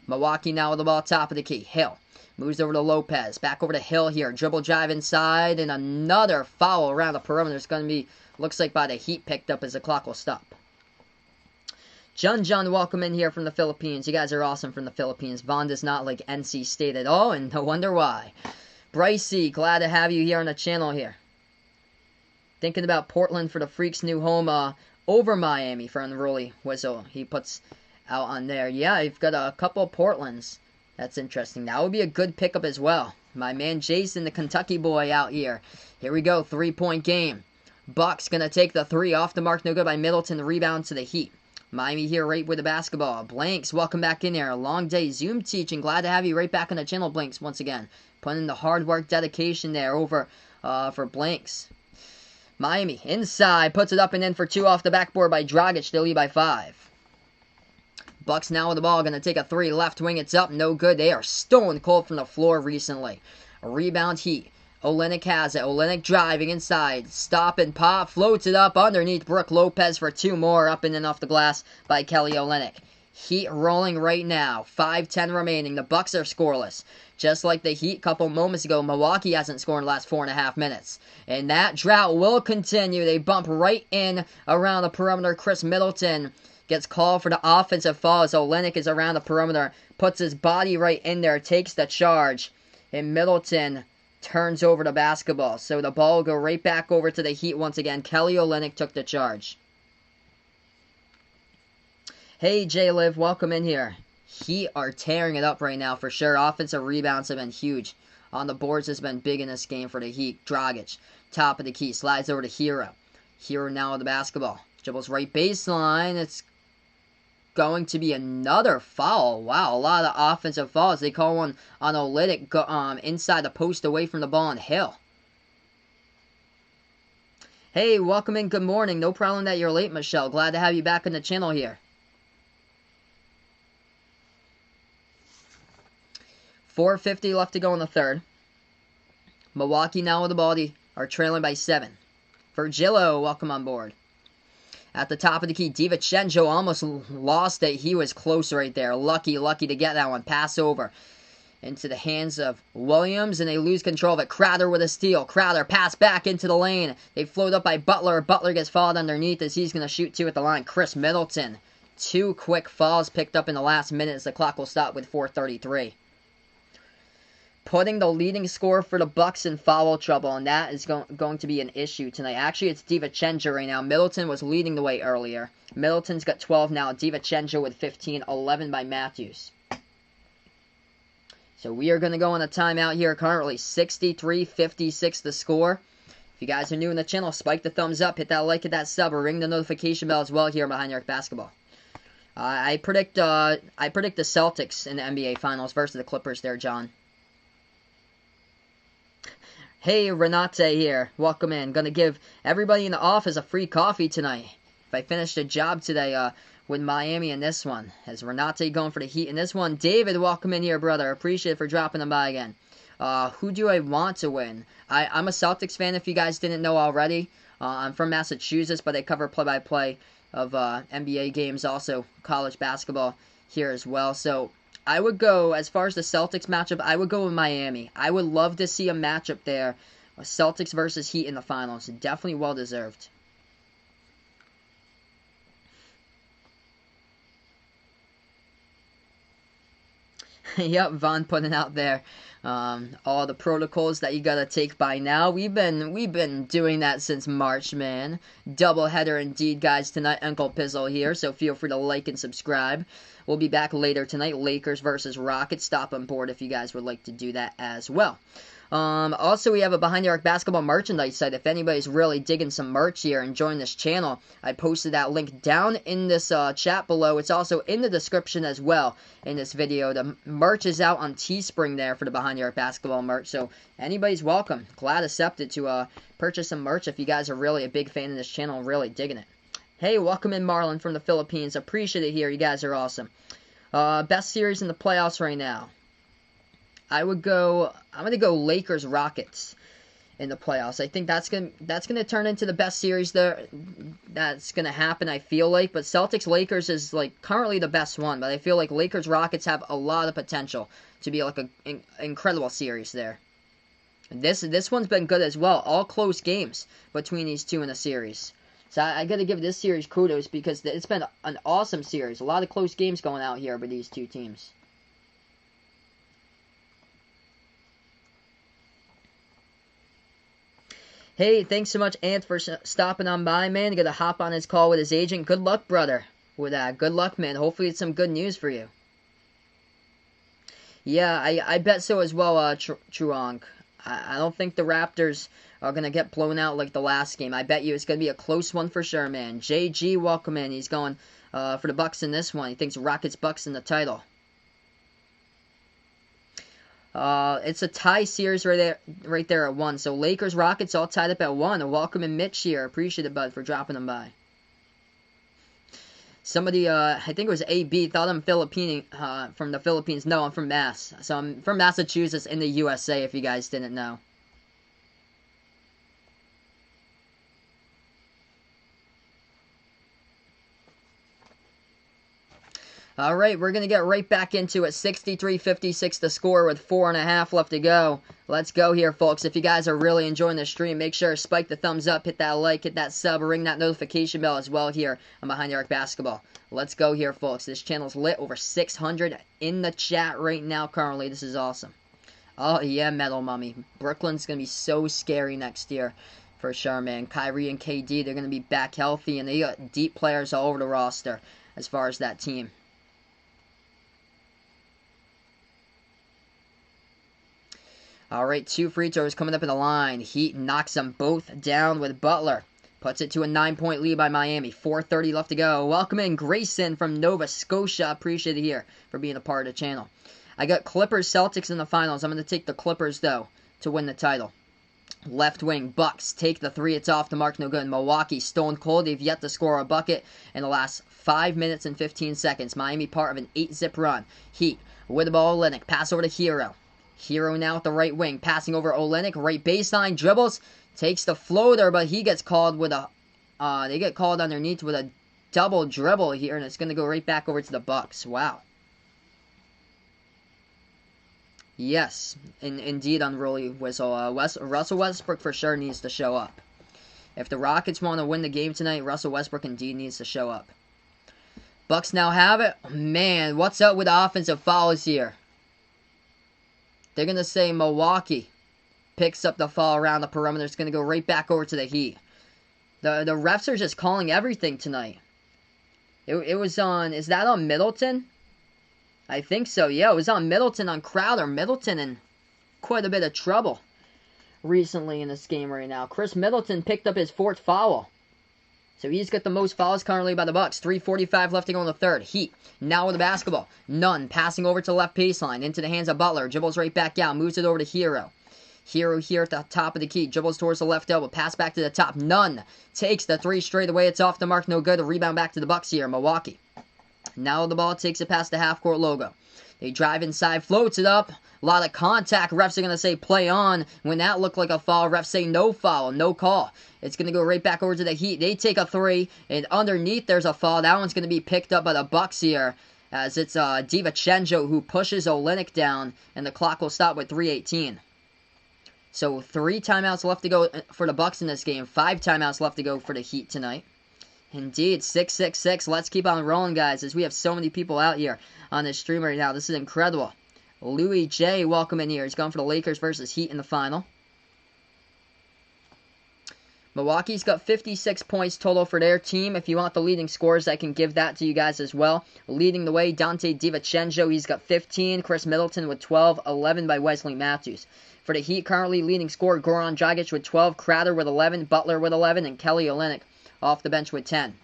S1: Milwaukee now with the ball top of the key. Hill moves over to Lopez. Back over to Hill here. Dribble drive inside. And another foul around the perimeter. It's going to be, looks like by the Heat picked up as the clock will stop. John, welcome in here from the Philippines. You guys are awesome from the Philippines. Vaughn does not like NC State at all. And no wonder why. Brycey, glad to have you here on the channel here. Thinking about Portland for the Freaks' new home over Miami for unruly whistle. He puts out on there. Yeah, I've got a couple of Portlands. That's interesting. That would be a good pickup as well. My man Jason, the Kentucky boy out here. Here we go, 3-point game. Bucks going to take the 3 off the mark. No good by Middleton. The rebound to the Heat. Miami here right with the basketball. Blanks, welcome back in there. A long day Zoom teaching. Glad to have you right back on the channel, Blanks, once again. Putting in the hard work, dedication there over for Blanks. Miami inside, puts it up and in for 2 off the backboard by Dragic. They lead by 5. Bucks now with the ball, going to take a 3 left wing. It's up, no good. They are stone cold from the floor recently. A rebound Heat. Olynyk has it. Olynyk driving inside. Stop and pop. Floats it up underneath Brook Lopez for 2 more. Up and in off the glass by Kelly Olynyk. Heat rolling right now. 5:10 remaining. The Bucks are scoreless. Just like the Heat a couple moments ago, Milwaukee hasn't scored in the last 4.5 minutes. And that drought will continue. They bump right in around the perimeter. Chris Middleton gets called for the offensive foul as Olynyk is around the perimeter. Puts his body right in there. Takes the charge. And Middleton turns over the basketball. So the ball will go right back over to the Heat once again. Kelly Olynyk took the charge. Hey, J-Liv, welcome in here. Heat are tearing it up right now for sure. Offensive rebounds have been huge. On the boards has been big in this game for the Heat. Dragic, top of the key, slides over to Hero. Hero now with the basketball. Dribbles right baseline. It's going to be another foul. Wow, a lot of offensive fouls. They call one on Olynyk inside the post away from the ball on Hill. Hey, welcome in. Good morning. No problem that you're late, Michelle. Glad to have you back on the channel here. 4:50 left to go in the third. Milwaukee now with the ball. They are trailing by 7. Virgilio, welcome on board. At the top of the key, DiVincenzo almost lost it. He was close right there. Lucky to get that one. Pass over into the hands of Williams, and they lose control of it. Crowder with a steal. Crowder pass back into the lane. They float up by Butler. Butler gets fouled underneath as he's going to shoot 2 at the line. Chris Middleton. 2 quick fouls picked up in the last minute as the clock will stop with 4:33. Putting the leading scorer for the Bucks in foul trouble, and that is going to be an issue tonight. Actually, it's DiVincenzo right now. Middleton was leading the way earlier. Middleton's got 12 now. DiVincenzo with 15, 11 by Matthews. So we are going to go on a timeout here currently. 63-56 the score. If you guys are new in the channel, spike the thumbs up, hit that like, hit that sub, or ring the notification bell as well here Behind the Arc Basketball. I predict the Celtics in the NBA Finals versus the Clippers there, John. Hey, Renate here. Welcome in. Gonna give everybody in the office a free coffee tonight. If I finish the job today with Miami in this one. As Renate going for the Heat in this one. David, welcome in here, brother. Appreciate it for dropping them by again. Who do I want to win? I'm a Celtics fan if you guys didn't know already. I'm from Massachusetts, but I cover play-by-play of NBA games, also college basketball here as well. So I would go, as far as the Celtics matchup, I would go with Miami. I would love to see a matchup there. Celtics versus Heat in the finals. Definitely well-deserved. Yep, Vaughn putting out there all the protocols that you gotta take by now. We've been doing that since March, man. Doubleheader indeed, guys. Tonight, Uncle Pizzle here, so feel free to like and subscribe. We'll be back later tonight. Lakers versus Rockets. Stop on board if you guys would like to do that as well. Also, we have a Behind the Arc Basketball merchandise site. If anybody's really digging some merch here and join this channel, I posted that link down in this chat below. It's also in the description as well in this video. The merch is out on Teespring there for the Behind the Arc Basketball merch, so anybody's welcome. Glad accepted to purchase some merch if you guys are really a big fan of this channel and really digging it. Hey, welcome in Marlon from the Philippines. Appreciate it here. You guys are awesome. Best series in the playoffs right now. I'm gonna go Lakers Rockets in the playoffs. I think that's gonna turn into the best series there that's gonna happen, I feel like. But Celtics Lakers is like currently the best one, but I feel like Lakers Rockets have a lot of potential to be like an incredible series there. This one's been good as well. All close games between these two in the series. So I got to give this series kudos because it's been an awesome series. A lot of close games going out here with these two teams. Hey, thanks so much, Ant, for stopping on by, man. Got to hop on his call with his agent. Good luck, brother. With that, good luck, man. Hopefully it's some good news for you. Yeah, I bet so as well, Truong. I don't think the Raptors are going to get blown out like the last game. I bet you it's going to be a close one for sure, man. JG, welcome in. He's going for the Bucks in this one. He thinks Rockets-Bucks in the title. It's a tie series right there at 1. So Lakers-Rockets all tied up at 1. Welcome in Mitch here. Appreciate it, bud, for dropping them by. Somebody, I think it was AB, thought I'm Filipino, from the Philippines. No, I'm from Mass. So I'm from Massachusetts in the USA, if you guys didn't know. Alright, we're going to get right back into it. 63-56 the score with 4.5 left to go. Let's go here, folks. If you guys are really enjoying the stream, make sure to spike the thumbs up, hit that like, hit that sub, ring that notification bell as well here on Behind the Arc Basketball. Let's go here, folks. This channel's lit. Over 600 in the chat right now currently. This is awesome. Oh, yeah, Metal Mummy. Brooklyn's going to be so scary next year. For sure, man. Kyrie and KD, they're going to be back healthy, and they got deep players all over the roster as far as that team. Alright, 2 free throws coming up in the line. Heat knocks them both down with Butler. Puts it to a 9-point lead by Miami. 4:30 left to go. Welcome in Grayson from Nova Scotia. Appreciate it here for being a part of the channel. I got Clippers Celtics in the finals. I'm going to take the Clippers, though, to win the title. Left wing, Bucks take the 3. It's off the mark, no good. Milwaukee, stone cold. They've yet to score a bucket in the last 5 minutes and 15 seconds. Miami part of an 8-zip run. Heat with the ball, Olynyk. Pass over to Hero. Hero now at the right wing. Passing over Olynyk. Right baseline, dribbles. Takes the floater, but he gets called with a... they get called underneath with a double dribble here, and it's going to go right back over to the Bucks. Wow. Yes, indeed, unruly whistle. Russell Westbrook for sure needs to show up. If the Rockets want to win the game tonight, Russell Westbrook indeed needs to show up. Bucks now have it. Man, what's up with the offensive fouls here? They're going to say Milwaukee picks up the foul around the perimeter. It's going to go right back over to the Heat. The refs are just calling everything tonight. It was on... Is that on Middleton? I think so, yeah. It was on Middleton on Crowder. Middleton in quite a bit of trouble recently in this game right now. Chris Middleton picked up his 4th foul. So he's got the most fouls currently by the Bucks. 3:45 left to go in the third. Heat now with the basketball. Nunn passing over to the left baseline into the hands of Butler. Dribbles right back out. Moves it over to Hero. Hero here at the top of the key. Dribbles towards the left elbow. Pass back to the top. Nunn takes the 3 straight away. It's off the mark. No good. A rebound back to the Bucks here. Milwaukee. Now the ball takes it past the half-court logo. They drive inside, floats it up. A lot of contact. Refs are going to say play on. When that looked like a foul, refs say no foul, no call. It's going to go right back over to the Heat. They take a 3, and underneath there's a foul. That one's going to be picked up by the Bucks here, as it's DiVincenzo who pushes Olynyk down, and the clock will stop with 3:18. So 3 timeouts left to go for the Bucks in this game. 5 timeouts left to go for the Heat tonight. Indeed, 666. Let's keep on rolling, guys, as we have so many people out here on this stream right now. This is incredible. Louis J, welcome in here. He's going for the Lakers versus Heat in the final. Milwaukee's got 56 points total for their team. If you want the leading scores, I can give that to you guys as well. Leading the way, Dante DiVincenzo. He's got 15. Chris Middleton with 12. 11 by Wesley Matthews. For the Heat, currently leading scorer, Goran Dragic with 12. Crowder with 11. Butler with 11. And Kelly Olynyk off the bench with 10.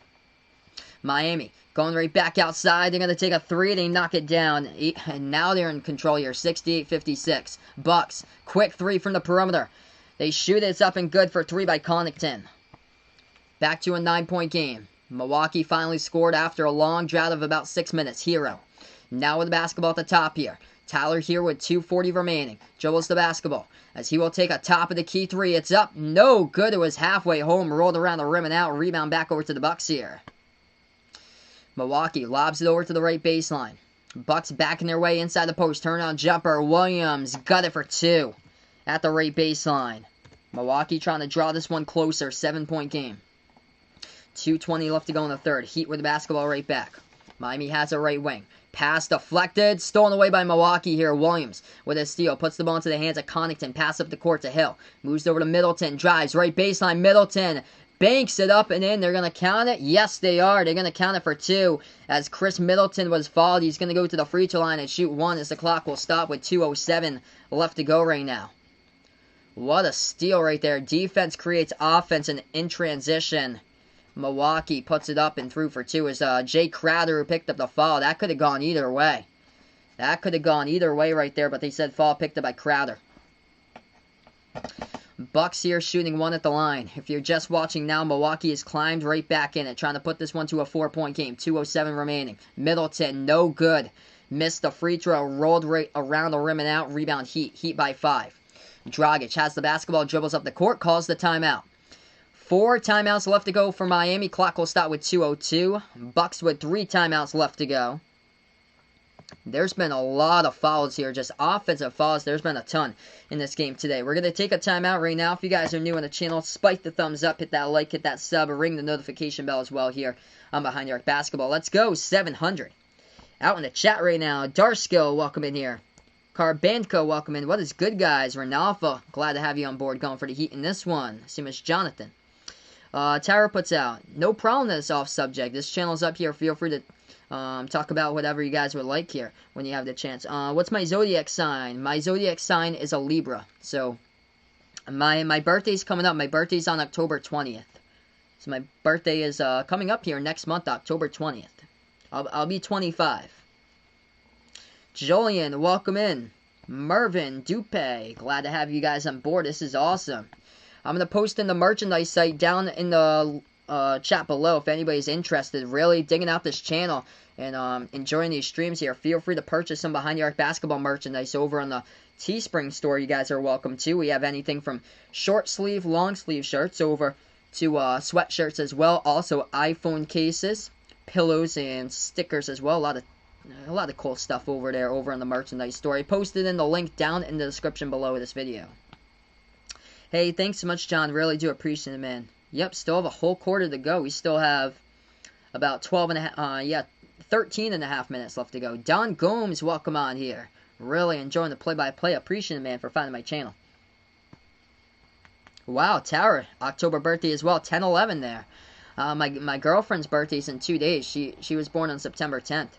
S1: Miami going right back outside. They're going to take a 3. They knock it down. And now they're in control here. 68-56. Bucks. Quick 3 from the perimeter. They shoot it. It's up and good for 3 by Connaughton. Back to a 9-point game. Milwaukee finally scored after a long drought of about 6 minutes. Hero. Now with the basketball at the top here. Tyler here with 2:40 remaining. Dribbles the basketball as he will take a top of the key 3. It's up. No good. It was halfway home. Rolled around the rim and out. Rebound back over to the Bucks here. Milwaukee lobs it over to the right baseline. Bucks backing their way inside the post. Turn on jumper. Williams got it for 2 at the right baseline. Milwaukee trying to draw this one closer. 7-point game. 2:20 left to go in the third. Heat with the basketball right back. Miami has a right wing. Pass deflected. Stolen away by Milwaukee here. Williams with a steal. Puts the ball into the hands of Connaughton. Pass up the court to Hill. Moves over to Middleton. Drives. Right baseline. Middleton banks it up and in. They're going to count it. Yes, they are. They're going to count it for 2. As Chris Middleton was fouled, he's going to go to the free throw line and shoot 1 as the clock will stop with 2:07 left to go right now. What a steal right there. Defense creates offense and in transition. Milwaukee puts it up and through for 2 as Jay Crowder who picked up the foul. That could have gone either way. That could have gone either way right there, but they said foul picked up by Crowder. Bucks here shooting 1 at the line. If you're just watching now, Milwaukee has climbed right back in it, trying to put this one to a 4-point game. 2:07 remaining. Middleton, no good. Missed the free throw, rolled right around the rim and out. Rebound Heat. Heat by 5. Dragic has the basketball, dribbles up the court, calls the timeout. 4 timeouts left to go for Miami. Clock will stop with 2:02. Bucks with 3 timeouts left to go. There's been a lot of fouls here, just offensive fouls. There's been a ton in this game today. We're going to take a timeout right now. If you guys are new on the channel, spike the thumbs up, hit that like, hit that sub, ring the notification bell as well here on Behind the Arc Basketball. Let's go, 700. Out in the chat right now, Darskill, welcome in here. Carbandco, welcome in. What is good, guys? Renalfa, glad to have you on board going for the Heat in this one. Same as Jonathan. Tara puts out, no problem that it's off subject. This channel's up here. Feel free to talk about whatever you guys would like here when you have the chance. What's my zodiac sign? My zodiac sign is a Libra. So, my birthday's coming up. My birthday's on October 20th. So my birthday is coming up here next month, October 20th. I'll be 25. Julian, welcome in. Mervin, Dupe, glad to have you guys on board. This is awesome. I'm going to post in the merchandise site down in the chat below if anybody's interested. Really digging out this channel and enjoying these streams here. Feel free to purchase some Behind the Arc basketball merchandise over on the Teespring store. You guys are welcome to. We have anything from short sleeve, long sleeve shirts over to sweatshirts as well. Also iPhone cases, pillows, and stickers as well. A lot of cool stuff over there over on the merchandise store. I posted in the link down in the description below this video. Hey, thanks so much, John. Really do appreciate it, man. Yep, still have a whole quarter to go. We still have about 13 and a half minutes left to go. Don Gomes, welcome on here. Really enjoying the play-by-play. Appreciate it, man, for finding my channel. Wow, Tara, October birthday as well. 10/11 there. My girlfriend's birthday's in 2 days. She was born on September 10th.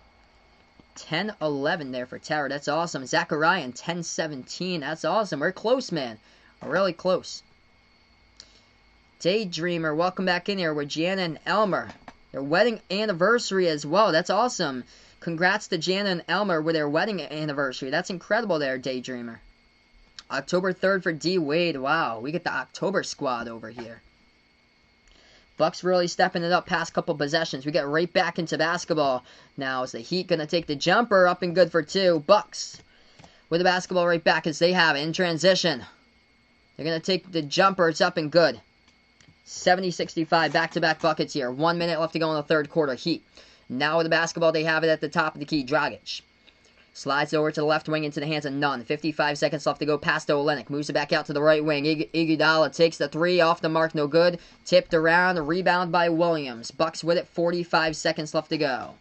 S1: 10/11 there for Tara. That's awesome. Zachariah, 10/17. That's awesome. We're close, man. We're really close. Daydreamer, welcome back in here with Jana and Elmer. Their wedding anniversary as well. That's awesome. Congrats to Jana and Elmer with their wedding anniversary. That's incredible there, Daydreamer. October 3rd for D. Wade. Wow, we get the October squad over here. Bucks really stepping it up past couple possessions. We get right back into basketball now. Is the Heat going to take the jumper? Up and good for two. Bucks with the basketball right back as they have it in transition. They're going to take the jumper. It's up and good. 70-65 back-to-back buckets here. 1 minute left to go in the third quarter. Heat. Now with the basketball, they have it at the top of the key. Dragic slides over to the left wing into the hands of Nunn. 55 seconds left to go past Olynyk. Moves it back out to the right wing. Iguodala takes the three off the mark. No good. Tipped around. Rebound by Williams. Bucks with it. 45 seconds left to go.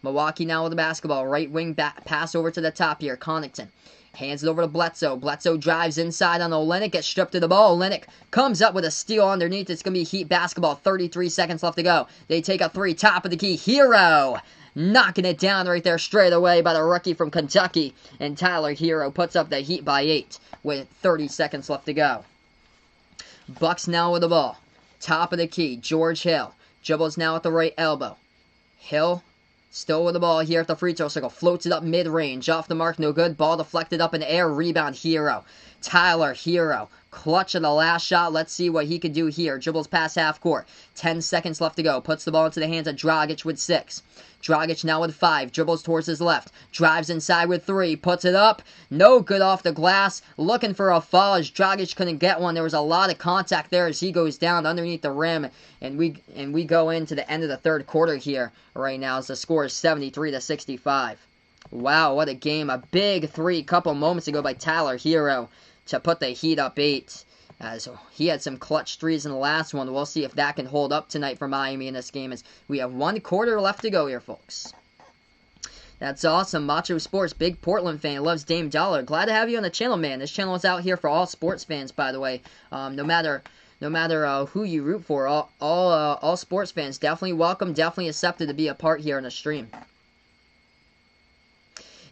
S1: Milwaukee now with the basketball. Right wing back pass over to the top here. Connaughton hands it over to Bledsoe. Bledsoe drives inside on Olynyk. Gets stripped of the ball. Olynyk comes up with a steal underneath. It's going to be Heat basketball. 33 seconds left to go. They take a three. Top of the key. Hero knocking it down right there straight away by the rookie from Kentucky. And Tyler Hero puts up the Heat by 8 with 30 seconds left to go. Bucks now with the ball. Top of the key. George Hill. Dribbles now at the right elbow. Hill still with the ball here at the free throw circle. Floats it up mid-range. Off the mark. No good. Ball deflected up in the air. Rebound Hero. Tyler Hero. Clutch of the last shot. Let's see what he can do here. Dribbles past half court. 10 seconds left to go. Puts the ball into the hands of Dragic with 6. Dragic now with 5. Dribbles towards his left. Drives inside with 3. Puts it up. No good off the glass. Looking for a foul as Dragic couldn't get one. There was a lot of contact there as he goes down underneath the rim. And we go into the end of the third quarter here right now as the score is 73-65. Wow, what a game. A big three couple moments ago by Tyler Hero to put the Heat up 8. As he had some clutch threes in the last one. We'll see if that can hold up tonight for Miami in this game as we have 1 quarter left to go here, folks. That's awesome. Macho Sports, big Portland fan, loves Dame Dollar. Glad to have you on the channel, man. This channel is out here for all sports fans, by the way. No matter who you root for, all sports fans definitely welcome, definitely accepted to be a part here on the stream.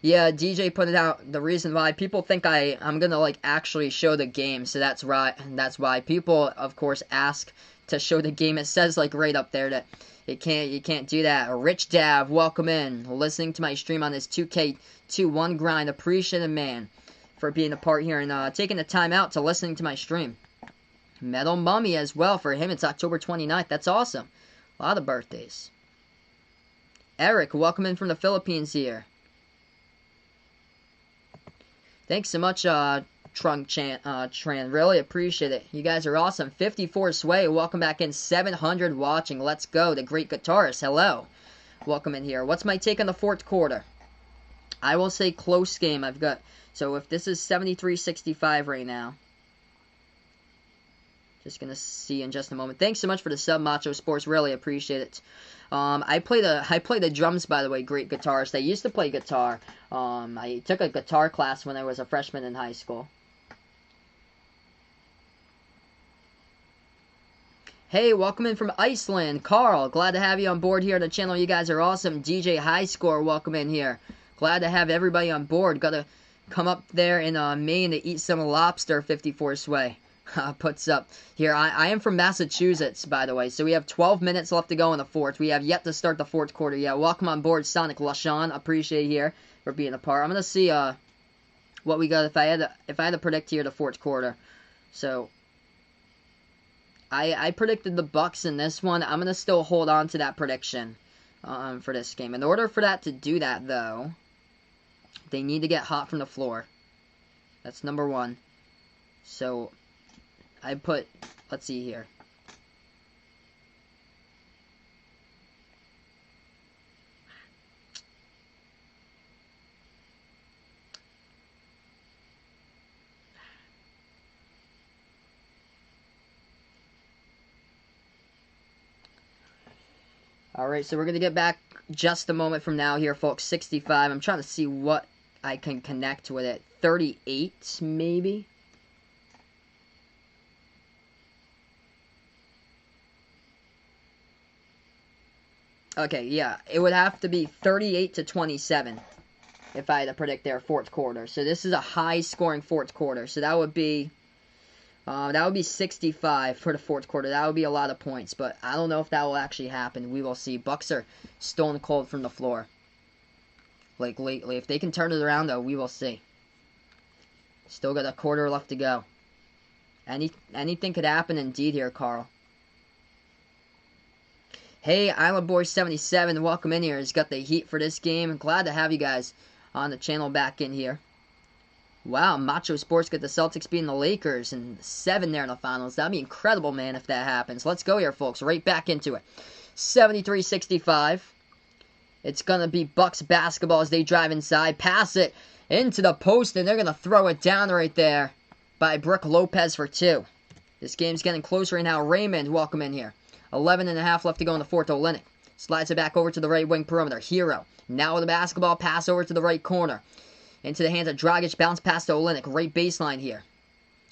S1: Yeah, DJ put it out. The reason why people think I'm gonna actually show the game, so that's why people, of course, ask to show the game. It says right up there that you can't do that. Rich Dav, welcome in, listening to my stream on this 2K21 grind. Appreciate it, man, for being a part here and taking the time out to listening to my stream. Metal Mummy as well. For him, it's October 29th. That's awesome. A lot of birthdays. Eric, welcome in from the Philippines here. Thanks so much, Tran. Really appreciate it. You guys are awesome. 54 Sway, welcome back in. 700 watching. Let's go. The Great Guitarist, hello. Welcome in here. What's my take on the fourth quarter? I will say close game. So if this is 73-65 right now. Just going to see in just a moment. Thanks so much for the sub, Macho Sports. Really appreciate it. I play the drums, by the way. Great guitarist. I used to play guitar. I took a guitar class when I was a freshman in high school. Hey, welcome in from Iceland. Carl, glad to have you on board here on the channel. You guys are awesome. DJ High Score, welcome in here. Glad to have everybody on board. Got to come up there in Maine to eat some lobster, 54 Sway. puts up here. I am from Massachusetts, by the way, so we have 12 minutes left to go in the fourth. We have yet to start the fourth quarter. Yeah, welcome on board, Sonic LaShawn. Appreciate you here for being a part. I'm gonna see what we got if I had to predict here the fourth quarter. So I predicted the Bucks in this one. I'm gonna still hold on to that prediction for this game. In order for that to do that, though, they need to get hot from the floor. That's number one. So I put, let's see here. Alright, so we're going to get back just a moment from now here, folks. 65. I'm trying to see what I can connect with it. 38, maybe? Okay, yeah. It would have to be 38 to 27 if I had to predict their fourth quarter. So this is a high-scoring fourth quarter. So that would be 65 for the fourth quarter. That would be a lot of points, but I don't know if that will actually happen. We will see. Bucks are stone cold from the floor. Like lately. If they can turn it around, though, we will see. Still got a quarter left to go. Anything could happen indeed here, Carl. Hey, Island Boy 77, welcome in here. He's got the heat for this game. Glad to have you guys on the channel back in here. Wow, Macho Sports got the Celtics beating the Lakers and 7 there in the finals. That'd be incredible, man, if that happens. Let's go here, folks. Right back into it. 73-65. It's going to be Bucks basketball as they drive inside. Pass it into the post, and they're going to throw it down right there by Brook Lopez for 2. This game's getting closer right now. Raymond, welcome in here. 11.5 left to go in the fourth. Olynyk slides it back over to the right wing perimeter. Hero now with the basketball. Pass over to the right corner. Into the hands of Dragic, bounce pass to Olynyk. Right baseline here.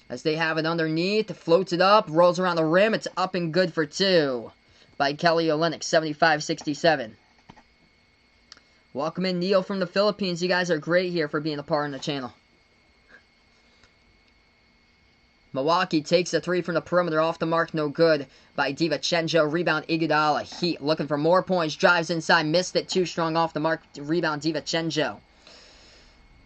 S1: As they have it underneath, floats it up, rolls around the rim. It's up and good for 2 by Kelly Olynyk, 75-67. Welcome in, Neil from the Philippines. You guys are great here for being a part of the channel. Milwaukee takes a 3 from the perimeter, off the mark, no good by DiVincenzo. Rebound, Iguodala. Heat looking for more points, drives inside, missed it, too strong off the mark. Rebound, DiVincenzo.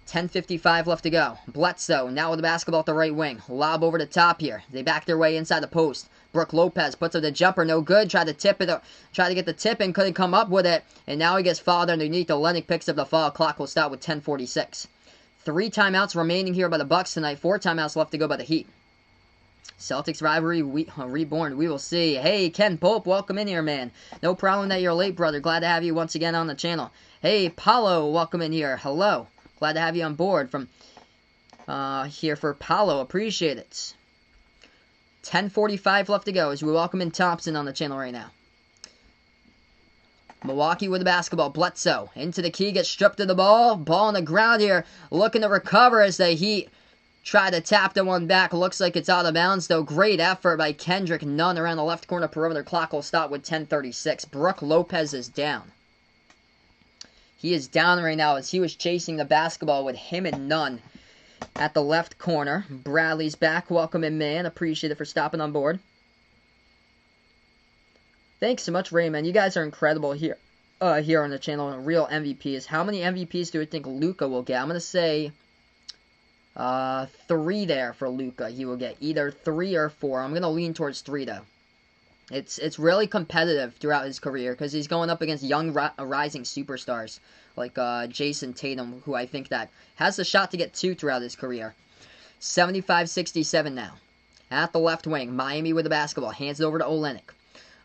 S1: 10:55 left to go. Bledsoe now with the basketball at the right wing. Lob over the top here. They back their way inside the post. Brook Lopez puts up the jumper, no good. Tried to tip it, tried to get the tip in, couldn't come up with it. And now he gets fouled underneath. Olynyk picks up the foul. Clock will stop with 10:46. 3 timeouts remaining here by the Bucks tonight. 4 timeouts left to go by the Heat. Celtics rivalry reborn. We will see. Hey, Ken Pope, welcome in here, man. No problem that you're late, brother. Glad to have you once again on the channel. Hey, Paulo, welcome in here. Hello. Glad to have you on board from here for Paulo. Appreciate it. 10:45 left to go as we welcome in Thompson on the channel right now. Milwaukee with the basketball. Bledsoe into the key, gets stripped of the ball. Ball on the ground here. Looking to recover as the Heat try to tap the one back. Looks like it's out of bounds, though. Great effort by Kendrick Nunn around the left corner perimeter. Clock will stop with 10:36. Brook Lopez is down. He is down right now as he was chasing the basketball with him and Nunn at the left corner. Bradley's back. Welcome in, man. Appreciate it for stopping on board. Thanks so much, Raymond. You guys are incredible here on the channel. Real MVPs. How many MVPs do we think Luka will get? I'm going to say 3 there for Luka. He will get either 3 or 4. I'm going to lean towards 3, though. It's really competitive throughout his career because he's going up against young rising superstars like Jason Tatum, who I think that has the shot to get 2 throughout his career. 75-67 now. At the left wing, Miami with the basketball. Hands it over to Olynyk.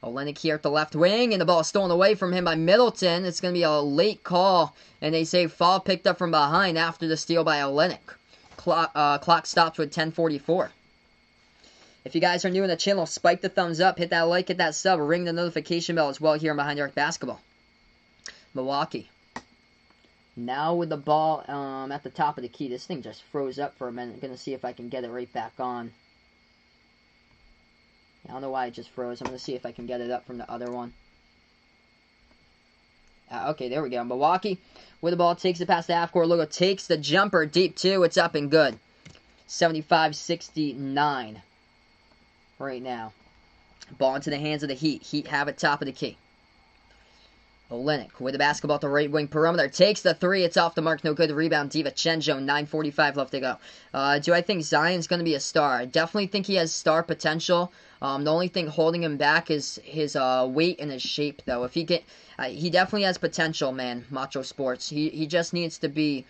S1: Olynyk here at the left wing, and the ball stolen away from him by Middleton. It's going to be a late call, and they say foul picked up from behind after the steal by Olynyk. Clock stops with 10:44. If you guys are new in the channel, spike the thumbs up, hit that like, hit that sub, ring the notification bell as well here on Behind the Arc Basketball. Milwaukee. Now with the ball at the top of the key. This thing just froze up for a minute. I'm going to see if I can get it right back on. I don't know why it just froze. I'm going to see if I can get it up from the other one. Okay, there we go. Milwaukee with the ball, takes it past the half-court logo, takes the jumper deep too. It's up and good. 75-69. right now. Ball into the hands of the Heat. Heat have it top of the key. Olynyk with the basketball at the right wing perimeter. Takes the three. It's off the mark. No good. Rebound. DiVincenzo. 9:45 left to go. Do I think Zion's going to be a star? I definitely think he has star potential. The only thing holding him back is his weight and his shape, though. If he he definitely has potential, man. Macho Sports. He just needs to be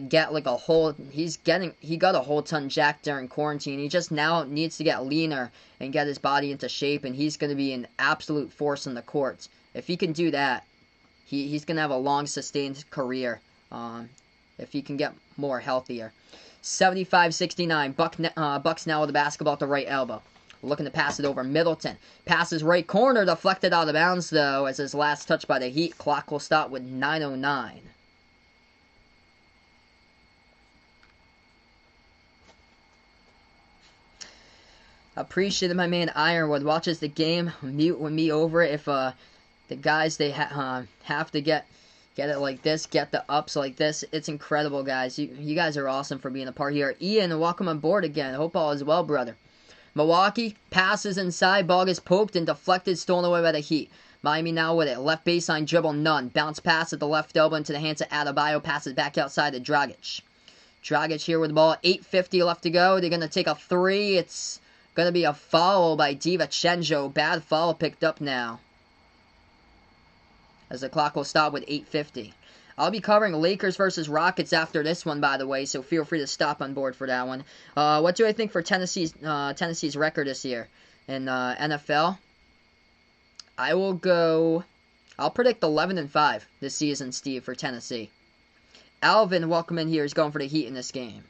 S1: get like a whole. He got a whole ton jacked during quarantine. He just now needs to get leaner and get his body into shape, and he's going to be an absolute force on the court. If he can do that, he's going to have a long, sustained career if he can get more healthier. 75-69. Bucks now with the basketball at the right elbow. Looking to pass it over. Middleton. Passes right corner. Deflected out of bounds, though, as his last touch by the Heat. Clock will stop with 9:09. Appreciate my man Ironwood watches the game. Mute with me over it if the guys they have to get it like this, get the ups like this. It's incredible, guys. You guys are awesome for being a part here. Ian, welcome aboard again. Hope all is well, brother. Milwaukee passes inside. Ball gets poked and deflected, stolen away by the Heat. Miami now with it. Left baseline dribble, none. Bounce pass at the left elbow into the hands of Adebayo. Passes back outside to Dragic. Dragic here with the ball. 8:50 left to go. They're going to take a three. It's going to be a foul by DiVincenzo. Bad foul picked up now, as the clock will stop with 8:50. I'll be covering Lakers versus Rockets after this one, by the way, so feel free to stop on board for that one. What do I think for Tennessee's record this year in NFL? I'll predict 11-5 this season, Steve, for Tennessee. Alvin, welcome in here, is going for the Heat in this game.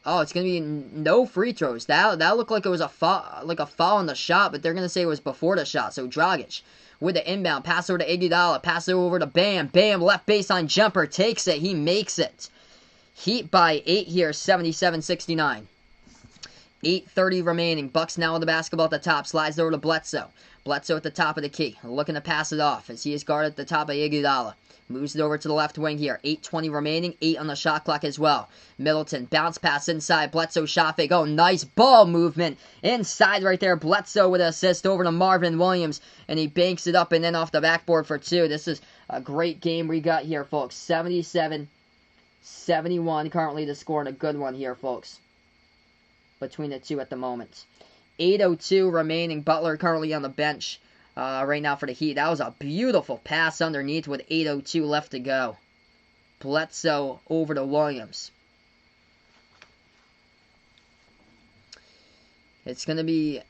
S1: Oh, it's going to be no free throws. That looked like it was a foul on the shot, but they're going to say it was before the shot. So Dragic with the inbound, pass over to Iguodala, pass it over to Bam. Bam, left baseline jumper, takes it, he makes it. Heat by 8 here, 77-69. 8:30 remaining. Bucks now with the basketball at the top, slides over to Bledsoe. Bledsoe at the top of the key, looking to pass it off as he is guarded at the top of Iguodala. Moves it over to the left wing here. 8:20 remaining. 8 on the shot clock as well. Middleton, bounce pass inside. Bledsoe shot fake. Oh, nice ball movement inside right there. Bledsoe with an assist over to Marvin Williams. And he banks it up and then off the backboard for 2. This is a great game we got here, folks. 77-71 currently the score, and a good one here, folks, between the two at the moment. 8:02 remaining. Butler currently on the bench right now for the Heat. That was a beautiful pass underneath with 8:02 left to go. Bledsoe over to Williams. It's going to be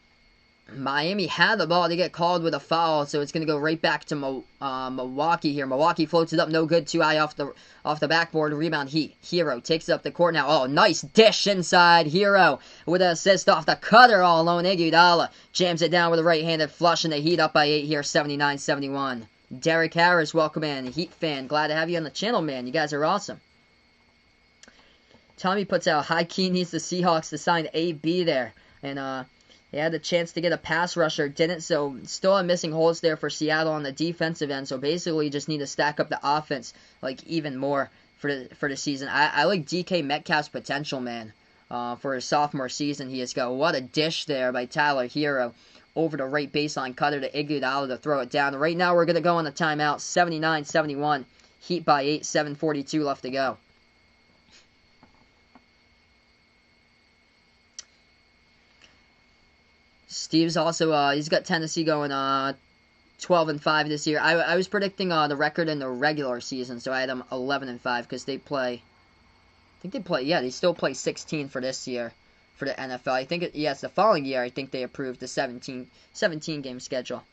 S1: Miami had the ball to get called with a foul, so it's going to go right back to Milwaukee here. Milwaukee floats it up, no good, too high off the backboard. Rebound Heat. Hero takes it up the court now. Oh, nice dish inside. Hero with an assist off the cutter all alone. Iguodala jams it down with a right-handed flush, and the Heat up by 8 here, 79-71. Derek Harris, welcome in. Heat fan. Glad to have you on the channel, man. You guys are awesome. Tommy puts out, high key needs the Seahawks to sign AB there. And, they had the chance to get a pass rusher, didn't, so still have missing holes there for Seattle on the defensive end. So basically, you just need to stack up the offense even more for the season. I like DK Metcalf's potential, man. For his sophomore season, he has got what a dish there by Tyler Hero over the right baseline cutter to Iguodala to throw it down. Right now, we're gonna go on the timeout. 79-71, Heat by 8, 7:42 left to go. Steve's also, he's got Tennessee going 12-5 this year. I was predicting the record in the regular season, so I had them 11-5 because they still play 16 for this year for the NFL. I think, it's the following year, I think they approved the 17-game schedule.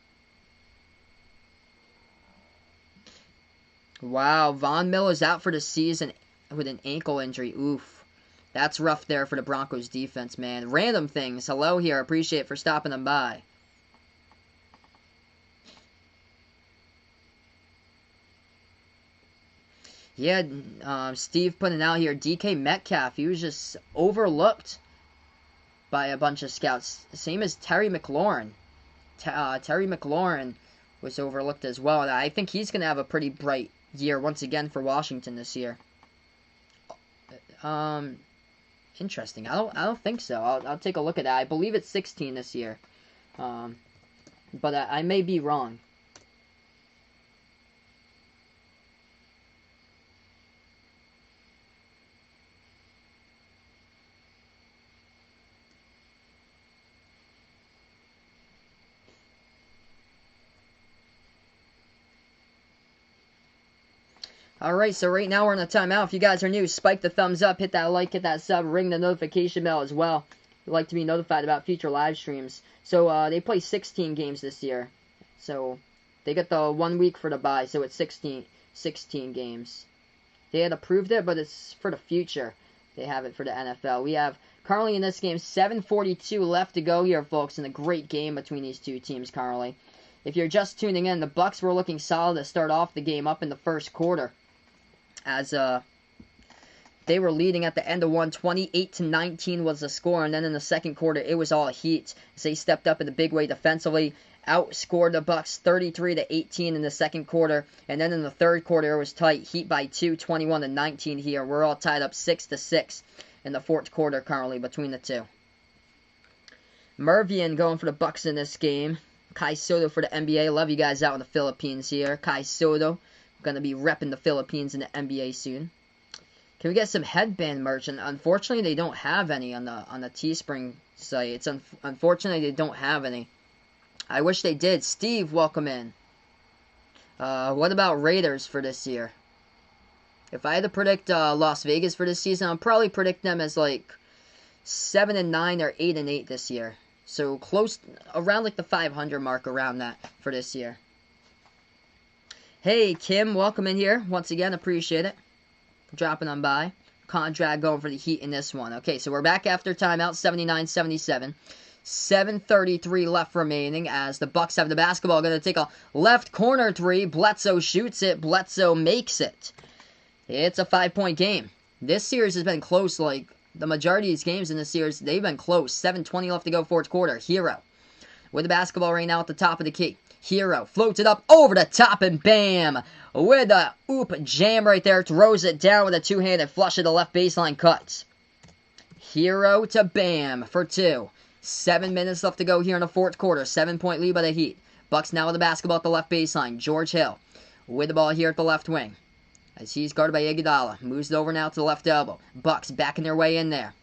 S1: Wow, Von Miller's out for the season with an ankle injury. Oof. That's rough there for the Broncos defense, man. Random things. Hello here. Appreciate it for stopping them by. Yeah, Steve putting out here. DK Metcalf. He was just overlooked by a bunch of scouts. Same as Terry McLaurin. Terry McLaurin was overlooked as well. And I think he's going to have a pretty bright year once again for Washington this year. Interesting. I don't think so. I'll take a look at that. I believe it's 16 this year. But I may be wrong. Alright, so right now we're in a timeout. If you guys are new, spike the thumbs up, hit that like, hit that sub, ring the notification bell as well. If you'd like to be notified about future live streams. So they play 16 games this year. So they get the 1 week for the bye, so it's 16 games. They had approved it, but it's for the future. They have it for the NFL. We have currently in this game 7:42 left to go here, folks, in a great game between these two teams currently. If you're just tuning in, the Bucks were looking solid to start off the game up in the first quarter, as they were leading at the end of one. 28-19 was the score, and then in the second quarter it was all Heat as they stepped up in a big way defensively, outscored the Bucks 33-18 in the second quarter, and then in the third quarter it was tight. Heat by 2, 21-19 here. We're all tied up 6-6 in the fourth quarter currently between the two. Mervian going for the Bucks in this game. Kai Soto for the NBA. Love you guys out in the Philippines here. Kai Soto going to be repping the Philippines in the NBA soon. Can we get some headband merch? And unfortunately, they don't have any on the Teespring site. It's unfortunately they don't have any. I wish they did. Steve, welcome in. What about Raiders for this year? If I had to predict Las Vegas for this season, I'll probably predict them as like 7-9 or 8-8 this year. So close, around like the 500 mark, around that for this year. Hey, Kim, welcome in here. Once again, appreciate it. Dropping on by. Condrag going for the Heat in this one. Okay, so we're back after timeout, 79-77. 7:33 left remaining as the Bucks have the basketball. Going to take a left corner three. Bledsoe shoots it. Bledsoe makes it. It's a 5-point game. This series has been close. Like the majority of these games in this series, they've been close. 7:20 left to go, fourth quarter. Hero with the basketball right now at the top of the key. Hero floats it up over the top, and bam! With a oop jam right there, throws it down with a two-handed flush of the left baseline cuts. Hero to Bam for 2. 7 minutes left to go here in the fourth quarter. 7-point lead by the Heat. Bucks now with the basketball at the left baseline. George Hill with the ball here at the left wing, as he's guarded by Iguodala. Moves it over now to the left elbow. Bucks backing their way in there.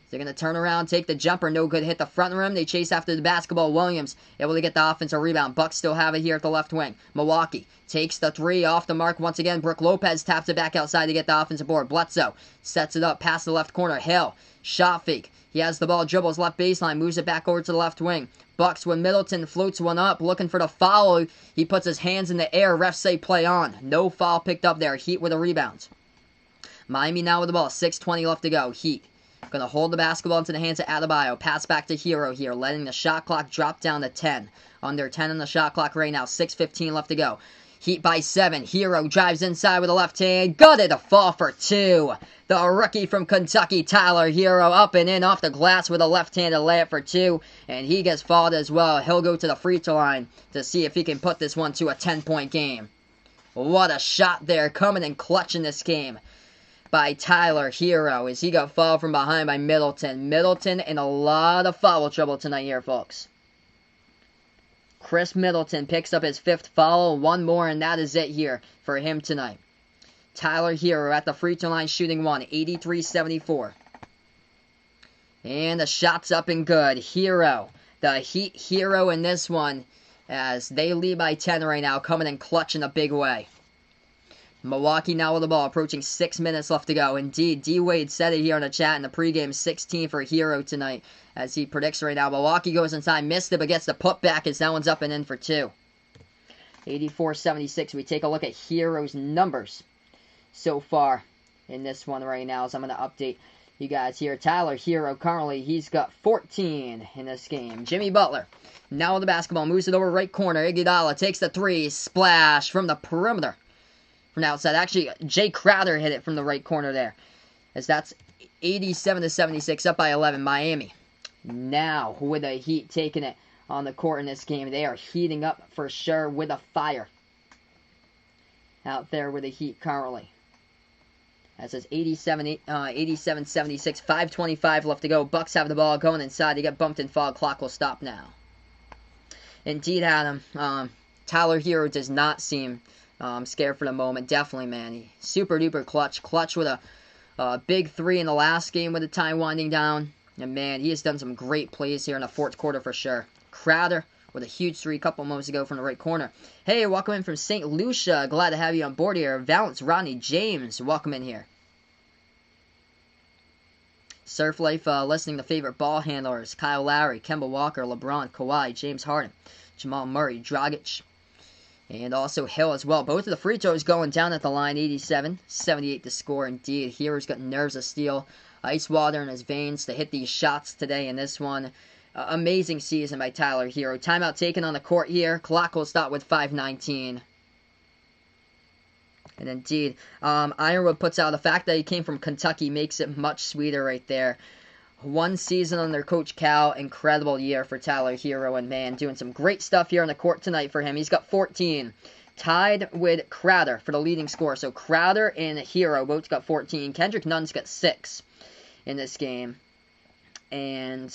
S1: They're going to turn around, take the jumper. No good. Hit the front rim. They chase after the basketball. Williams able to get the offensive rebound. Bucks still have it here at the left wing. Milwaukee takes the three off the mark once again. Brook Lopez taps it back outside to get the offensive board. Bledsoe sets it up past the left corner. Hill, shot fake. He has the ball, dribbles left baseline, moves it back over to the left wing. Bucks when Middleton floats one up, looking for the foul. He puts his hands in the air. Refs say play on. No foul picked up there. Heat with a rebound. Miami now with the ball. 6:20 left to go. Heat going to hold the basketball into the hands of Adebayo. Pass back to Hero here, letting the shot clock drop down to 10. Under 10 on the shot clock right now. 6:15 left to go. Heat by 7. Hero drives inside with a left hand. Got it. A fall for 2. The rookie from Kentucky, Tyler Hero, up and in off the glass with a left-handed layup for 2. And he gets fouled as well. He'll go to the free throw line to see if he can put this one to a 10-point game. What a shot there, coming and clutching this game by Tyler Hero as he got fouled from behind by Middleton. Middleton in a lot of foul trouble tonight here, folks. Chris Middleton picks up his 5th foul, 1 more, and that is it here for him tonight. Tyler Hero at the free throw line shooting 1, 83-74. And the shot's up and good. Hero, the Heat hero in this one, as they lead by 10 right now, coming and clutching a big way. Milwaukee now with the ball, approaching 6 minutes left to go. Indeed, D-Wade said it here in the chat in the pregame, 16 for Hero tonight, as he predicts right now. Milwaukee goes inside, missed it, but gets the putback as that one's up and in for 2. 84-76. We take a look at Hero's numbers so far in this one right now, as I'm going to update you guys here. Tyler Hero currently, he's got 14 in this game. Jimmy Butler now with the basketball, moves it over right corner. Iguodala takes the 3, splash from the perimeter. From the outside. Actually, Jay Crowder hit it from the right corner there, as that's 87-76, up by 11, Miami. Now, with the Heat taking it on the court in this game, they are heating up for sure with a fire out there with the Heat currently, As it's 87-76, 5:25 left to go. Bucks have the ball going inside. They get bumped and fouled. Clock will stop now. Indeed, Adam. Tyler Hero does not seem scared for the moment. Definitely, man. Super duper clutch. Clutch with a big three in the last game with the time winding down. And man, he has done some great plays here in the fourth quarter for sure. Crowder with a huge three a couple moments ago from the right corner. Hey, welcome in from St. Lucia. Glad to have you on board here. Valance Rodney James, welcome in here. Surf Life listening to favorite ball handlers. Kyle Lowry, Kemba Walker, LeBron, Kawhi, James Harden, Jamal Murray, Dragic, and also Hill as well. Both of the free throws going down at the line. 87-78 to score indeed. Hero's got nerves of steel. Ice water in his veins to hit these shots today in this one. Amazing season by Tyler Hero. Timeout taken on the court here. Clock will stop with 5:19. And indeed, Ironwood puts out the fact that he came from Kentucky makes it much sweeter right there. One season under Coach Cal, incredible year for Tyler Hero, and man, doing some great stuff here on the court tonight for him. He's got 14, tied with Crowder for the leading scorer. So Crowder and Hero both got 14. Kendrick Nunn's got 6 in this game. And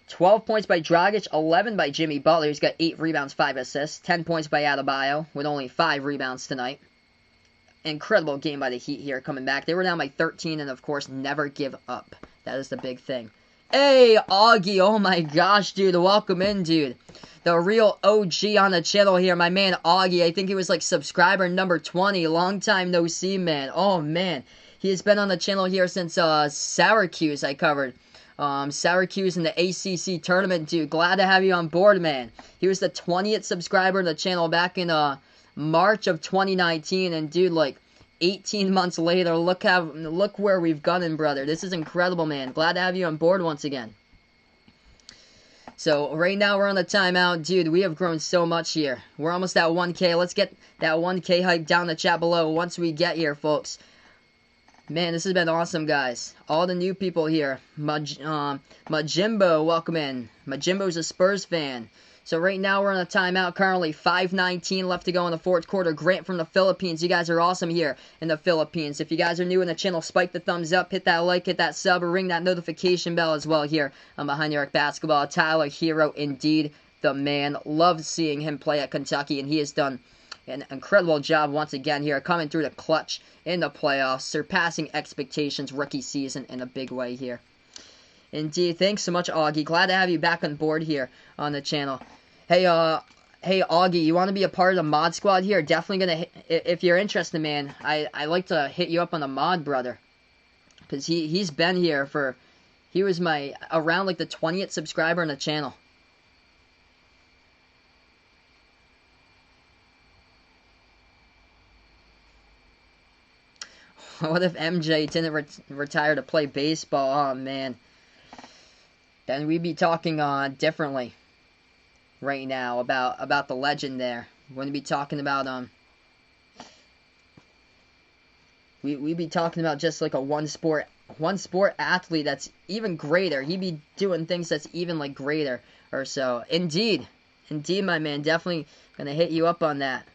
S1: 12 points by Dragic, 11 by Jimmy Butler. He's got 8 rebounds, 5 assists. 10 points by Adebayo with only 5 rebounds tonight. Incredible game by the Heat here coming back. They were down by 13 and, of course, never give up. That is the big thing. Hey, Augie. Oh, my gosh, dude. Welcome in, dude. The real OG on the channel here. My man, Augie. I think he was, like, subscriber number 20. Long time no see, man. Oh, man. He has been on the channel here since Syracuse I covered. Syracuse in the ACC tournament, dude. Glad to have you on board, man. He was the 20th subscriber to the channel back in March of 2019. And, dude, like, 18 months later, look where we've gotten, brother. This is incredible, man. Glad to have you on board once again. So, right now we're on the timeout. Dude, we have grown so much here. We're almost at 1K. Let's get that 1K hype down in the chat below once we get here, folks. Man, this has been awesome, guys. All the new people here. Majimbo, welcome in. Majimbo's a Spurs fan. So right now we're on a timeout. Currently 5:19 left to go in the fourth quarter. Grant from the Philippines. You guys are awesome here in the Philippines. If you guys are new in the channel, spike the thumbs up, hit that like, hit that sub, or ring that notification bell as well here on Behind the Arc Basketball. Tyler Hero, indeed the man. Love seeing him play at Kentucky, and he has done an incredible job once again here, coming through the clutch in the playoffs, surpassing expectations rookie season in a big way here. Indeed, thanks so much, Augie. Glad to have you back on board here on the channel. Hey, Augie, you want to be a part of the mod squad here? Definitely gonna if you're interested, man. I like to hit you up on the mod, brother, because he's been here for, he was my around like the 20th subscriber on the channel. What if MJ didn't retire to play baseball? Oh man, then we'd be talking differently right now about the legend there. We'd be talking about we'd be talking about just like a one sport athlete that's even greater. He'd be doing things that's even like greater or so. Indeed, my man, definitely gonna hit you up on that.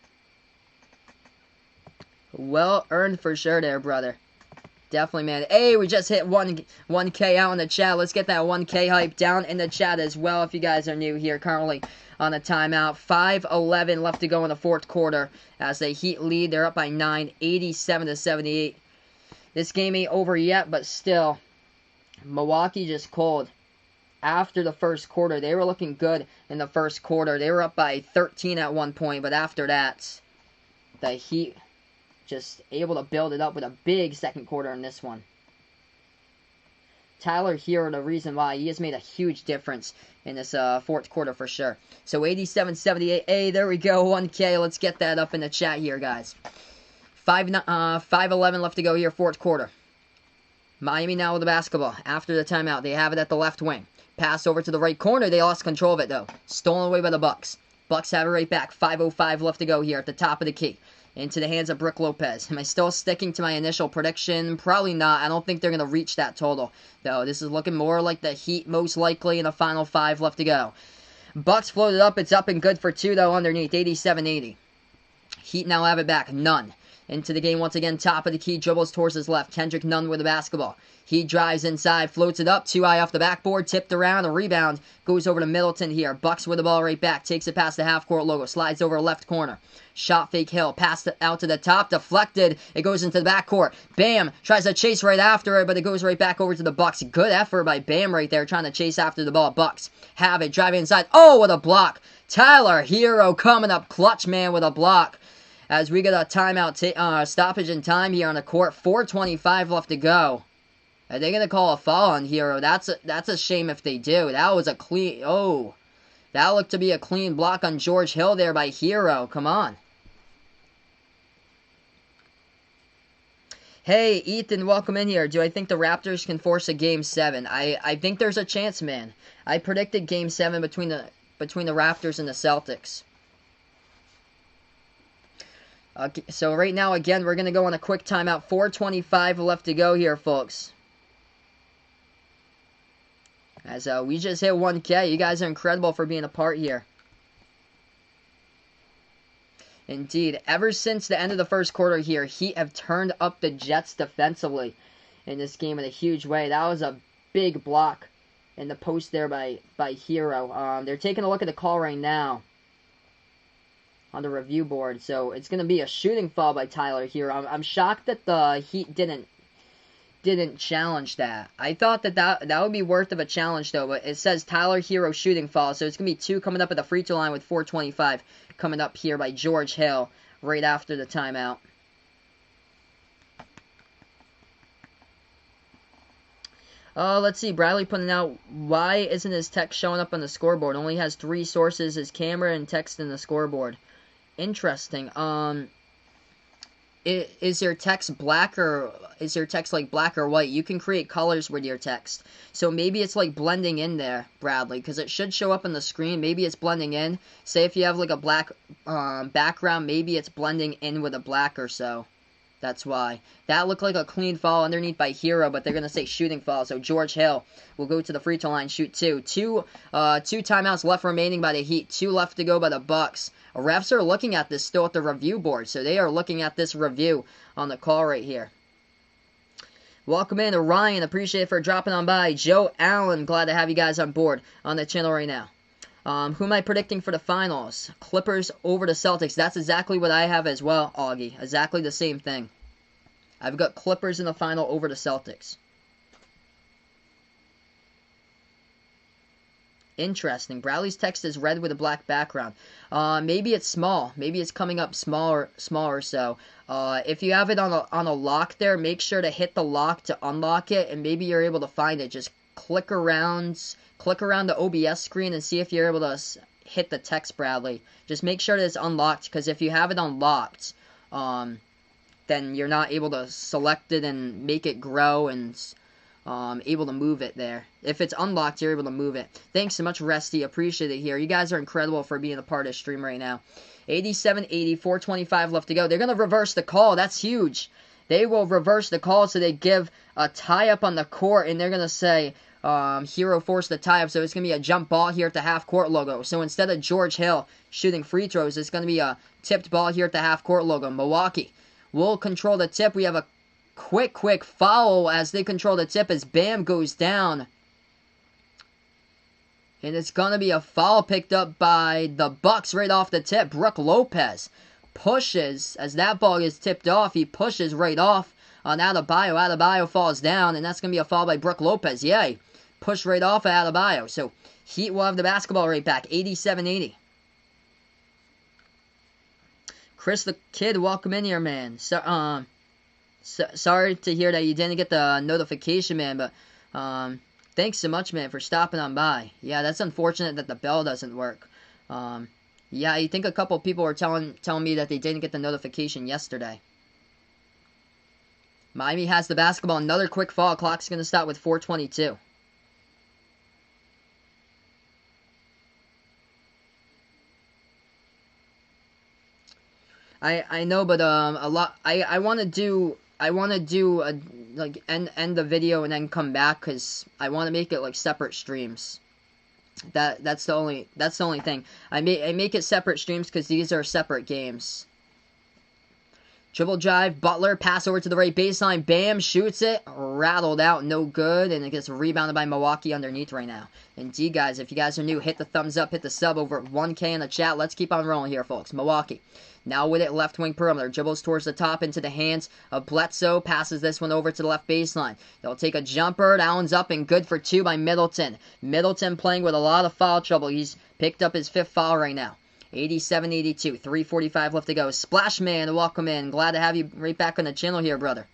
S1: Well earned for sure there, brother. Definitely, man. Hey, we just hit 1K out in the chat. Let's get that 1K hype down in the chat as well if you guys are new here. Currently on a timeout. 5:11 left to go in the fourth quarter as the Heat lead. They're up by 9, 87-78. This game ain't over yet, but still, Milwaukee just cold. After the first quarter, they were looking good in the first quarter. They were up by 13 at one point, but after that, the Heat just able to build it up with a big second quarter in this one. Tyler Hero, the reason why he has made a huge difference in this fourth quarter for sure. So 87-78. Hey, there we go. 1K. Let's get that up in the chat here, guys. 5:11 left to go here, fourth quarter. Miami now with the basketball. After the timeout, they have it at the left wing. Pass over to the right corner. They lost control of it, though. Stolen away by the Bucks. Bucks have it right back. 5:05 left to go here at the top of the key. Into the hands of Brook Lopez. Am I still sticking to my initial prediction? Probably not. I don't think they're going to reach that total, though. This is looking more like the Heat most likely in the final 5 left to go. Bucks floated up. It's up and good for 2, though, underneath. 87-80. Heat now have it back. None. into the game once again. Top of the key, dribbles towards his left. Kendrick Nunn with the basketball. He drives inside, floats it up, too high off the backboard, tipped around, a rebound, goes over to Middleton here. Bucks with the ball right back, takes it past the half-court logo, slides over left corner. Shot fake Hill, passed it out to the top, deflected, it goes into the backcourt. Bam, tries to chase right after it, but it goes right back over to the Bucks. Good effort by Bam right there, trying to chase after the ball. Bucks have it, driving inside. Oh, what a block. Tyler Hero coming up clutch, man, with a block. As we get a timeout, stoppage in time here on the court. 4:25 left to go. Are they going to call a foul on Hero? That's a shame if they do. That was a clean... Oh. That looked to be a clean block on George Hill there by Hero. Come on. Hey, Ethan, welcome in here. Do I think the Raptors can force a Game 7? I think there's a chance, man. I predicted Game 7 between the Raptors and the Celtics. So right now, again, we're going to go on a quick timeout. 4:25 left to go here, folks. As we just hit 1K. You guys are incredible for being a part here. Indeed. Ever since the end of the first quarter here, Heat have turned up the Jets defensively in this game in a huge way. That was a big block in the post there by Hero. They're taking a look at the call right now on the review board. So it's going to be a shooting foul by Tyler Hero. I'm shocked that the Heat didn't challenge that. I thought that would be worth of a challenge, though, but it says Tyler Hero shooting foul, so it's going to be 2 coming up at the free throw line with 4:25 coming up here by George Hill right after the timeout. Let's see, Bradley putting out, why isn't his text showing up on the scoreboard? Only has 3 sources, his camera and text in the scoreboard. Interesting. Is your text black or is your text like black or white? You can create colors with your text. So maybe it's like blending in there, Bradley, because it should show up on the screen. Maybe it's blending in. Say if you have like a black background, maybe it's blending in with a black or so. That's why. That looked like a clean foul underneath by Hero, but they're going to say shooting foul. So George Hill will go to the free throw line, shoot 2. Two timeouts left remaining by the Heat. 2 left to go by the Bucks. Refs are looking at this still at the review board, so they are looking at this review on the call right here. Welcome in to Ryan. Appreciate it for dropping on by. Joe Allen, glad to have you guys on board on the channel right now. Who am I predicting for the finals? Clippers over the Celtics. That's exactly what I have as well, Augie. Exactly the same thing. I've got Clippers in the final over the Celtics. Interesting. Bradley's text is red with a black background. Maybe it's small. Maybe it's coming up smaller so. If you have it on a lock there, make sure to hit the lock to unlock it, and maybe you're able to find it. Just click around the OBS screen and see if you're able to hit the text, Bradley. Just make sure that it's unlocked, because if you have it unlocked, then you're not able to select it and make it grow and able to move it there. If it's unlocked, you're able to move it. Thanks so much, Resty. Appreciate it here. You guys are incredible for being a part of the stream right now. 87-80, 4:25 left to go. They're going to reverse the call. That's huge. They will reverse the call, so they give a tie-up on the court, and they're going to say Hero forced the tie-up, so it's going to be a jump ball here at the half-court logo. So instead of George Hill shooting free throws, it's going to be a tipped ball here at the half-court logo. Milwaukee will control the tip. We have a quick foul as they control the tip as Bam goes down. And it's going to be a foul picked up by the Bucks right off the tip. Brook Lopez pushes, as that ball is tipped off, he pushes right off on Adebayo. Adebayo falls down, and that's going to be a foul by Brook Lopez. Yay. Push right off of Adebayo. So Heat will have the basketball right back. 87-80. Chris the Kid, welcome in here, man. Sorry to hear that you didn't get the notification, man, but thanks so much, man, for stopping on by. Yeah, that's unfortunate that the bell doesn't work. Yeah, I think a couple people were telling me that they didn't get the notification yesterday. Miami has the basketball. Another quick foul. Clock's going to stop with 4:22. I know, but I want to do like end the video and then come back, because I want to make it like separate streams. That's the only thing. I make it separate streams because these are separate games. Dribble drive, Butler, pass over to the right baseline, bam, shoots it, rattled out, no good, and it gets rebounded by Milwaukee underneath right now. Indeed, guys, if you guys are new, hit the thumbs up, hit the sub over 1K in the chat. Let's keep on rolling here, folks. Milwaukee. Now with it, left wing perimeter. Dribbles towards the top into the hands of Bledsoe. Passes this one over to the left baseline. They'll take a jumper. Allen's up and good for 2 by Middleton. Middleton playing with a lot of foul trouble. He's picked up his 5th foul right now. 87-82. 3:45 left to go. Splash Man, welcome in. Glad to have you right back on the channel here, brother.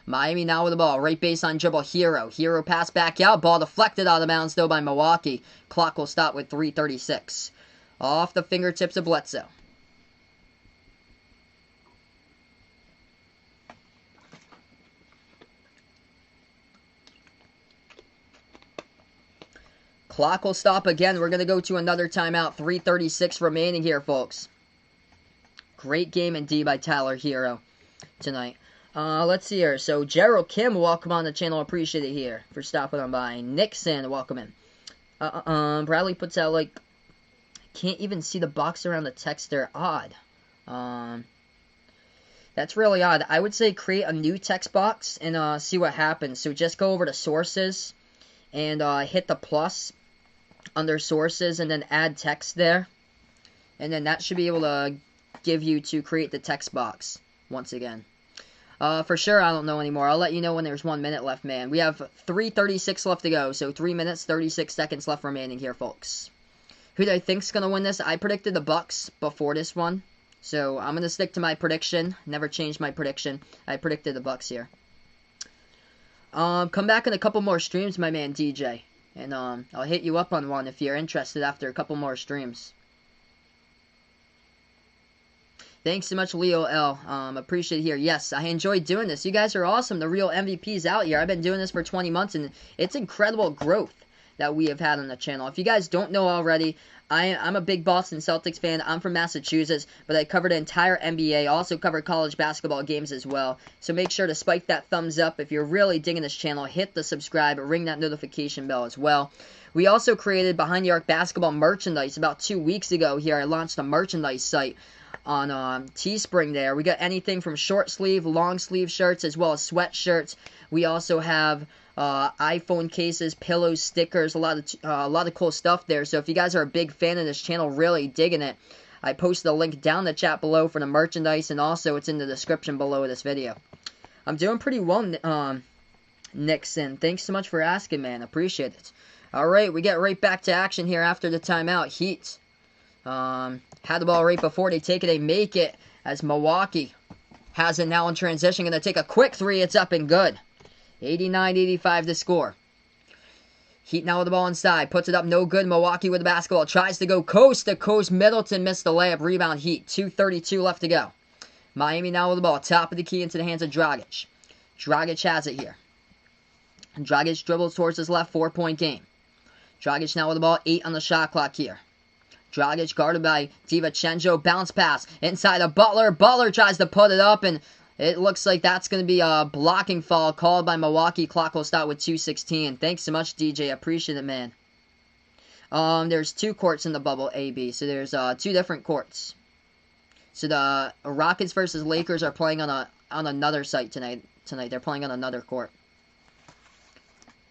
S1: Miami now with the ball. Right baseline dribble. Hero. Hero pass back out. Ball deflected out of bounds, though, by Milwaukee. Clock will stop with 3:36. Off the fingertips of Bledsoe. Clock will stop again. We're going to go to another timeout. 3:36 remaining here, folks. Great game indeed by Tyler Hero tonight. Let's see here. So, Gerald Kim, welcome on the channel. Appreciate it here for stopping on by. Nixon, welcome in. Bradley puts out, like, can't even see the box around the text there. Odd. That's really odd. I would say create a new text box and see what happens. So, just go over to sources and hit the plus under sources and then add text there, and then that should be able to give you to create the text box once again. For sure, I don't know anymore. I'll let you know when there's 1 minute left, man. We have 3:36 left to go, so 3 minutes 36 seconds left remaining here, folks. Who do I think's gonna win this? I predicted the Bucks before this one, so I'm gonna stick to my prediction. Never changed my prediction. I predicted the Bucks here. Come back in a couple more streams, my man DJ. And I'll hit you up on one if you're interested after a couple more streams. Thanks so much, Leo L. Appreciate it here. Yes, I enjoy doing this. You guys are awesome. The real MVPs out here. I've been doing this for 20 months, and it's incredible growth that we have had on the channel. If you guys don't know already, I'm a big Boston Celtics fan. I'm from Massachusetts, but I cover the entire NBA. Also cover college basketball games as well. So make sure to spike that thumbs up. If you're really digging this channel, hit the subscribe, ring that notification bell as well. We also created Behind the Arc basketball merchandise about 2 weeks ago here. I launched a merchandise site on Teespring there. We got anything from short sleeve, long sleeve shirts, as well as sweatshirts. We also have iPhone cases, pillows, stickers, a lot of cool stuff there. So if you guys are a big fan of this channel, really digging it, I posted a link down the chat below for the merchandise, and also it's in the description below this video. I'm doing pretty well, Nixon. Thanks so much for asking, man. Appreciate it. All right, we get right back to action here after the timeout. Heat had the ball right before they take it. They make it as Milwaukee has it now in transition. Going to take a quick three. It's up and good. 89-85 to score. Heat now with the ball inside. Puts it up, no good. Milwaukee with the basketball. Tries to go coast to coast. Middleton missed the layup. Rebound Heat. 2:32 left to go. Miami now with the ball. Top of the key into the hands of Dragic. Dragic has it here. Dragic dribbles towards his left. 4-point game. Dragic now with the ball. 8 on the shot clock here. Dragic guarded by DiVincenzo. Bounce pass inside of Butler. Butler tries to put it up, and it looks like that's going to be a blocking foul called by Milwaukee. Clock will start with 2:16. Thanks so much, DJ. Appreciate it, man. There's 2 courts in the bubble, AB. So there's 2 different courts. So the Rockets versus Lakers are playing on another site tonight. They're playing on another court.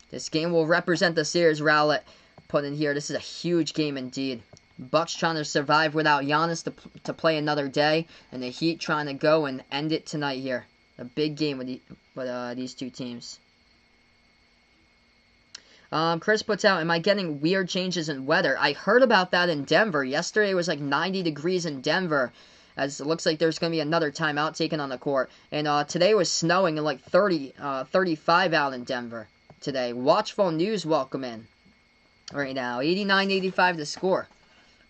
S1: This game will represent the series. Rowlett put in here. This is a huge game indeed. Bucks trying to survive without Giannis to play another day, and the Heat trying to go and end it tonight here. A big game with these 2 teams. Chris puts out, am I getting weird changes in weather? I heard about that in Denver. Yesterday it was like 90 degrees in Denver, as it looks like there's going to be another timeout taken on the court. And today was snowing and like 35 out in Denver today. Watchful News, welcome in right now. 89-85 to score.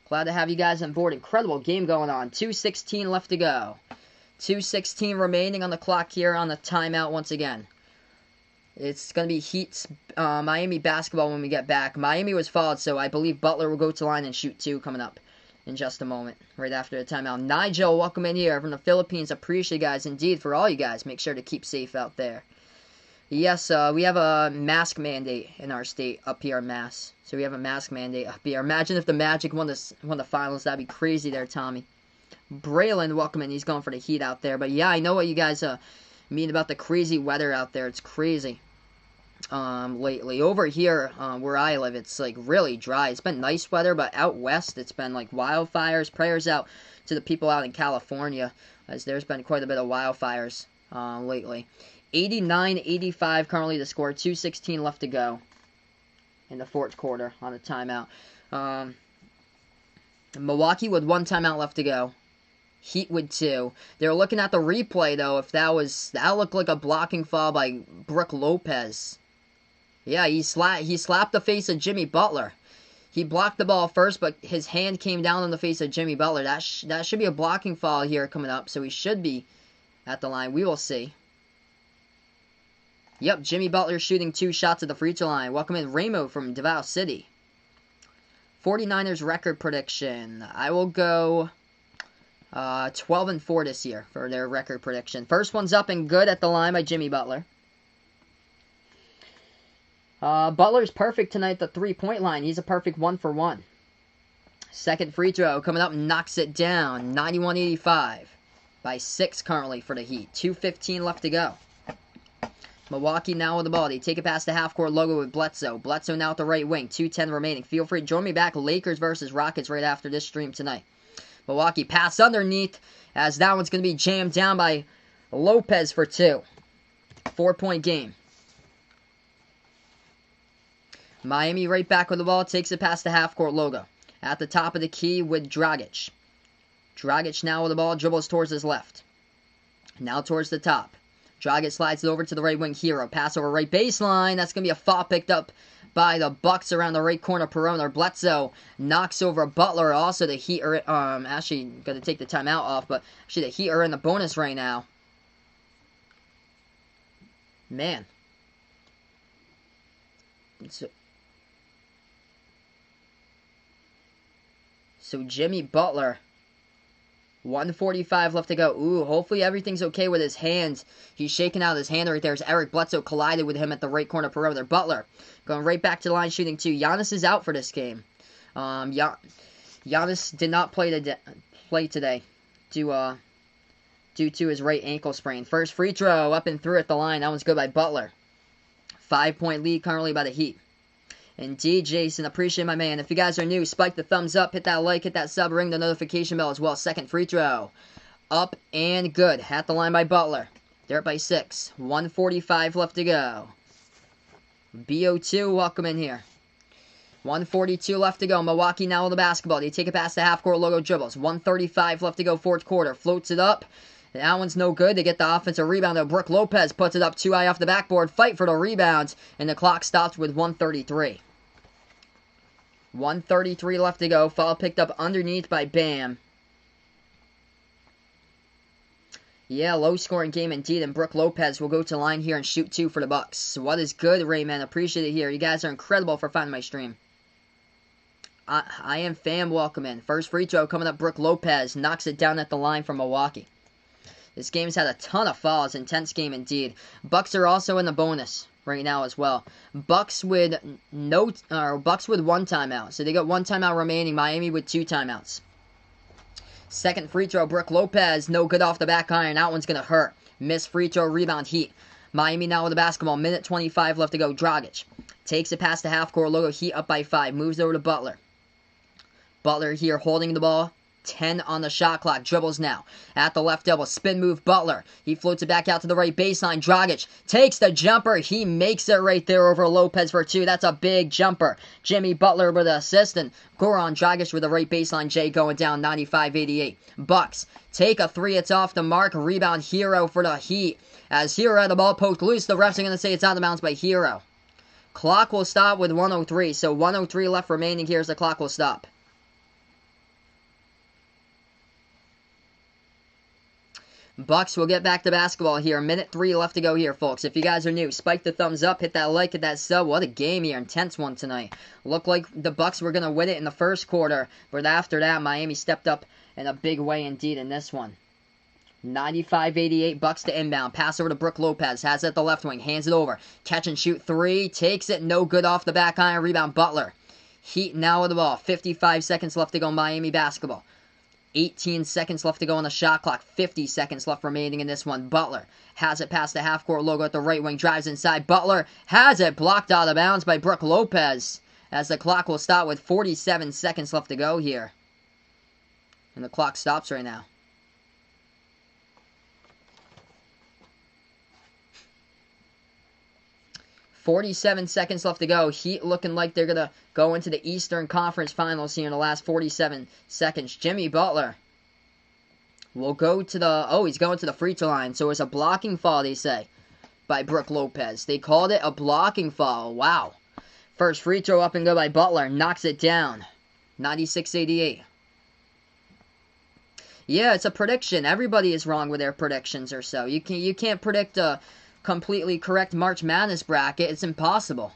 S1: Glad to have you guys on board. Incredible game going on. 2:16 left to go. 2:16 remaining on the clock here on the timeout once again. It's going to be Heat's Miami basketball when we get back. Miami was fouled, so I believe Butler will go to line and shoot 2 coming up in just a moment, right after the timeout. Nigel, welcome in here from the Philippines. Appreciate you guys indeed. For all you guys, make sure to keep safe out there. Yes, we have a mask mandate in our state up here in Mass. So we have a mask mandate up here. Imagine if the Magic won the finals. That'd be crazy there, Tommy. Braylon, welcome in. He's going for the Heat out there. But yeah, I know what you guys mean about the crazy weather out there. It's crazy lately. Over here where I live, it's like really dry. It's been nice weather, but out west it's been like wildfires. Prayers out to the people out in California, as there's been quite a bit of wildfires lately. 89-85 currently the score. 2:16 left to go in the fourth quarter on a timeout. Milwaukee with 1 timeout left to go. Heat with 2. They were looking at the replay, though, if that looked like a blocking foul by Brook Lopez. Yeah, he slapped the face of Jimmy Butler. He blocked the ball first, but his hand came down on the face of Jimmy Butler. That should be a blocking foul here coming up, so he should be at the line. We will see. Yep, Jimmy Butler shooting 2 shots at the free throw line. Welcome in Ramo from Davao City. 49ers record prediction. I will go 12-4 this year for their record prediction. First one's up and good at the line by Jimmy Butler. Butler's perfect tonight at the three-point line. He's a perfect 1-for-1. Second free throw coming up, knocks it down. 91-85 by 6 currently for the Heat. 2:15 left to go. Milwaukee now with the ball. They take it past the half-court logo with Bledsoe. Bledsoe now at the right wing. 2:10 remaining. Feel free to join me back. Lakers versus Rockets right after this stream tonight. Milwaukee pass underneath, as that one's going to be jammed down by Lopez for 2. 4-point game. Miami right back with the ball. Takes it past the half-court logo. At the top of the key with Dragic. Dragic now with the ball. Dribbles towards his left. Now towards the top. Dragic slides it over to the right wing. Hero. Pass over right baseline. That's going to be a foul picked up by the Bucks around the right corner perimeter. Bledsoe knocks over Butler. Also, the Heat are actually going to take the timeout off, but actually the Heat are in the bonus right now. Man. So Jimmy Butler. 1:45 left to go. Ooh, hopefully everything's okay with his hands. He's shaking out his hand right there as Eric Bledsoe collided with him at the right corner perimeter. Butler going right back to the line, shooting 2. Giannis is out for this game. Giannis did not play today due to his right ankle sprain. First free throw up and through at the line. That one's good by Butler. 5-point lead currently by the Heat. Indeed, Jason, appreciate my man. If you guys are new, spike the thumbs up, hit that like, hit that sub, ring the notification bell as well. Second free throw. Up and good. At the line by Butler. They're up by 6. 1:45 left to go. BO2, welcome in here. 1:42 left to go. Milwaukee now with the basketball. They take it past the half-court logo dribbles. 1:35 left to go, fourth quarter. Floats it up. That one's no good. They get the offensive rebound, though. Brook Lopez puts it up too high off the backboard. Fight for the rebounds, and the clock stops with 1:33. 1:33 left to go. Foul picked up underneath by Bam. Yeah, low-scoring game indeed, and Brook Lopez will go to the line here and shoot 2 for the Bucks. What is good, Rayman? Appreciate it here. You guys are incredible for finding my stream. I am fam, welcome in. First free throw coming up, Brook Lopez knocks it down at the line from Milwaukee. This game's had a ton of fouls. Intense game indeed. Bucks are also in the bonus right now as well. Bucks with 1 timeout. So they got 1 timeout remaining. Miami with 2 timeouts. Second free throw, Brook Lopez. No good off the back iron. That one's going to hurt. Missed free throw, rebound, Heat. Miami now with the basketball. Minute 25 left to go. Dragic takes it past the half-court logo. Heat up by 5. Moves over to Butler. Butler here holding the ball. 10 on the shot clock. Dribbles now. At the left elbow. Spin move Butler. He floats it back out to the right baseline. Dragic takes the jumper. He makes it right there over Lopez for 2. That's a big jumper. Jimmy Butler with the assist. And Goran Dragic with the right baseline. Jay going down 95-88. Bucks take a 3. It's off the mark. Rebound Hero for the Heat. As Hero had the ball poked loose, the refs are going to say it's out of bounds by Hero. Clock will stop with 1:03. So 1:03 left remaining here as the clock will stop. Bucks will get back to basketball here. Minute 3 left to go here, folks. If you guys are new, spike the thumbs up, hit that like, hit that sub. What a game here. Intense one tonight. Looked like the Bucks were going to win it in the first quarter, but after that, Miami stepped up in a big way indeed in this one. 95-88, Bucks to inbound. Pass over to Brook Lopez. Has it at the left wing. Hands it over. Catch and shoot 3. Takes it. No good off the back iron. Rebound Butler. Heat now with the ball. 55 seconds left to go. Miami basketball. 18 seconds left to go on the shot clock. 50 seconds left remaining in this one. Butler has it past the half-court logo at the right wing. Drives inside. Butler has it blocked out of bounds by Brook Lopez. As the clock will stop with 47 seconds left to go here. And the clock stops right now. .47 seconds left to go. Heat looking like they're going to go into the Eastern Conference Finals here in the last 47 seconds. Jimmy Butler will go to the... Oh, he's going to the free throw line. So it's a blocking foul, they say, by Brook Lopez. They called it a blocking foul. Wow. First free throw up and go by Butler. Knocks it down. 96-88. Yeah, it's a prediction. Everybody is wrong with their predictions or so. You can't predict a completely correct March Madness bracket. It's impossible.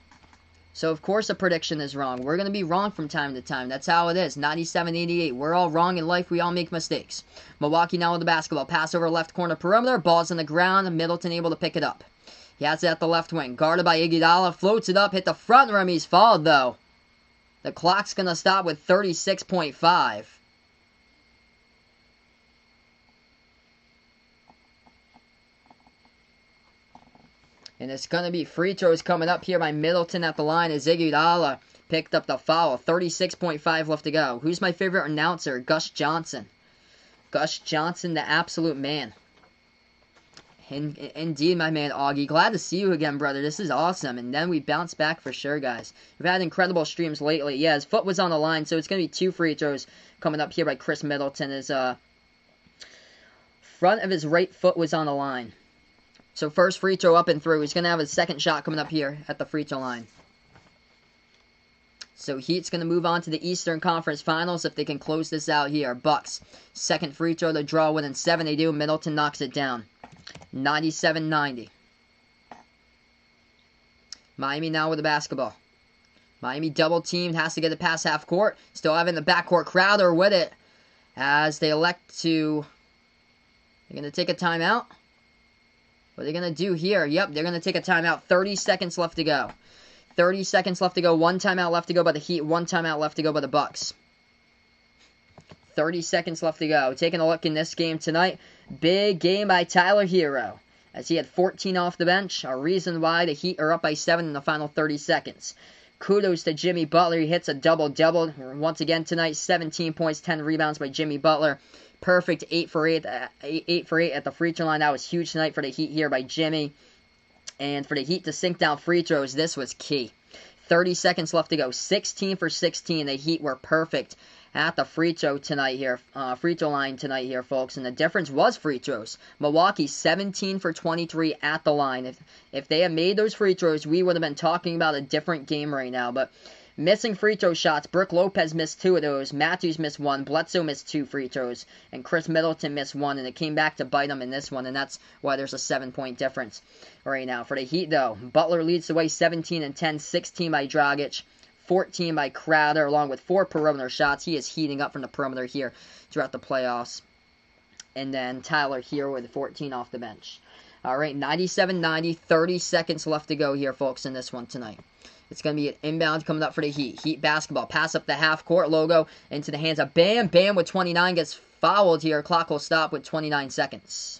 S1: So, of course, a prediction is wrong. We're going to be wrong from time to time. That's how it is. 97-88. We're all wrong in life. We all make mistakes. Milwaukee now with the basketball. Pass over left corner perimeter. Ball's on the ground. Middleton able to pick it up. He has it at the left wing. Guarded by Iguodala. Floats it up. Hit the front rim. He's fouled, though. The clock's going to stop with 36.5. And it's going to be free throws coming up here by Middleton at the line as Iguodala picked up the foul. 36.5 left to go. Who's my favorite announcer? Gus Johnson. Gus Johnson, the absolute man. Indeed, my man, Augie. Glad to see you again, brother. This is awesome. And then we bounce back for sure, guys. We've had incredible streams lately. Yeah, his foot was on the line, so it's going to be 2 free throws coming up here by Chris Middleton. His front of his right foot was on the line. So first free throw up and through. He's going to have his second shot coming up here at the free throw line. So Heat's going to move on to the Eastern Conference Finals if they can close this out here. Bucks, second free throw to draw within 7. They do. Middleton knocks it down. 97-90. Miami now with the basketball. Miami double teamed. Has to get it past half court. Still having the backcourt Crowder with it. As they elect to... They're going to take a timeout. What are they going to do here? Yep, they're going to take a timeout. 30 seconds left to go. 30 seconds left to go. 1 timeout left to go by the Heat. 1 timeout left to go by the Bucks. 30 seconds left to go. Taking a look in this game tonight. Big game by Tyler Hero. As he had 14 off the bench. A reason why the Heat are up by 7 in the final 30 seconds. Kudos to Jimmy Butler. He hits a double-double. Once again tonight, 17 points, 10 rebounds by Jimmy Butler. Perfect 8 for 8 at the free throw line. That was huge tonight for the Heat here by Jimmy. And for the Heat to sink down free throws, this was key. 30 seconds left to go. 16 for 16. The Heat were perfect at the free throw line tonight here, folks. And the difference was free throws. Milwaukee 17 for 23 at the line. If they had made those free throws, we would have been talking about a different game right now. But missing free throw shots. Brook Lopez missed 2 of those. Matthews missed 1. Bledsoe missed 2 free throws. And Chris Middleton missed 1. And it came back to bite him in this one. And that's why there's a 7-point difference right now. For the Heat, though, Butler leads the way 17 and 10. 16 by Dragic. 14 by Crowder, along with 4 perimeter shots. He is heating up from the perimeter here throughout the playoffs. And then Tyler here with 14 off the bench. All right, 97-90. 30 seconds left to go here, folks, in this one tonight. It's going to be an inbound coming up for the Heat. Heat basketball. Pass up the half-court logo into the hands of Bam. Bam with 29 gets fouled here. Clock will stop with 29 seconds.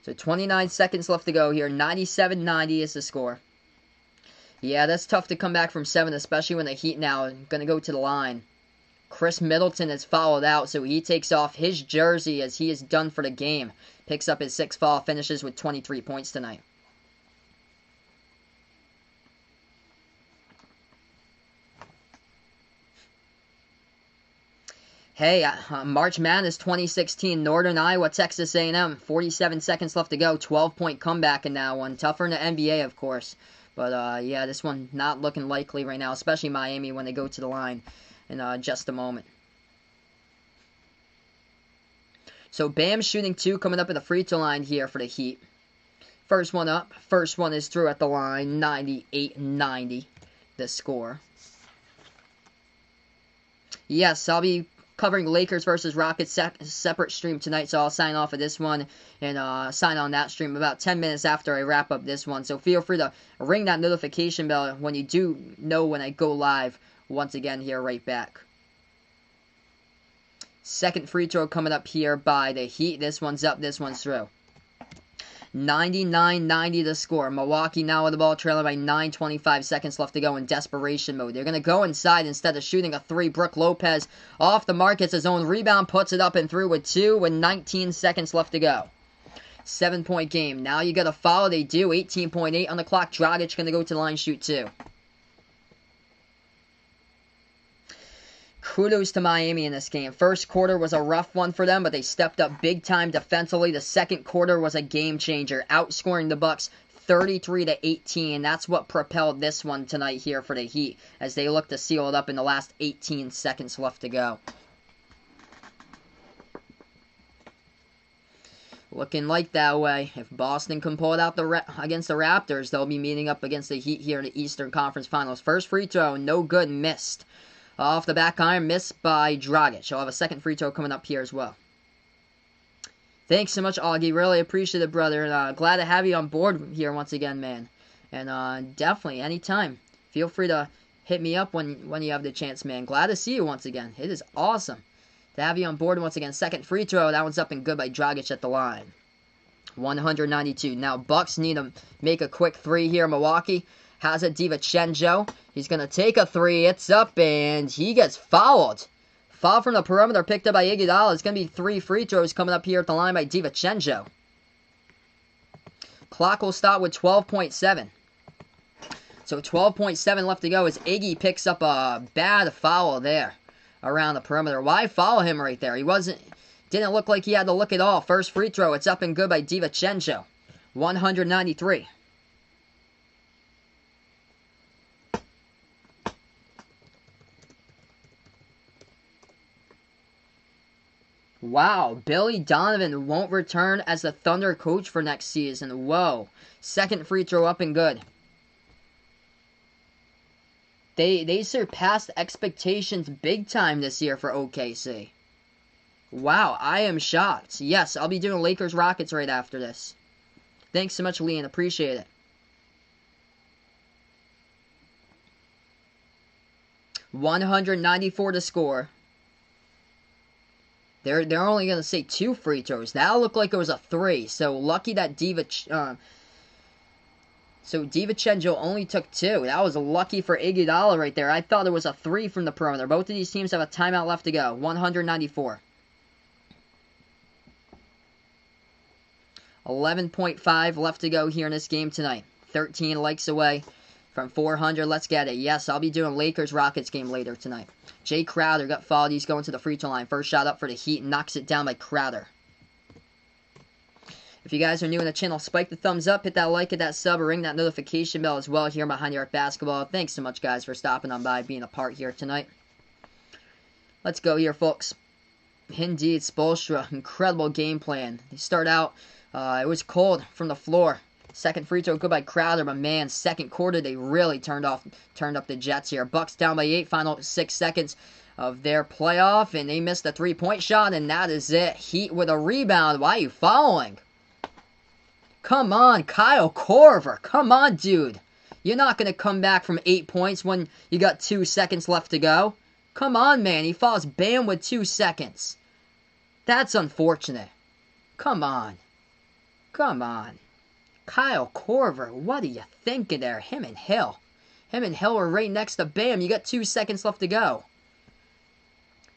S1: So 29 seconds left to go here. 97-90 is the score. Yeah, that's tough to come back from 7, especially when the Heat now are going to go to the line. Chris Middleton is fouled out, so he takes off his jersey as he is done for the game. Picks up his 6th foul, finishes with 23 points tonight. Hey, March Madness 2016, Northern Iowa, Texas A&M. 47 seconds left to go. 12-point comeback in that one. Tougher in the NBA, of course. But, yeah, this one not looking likely right now, especially Miami when they go to the line in just a moment. So, Bam shooting 2 coming up at the free throw line here for the Heat. First one up. First one is through at the line. 98-90, the score. Yes, I'll be covering Lakers versus Rockets separate stream tonight, so I'll sign off of this one and sign on that stream about 10 minutes after I wrap up this one. So feel free to ring that notification bell when you do know when I go live once again here right back. Second free throw coming up here by the Heat. This one's up, this one's through. 99-90 the score. Milwaukee now with the ball, trailing by 9:25 seconds left to go in desperation mode. They're going to go inside instead of shooting a three. Brook Lopez off the mark, gets his own rebound, puts it up and through with 2 with 19 seconds left to go. 7-point game. Now you got to follow. They do. 18.8 on the clock. Dragic going to go to the line, shoot 2. Kudos to Miami in this game. First quarter was a rough one for them, but they stepped up big time defensively. The second quarter was a game changer, outscoring the Bucks 33-18. That's what propelled this one tonight here for the Heat as they look to seal it up in the last 18 seconds left to go. Looking like that way. If Boston can pull it out against the Raptors, they'll be meeting up against the Heat here in the Eastern Conference Finals. First free throw, no good, missed. Off the back iron, missed by Dragic. I'll have a second free throw coming up here as well. Thanks so much, Augie. Really appreciate it, brother. And glad to have you on board here once again, man. And definitely, anytime. Feel free to hit me up when you have the chance, man. Glad to see you once again. It is awesome to have you on board once again. Second free throw. That one's up and good by Dragic at the line. 192. Now, Bucks need to make a quick three here. Milwaukee has it. DiVincenzo. He's going to take a three. It's up, and he gets fouled. Foul from the perimeter picked up by Iguodala. It's going to be 3 free throws coming up here at the line by DiVincenzo. Clock will stop with 12.7. So 12.7 left to go as Iggy picks up a bad foul there around the perimeter. Why foul him right there? Didn't look like he had to look at all. First free throw. It's up and good by DiVincenzo. 193. Wow, Billy Donovan won't return as the Thunder coach for next season. Whoa. Second free throw up and good. They surpassed expectations big time this year for OKC. Wow, I am shocked. Yes, I'll be doing Lakers Rockets right after this. Thanks so much, Leon. Appreciate it. $194 to score. They're only going to say 2 free throws. That looked like it was a 3. So lucky that DiVincenzo only took 2. That was lucky for Iguodala right there. I thought it was a 3 from the perimeter. Both of these teams have a timeout left to go. 194. 11.5 left to go here in this game tonight. 13 likes away from 400. Let's get it. Yes, I'll be doing Lakers-Rockets game later tonight. Jay Crowder got fouled. He's going to the free throw line. First shot up for the Heat. Knocks it down by Crowder. If you guys are new in the channel, spike the thumbs up, hit that like, hit that sub, or ring that notification bell as well here behind Your Basketball. Thanks so much, guys, for stopping on by, being a part here tonight. Let's go here, folks. Indeed, Spoelstra, incredible game plan. They start out, it was cold from the floor. Second free throw, good by Crowder, but man, second quarter, they really turned up the Jets here. Bucks down by 8, final 6 seconds of their playoff, and they missed a 3-point shot, and that is it. Heat with a rebound. Why are you foulling? Come on, Kyle Korver. Come on, dude. You're not going to come back from 8 points when you got 2 seconds left to go. Come on, man. He fouls Bam with 2 seconds. That's unfortunate. Come on. Come on. Kyle Korver, what are you thinking there? Him and Hill were right next to Bam. You got 2 seconds left to go.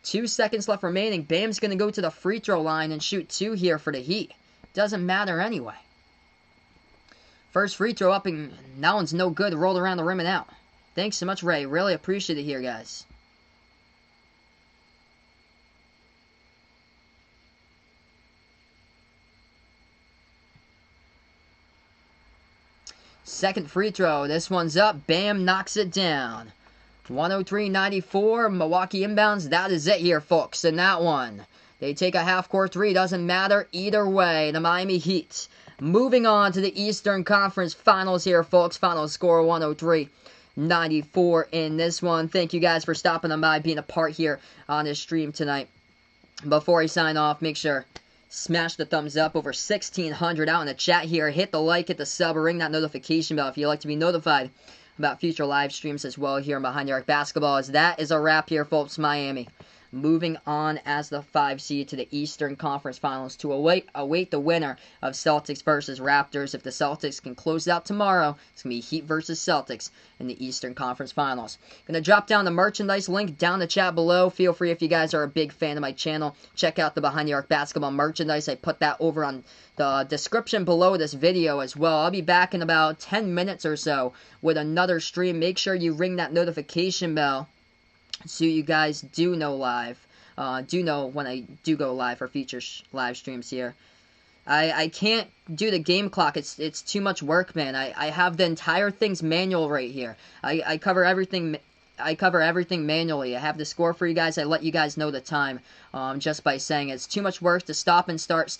S1: 2 seconds left remaining. Bam's going to go to the free throw line and shoot 2 here for the Heat. Doesn't matter anyway. First free throw up, and that one's no good. Rolled around the rim and out. Thanks so much, Ray. Really appreciate it here, guys. Second free throw. This one's up. Bam knocks it down. 103-94. Milwaukee inbounds. That is it here, folks. In that one, they take a half-court 3. Doesn't matter either way. The Miami Heat moving on to the Eastern Conference Finals here, folks. Final score 103 103-94 in this one. Thank you guys for stopping by, being a part here on this stream tonight. Before I sign off, make sure smash the thumbs up. Over 1,600 out in the chat here. Hit the like, hit the sub, or ring that notification bell if you'd like to be notified about future live streams as well here on Behind the Arc Basketball. As that is a wrap here, folks. Miami moving on as the 5 seed to the Eastern Conference Finals to await the winner of Celtics versus Raptors. If the Celtics can close it out tomorrow, it's going to be Heat versus Celtics in the Eastern Conference Finals. Going to drop down the merchandise link down the chat below. Feel free, if you guys are a big fan of my channel, check out the Behind the Arc Basketball merchandise. I put that over on the description below this video as well. I'll be back in about 10 minutes or so with another stream. Make sure you ring that notification bell so you guys do know when I do go live for future live streams here. I can't do the game clock. It's too much work, man. I have the entire thing's manual right here. I cover everything. I cover everything manually. I have the score for you guys. I let you guys know the time just by saying it's too much work to stop and start,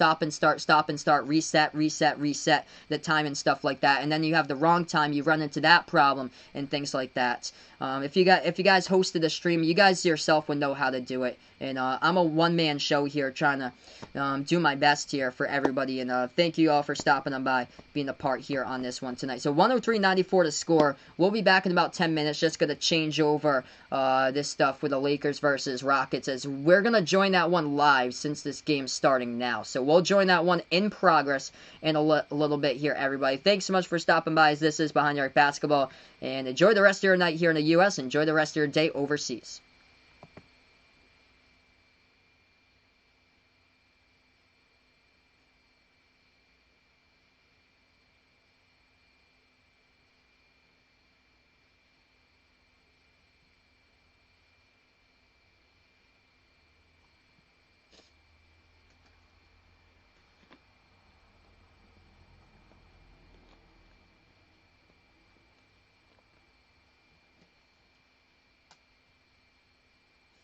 S1: reset the time and stuff like that. And then you have the wrong time, you run into that problem and things like that. If you guys hosted a stream, you guys yourself would know how to do it. And I'm a one-man show here trying to do my best here for everybody. And thank you all for stopping on by, being a part here on this one tonight. So 103-94 to score. We'll be back in about 10 minutes. Just going to change over this stuff with the Lakers versus Rockets, as we're going to join that one live since this game's starting now. So we'll join that one in progress in a little bit here, everybody. Thanks so much for stopping by, as this is Behind the Arc Basketball. And enjoy the rest of your night here in the U.S. Enjoy the rest of your day overseas.